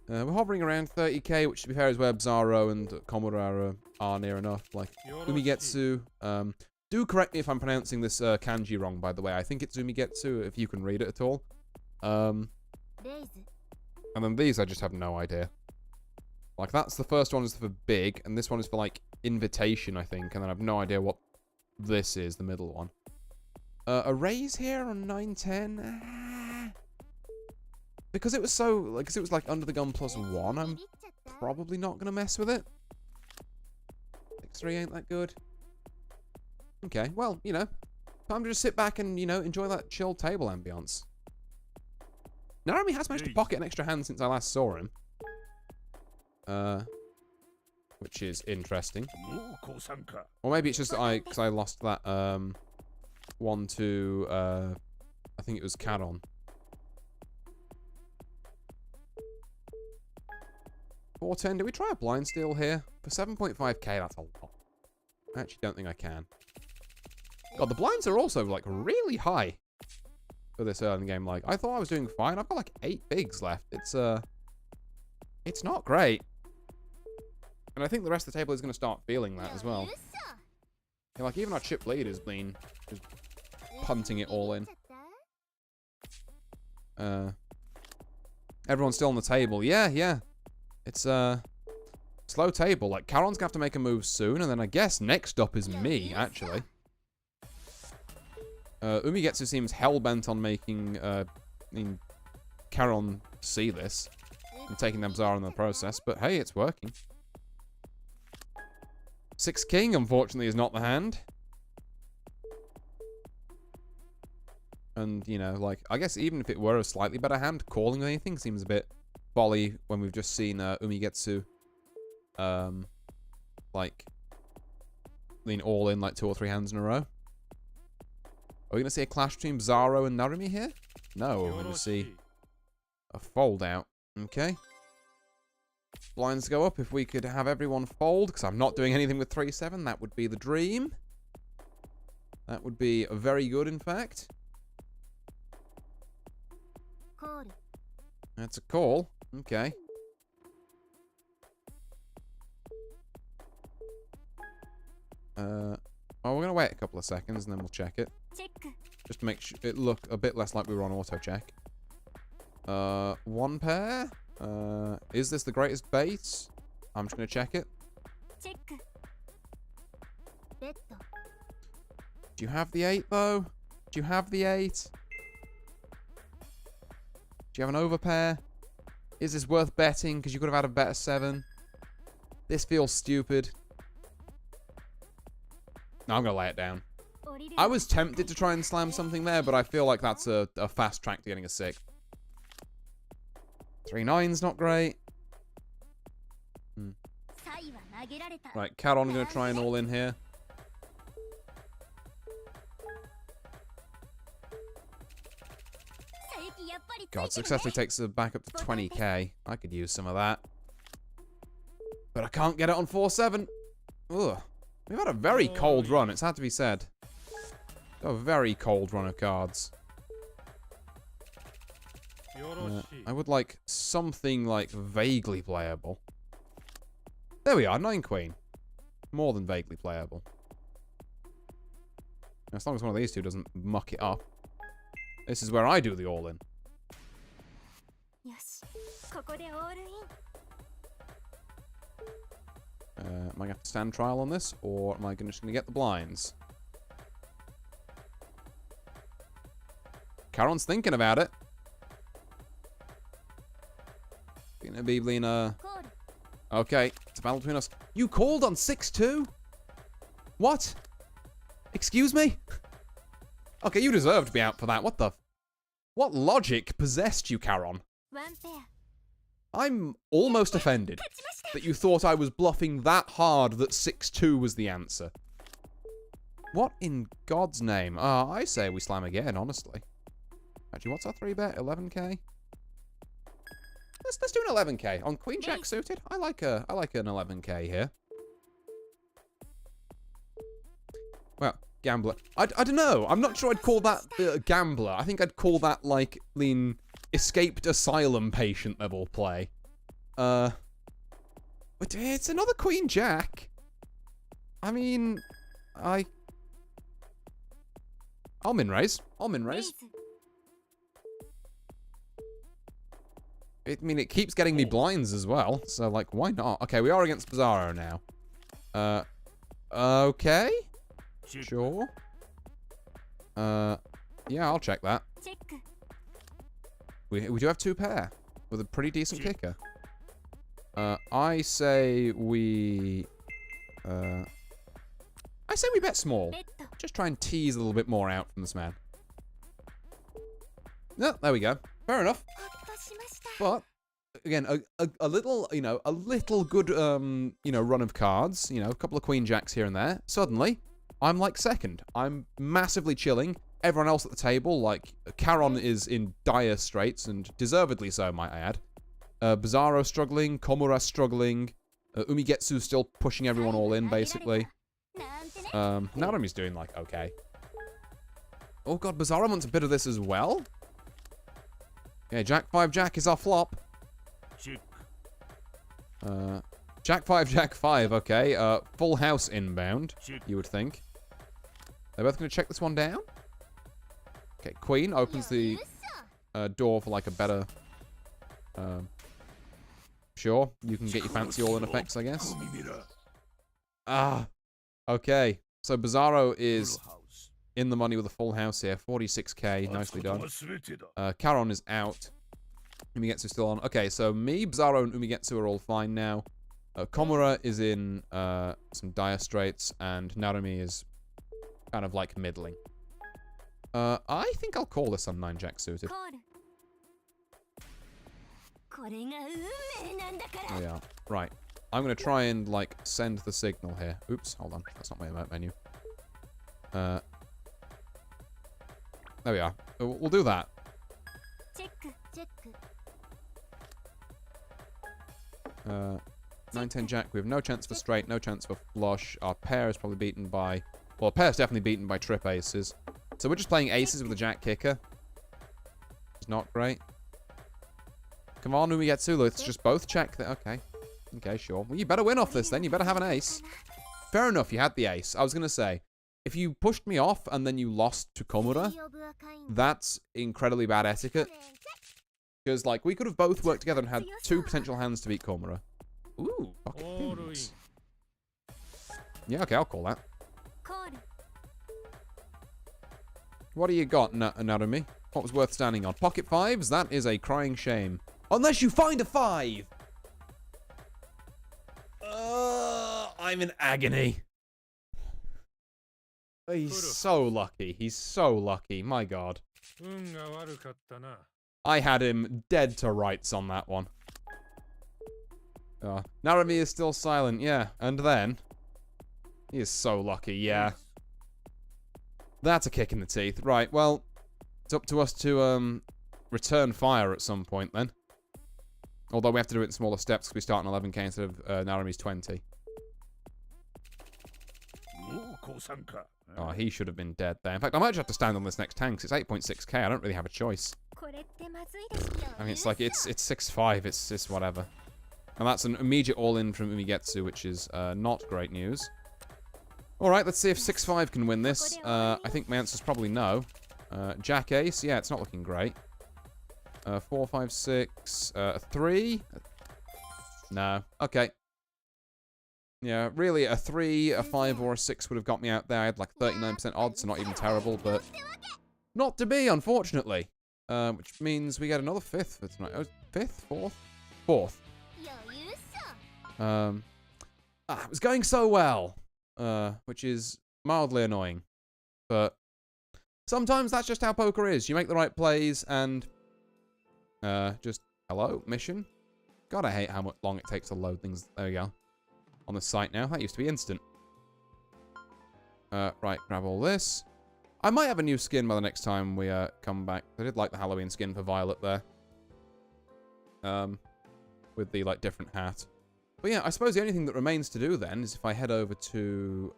We're hovering around 30k, which to be fair is where Bizarro and Komurara are near enough. Like, Umigetsu. Do correct me if I'm pronouncing this kanji wrong, by the way. I think it's Umigetsu, if you can read it at all. And then these, I just have no idea. Like, that's the first one is for big, and this one is for, like, invitation, I think. And then I have no idea what this is, the middle one. A raise here on 9-10? Because it was so, like, because it was, like, under the gun +1, I'm probably not going to mess with it. 6-3 ain't that good. Okay, well, you know, time to just sit back and, you know, enjoy that chill table ambience. Narumi has managed to pocket an extra hand since I last saw him. Which is interesting. Or maybe it's just that because I lost that, one to, I think it was Caron. 410, do we try a blind steal here? For 7.5k, that's a lot. I actually don't think I can. God, the blinds are also, like, really high for this early game. Like, I thought I was doing fine. I've got, like, 8 bigs left. It's not great. And I think the rest of the table is going to start feeling that as well. Yeah, like, even our chip leader's been just punting it all in. Everyone's still on the table. Yeah, yeah. It's a slow table. Like, Caron's gonna have to make a move soon, and then I guess next up is me, actually. Umigetsu seems hell-bent on making, Caron see this. And taking them Zara in the process, but hey, it's working. 6 king, unfortunately, is not the hand. And, you know, like, I guess even if it were a slightly better hand, calling anything seems a bit folly when we've just seen Umigetsu, like, lean all in like 2 or 3 hands in a row. Are we going to see a clash between Bizarro and Narumi here? No, we're going to see a fold out. Okay. Blinds go up if we could have everyone fold, because I'm not doing anything with 3-7. That would be the dream. That would be very good, in fact. That's a call. Okay. Well, we're going to wait a couple of seconds and then we'll check it. Just to make it look a bit less like we were on auto check. 1 pair. Is this the greatest bait? I'm just going to check it. Do you have the 8, though? Do you have the 8? Do you have an overpair? Is this worth betting? Because you could have had a better 7. This feels stupid. No, I'm going to lay it down. I was tempted to try and slam something there, but I feel like that's a fast track to getting a 6. 3-9's not great. Right, Caron going to try and all in here. God, successfully takes it back up to 20k. I could use some of that. But I can't get it on 4-7. Ugh. We've had a very cold run, it's had to be said. A very cold run of cards. I would like something like vaguely playable. There we are, 9 queen. More than vaguely playable. As long as one of these two doesn't muck it up. This is where I do the all-in. Am I going to have to stand trial on this, or am I just going to get the blinds? Charon's thinking about it. Gonna be Lena. Okay, it's a battle between us. You called on 6-2? What? Excuse me? Okay, you deserve to be out for that. What the? What logic possessed you, Charon? I'm almost offended that you thought I was bluffing that hard that 6-2 was the answer. What in God's name? I say we slam again, honestly. Actually, what's our 3-bet? 11k? Let's do an 11k on Queen Jack suited. I like an 11k here. Well, gambler. I don't know. I'm not sure I'd call that gambler. I think I'd call that like lean escaped asylum patient level play. But it's another Queen Jack. I mean, I'll min raise. I'll min raise. I mean, it keeps getting me blinds as well, so, like, why not? Okay, we are against Bizarro now. Okay? Sure. Yeah, I'll check that. We do have 2 pair with a pretty decent kicker. I say we bet small. Just try and tease a little bit more out from this man. No, there we go. Fair enough. But again, a little, a little good, run of cards. A couple of Queen Jacks here and there. Suddenly, I'm like second. I'm massively chilling. Everyone else at the table, like Charon, is in dire straits, and deservedly so, might I add. Bizarro struggling, Komura struggling, Umigetsu still pushing everyone all in, basically. Narumi's doing like okay. Oh god, Bizarro wants a bit of this as well. Okay, Jack 5 Jack is our flop. Jack 5 Jack 5, okay. Full house inbound, you would think. They're both going to check this one down. Okay, Queen opens the door for like a better... sure, you can get your fancy all-in effects, I guess. Okay. So Bizarro is in the money with a full house here. 46k, nicely done. Charon is out. Umigetsu still on. Okay, so me, Bizarro, and Umigetsu are all fine now. Komura is in some dire straits, and Narumi is kind of like middling. I think I'll call this on 9 Jack suited. Oh yeah, right. I'm gonna try and like send the signal here. Oops, hold on. That's not my emote menu. There we are. We'll do that. 9-10 Jack. We have no chance for straight, no chance for flush. Our pair is probably beaten by... Well, our pair is definitely beaten by trip aces. So we're just playing aces with a Jack kicker. It's not great. Come on, Umigetsu. Let's just both check that. Okay. Okay, sure. Well, you better win off this then. You better have an ace. Fair enough, you had the ace. I was going to say, if you pushed me off and then you lost to Komura, that's incredibly bad etiquette. Because, like, we could have both worked together and had 2 potential hands to beat Komura. Ooh, pocket pins. Yeah, okay, I'll call that. What do you got, Narumi? What was worth standing on? Pocket 5s? That is a crying shame. Unless you find a 5! I'm in agony. He's so lucky. He's so lucky. My god. I had him dead to rights on that one. Narumi is still silent, yeah. And then... He is so lucky, yeah. That's a kick in the teeth. Right, well... It's up to us to, return fire at some point then. Although we have to do it in smaller steps because we start on 11k instead of Narami's 20. Oh, he should have been dead there. In fact, I might just have to stand on this next tank because it's 8.6k. I don't really have a choice. I mean, it's like, it's 6.5. It's whatever. And that's an immediate all-in from Umigetsu, which is not great news. Alright, let's see if 6.5 can win this. I think my answer's probably no. Jack Ace, yeah, it's not looking great. 4, 5, 6, 3? No. Okay. Yeah, really, a 3, a 5, or a 6 would have got me out there. I had like 39% odds, so not even terrible, but not to be, unfortunately. Which means we get another 5th for tonight. Oh, 5th? 4th? 4th. It was going so well, which is mildly annoying. But sometimes that's just how poker is. You make the right plays and just, hello, mission. God, I hate how long it takes to load things. There we go. On the site now. That used to be instant. Right, grab all this. I might have a new skin by the next time we come back. I did like the Halloween skin for Violet there. With the, like, different hat. But yeah, I suppose the only thing that remains to do then is if I head over to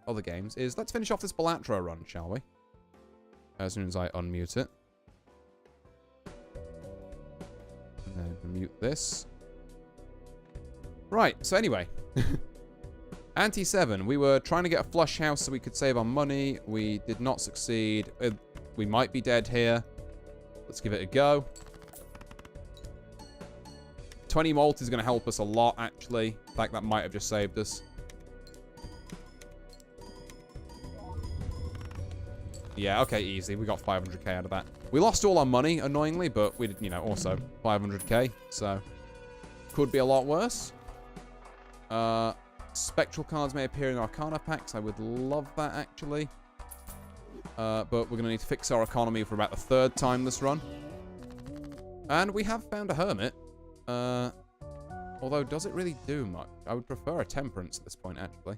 other games is let's finish off this Balatro run, shall we? As soon as I unmute it. And then mute this. Right, so anyway. Ante-7. We were trying to get a flush house so we could save our money. We did not succeed. We might be dead here. Let's give it a go. 20 malt is going to help us a lot, actually. In fact, that might have just saved us. Yeah, okay, easy. We got 500k out of that. We lost all our money, annoyingly, but we did, you know, also 500k. So, could be a lot worse. Spectral cards may appear in Arcana packs. I would love that, actually. But we're going to need to fix our economy for about the 3rd time this run. And we have found a hermit. Although, does it really do much? I would prefer a temperance at this point, actually.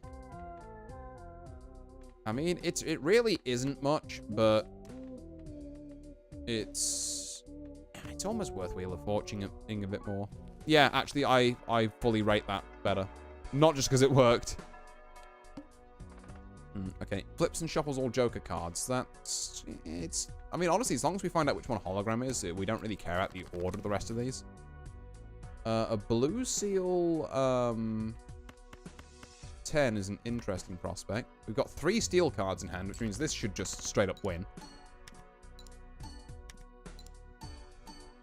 I mean, it really isn't much, but it's almost worth Wheel of Fortune a bit more. Yeah, actually, I fully rate that better. Not just because it worked. Okay, flips and shuffles all Joker cards. I mean, honestly, as long as we find out which one hologram is, we don't really care about the order of the rest of these. A blue seal 10 is an interesting prospect. We've got 3 steel cards in hand, which means this should just straight up win.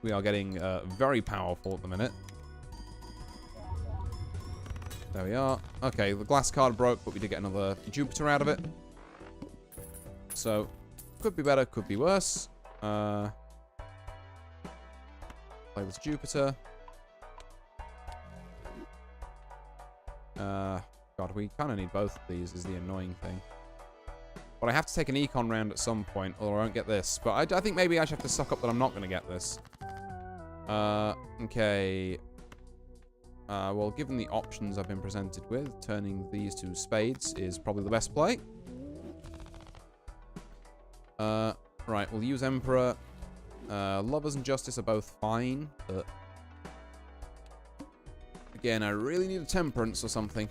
We are getting very powerful at the minute. There we are. Okay, the glass card broke, but we did get another Jupiter out of it. So, could be better, could be worse. Play this Jupiter. God, we kind of need both of these is the annoying thing. But I have to take an econ round at some point, or I won't get this. But I think maybe I should have to suck up that I'm not going to get this. Okay. Well, given the options I've been presented with, turning these to spades is probably the best play. Right, we'll use Emperor. Lovers and Justice are both fine, but... Again, I really need a Temperance or something.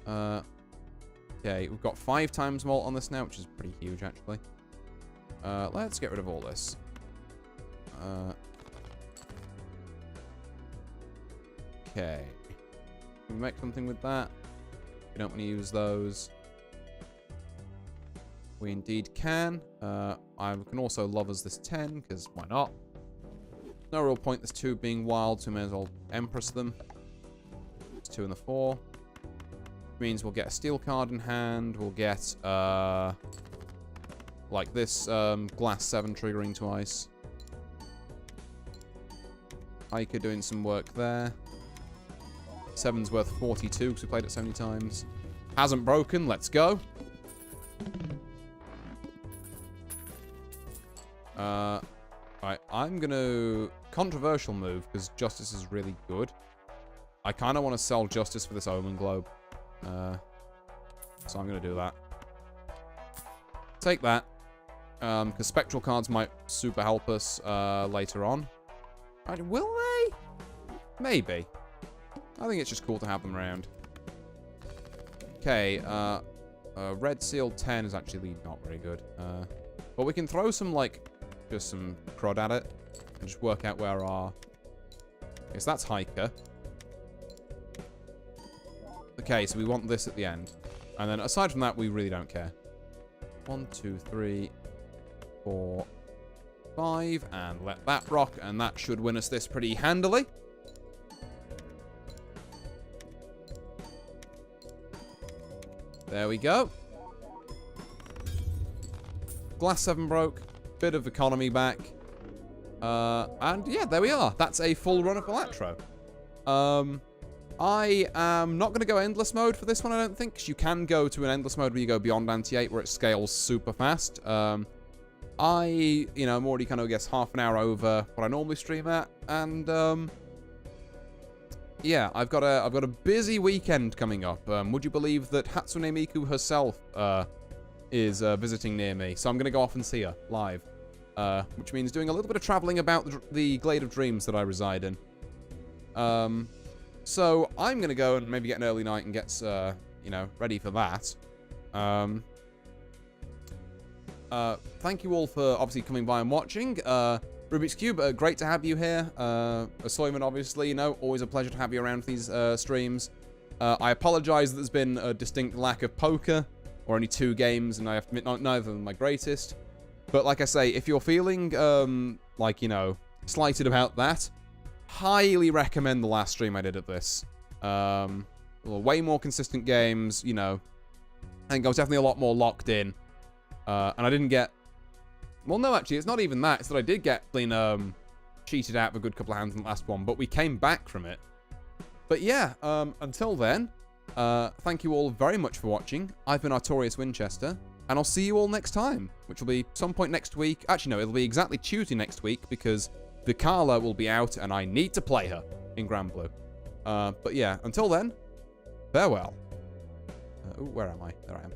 Okay, we've got 5 times malt on this now, which is pretty huge, actually. Let's get rid of all this. Okay. Can we make something with that? We don't want to use those. We indeed can. I can also Lovers this 10, because why not? No real point this 2 being wild, so we may as well Empress them. It's 2 and the 4. Which means we'll get a steel card in hand. We'll get, like this, glass 7 triggering twice. Ica doing some work there. 7's worth 42 because we played it so many times. Hasn't broken. Let's go. Right, I'm going to... Controversial move, because Justice is really good. I kind of want to sell Justice for this Omen Globe. So I'm going to do that. Take that. Because spectral cards might super help us later on. Will they? Maybe. I think it's just cool to have them around. Okay, red seal 10 is actually not very good. But we can throw some, like, just some crud at it. And just work out where our... Okay, so that's hiker. Okay, so we want this at the end. And then aside from that, we really don't care. 1, 2, 3, 4, 5. And let that rock. And that should win us this pretty handily. There we go. Glass 7 broke. Bit of economy back. And yeah, there we are. That's a full run of Electro. I am not going to go endless mode for this one, I don't think. Because you can go to an endless mode where you go beyond Anti-8, where it scales super fast. I'm already kind of, I guess, half an hour over what I normally stream at. And, yeah, I've got a busy weekend coming up. Would you believe that Hatsune Miku herself is visiting near me? So I'm going to go off and see her live, which means doing a little bit of traveling about the Glade of Dreams that I reside in. So I'm going to go and maybe get an early night and get ready for that. Thank you all for obviously coming by and watching. Rubik's Cube, great to have you here. Soyman, obviously, always a pleasure to have you around these streams. I apologize that there's been a distinct lack of poker, or only 2 games, and I have to admit, neither of them my greatest. But like I say, if you're feeling, slighted about that, highly recommend the last stream I did of this. Way more consistent games, I think I was definitely a lot more locked in. And I didn't get... Well, no, actually, it's not even that. It's that I did get cheated out of a good couple of hands in the last one, but we came back from it. But yeah, until then, thank you all very much for watching. I've been Artorius Winchester, and I'll see you all next time, which will be some point next week. Actually, no, it'll be exactly Tuesday next week, because Vikala will be out, and I need to play her in Grand Blue. But yeah, until then, farewell. Where am I? There I am.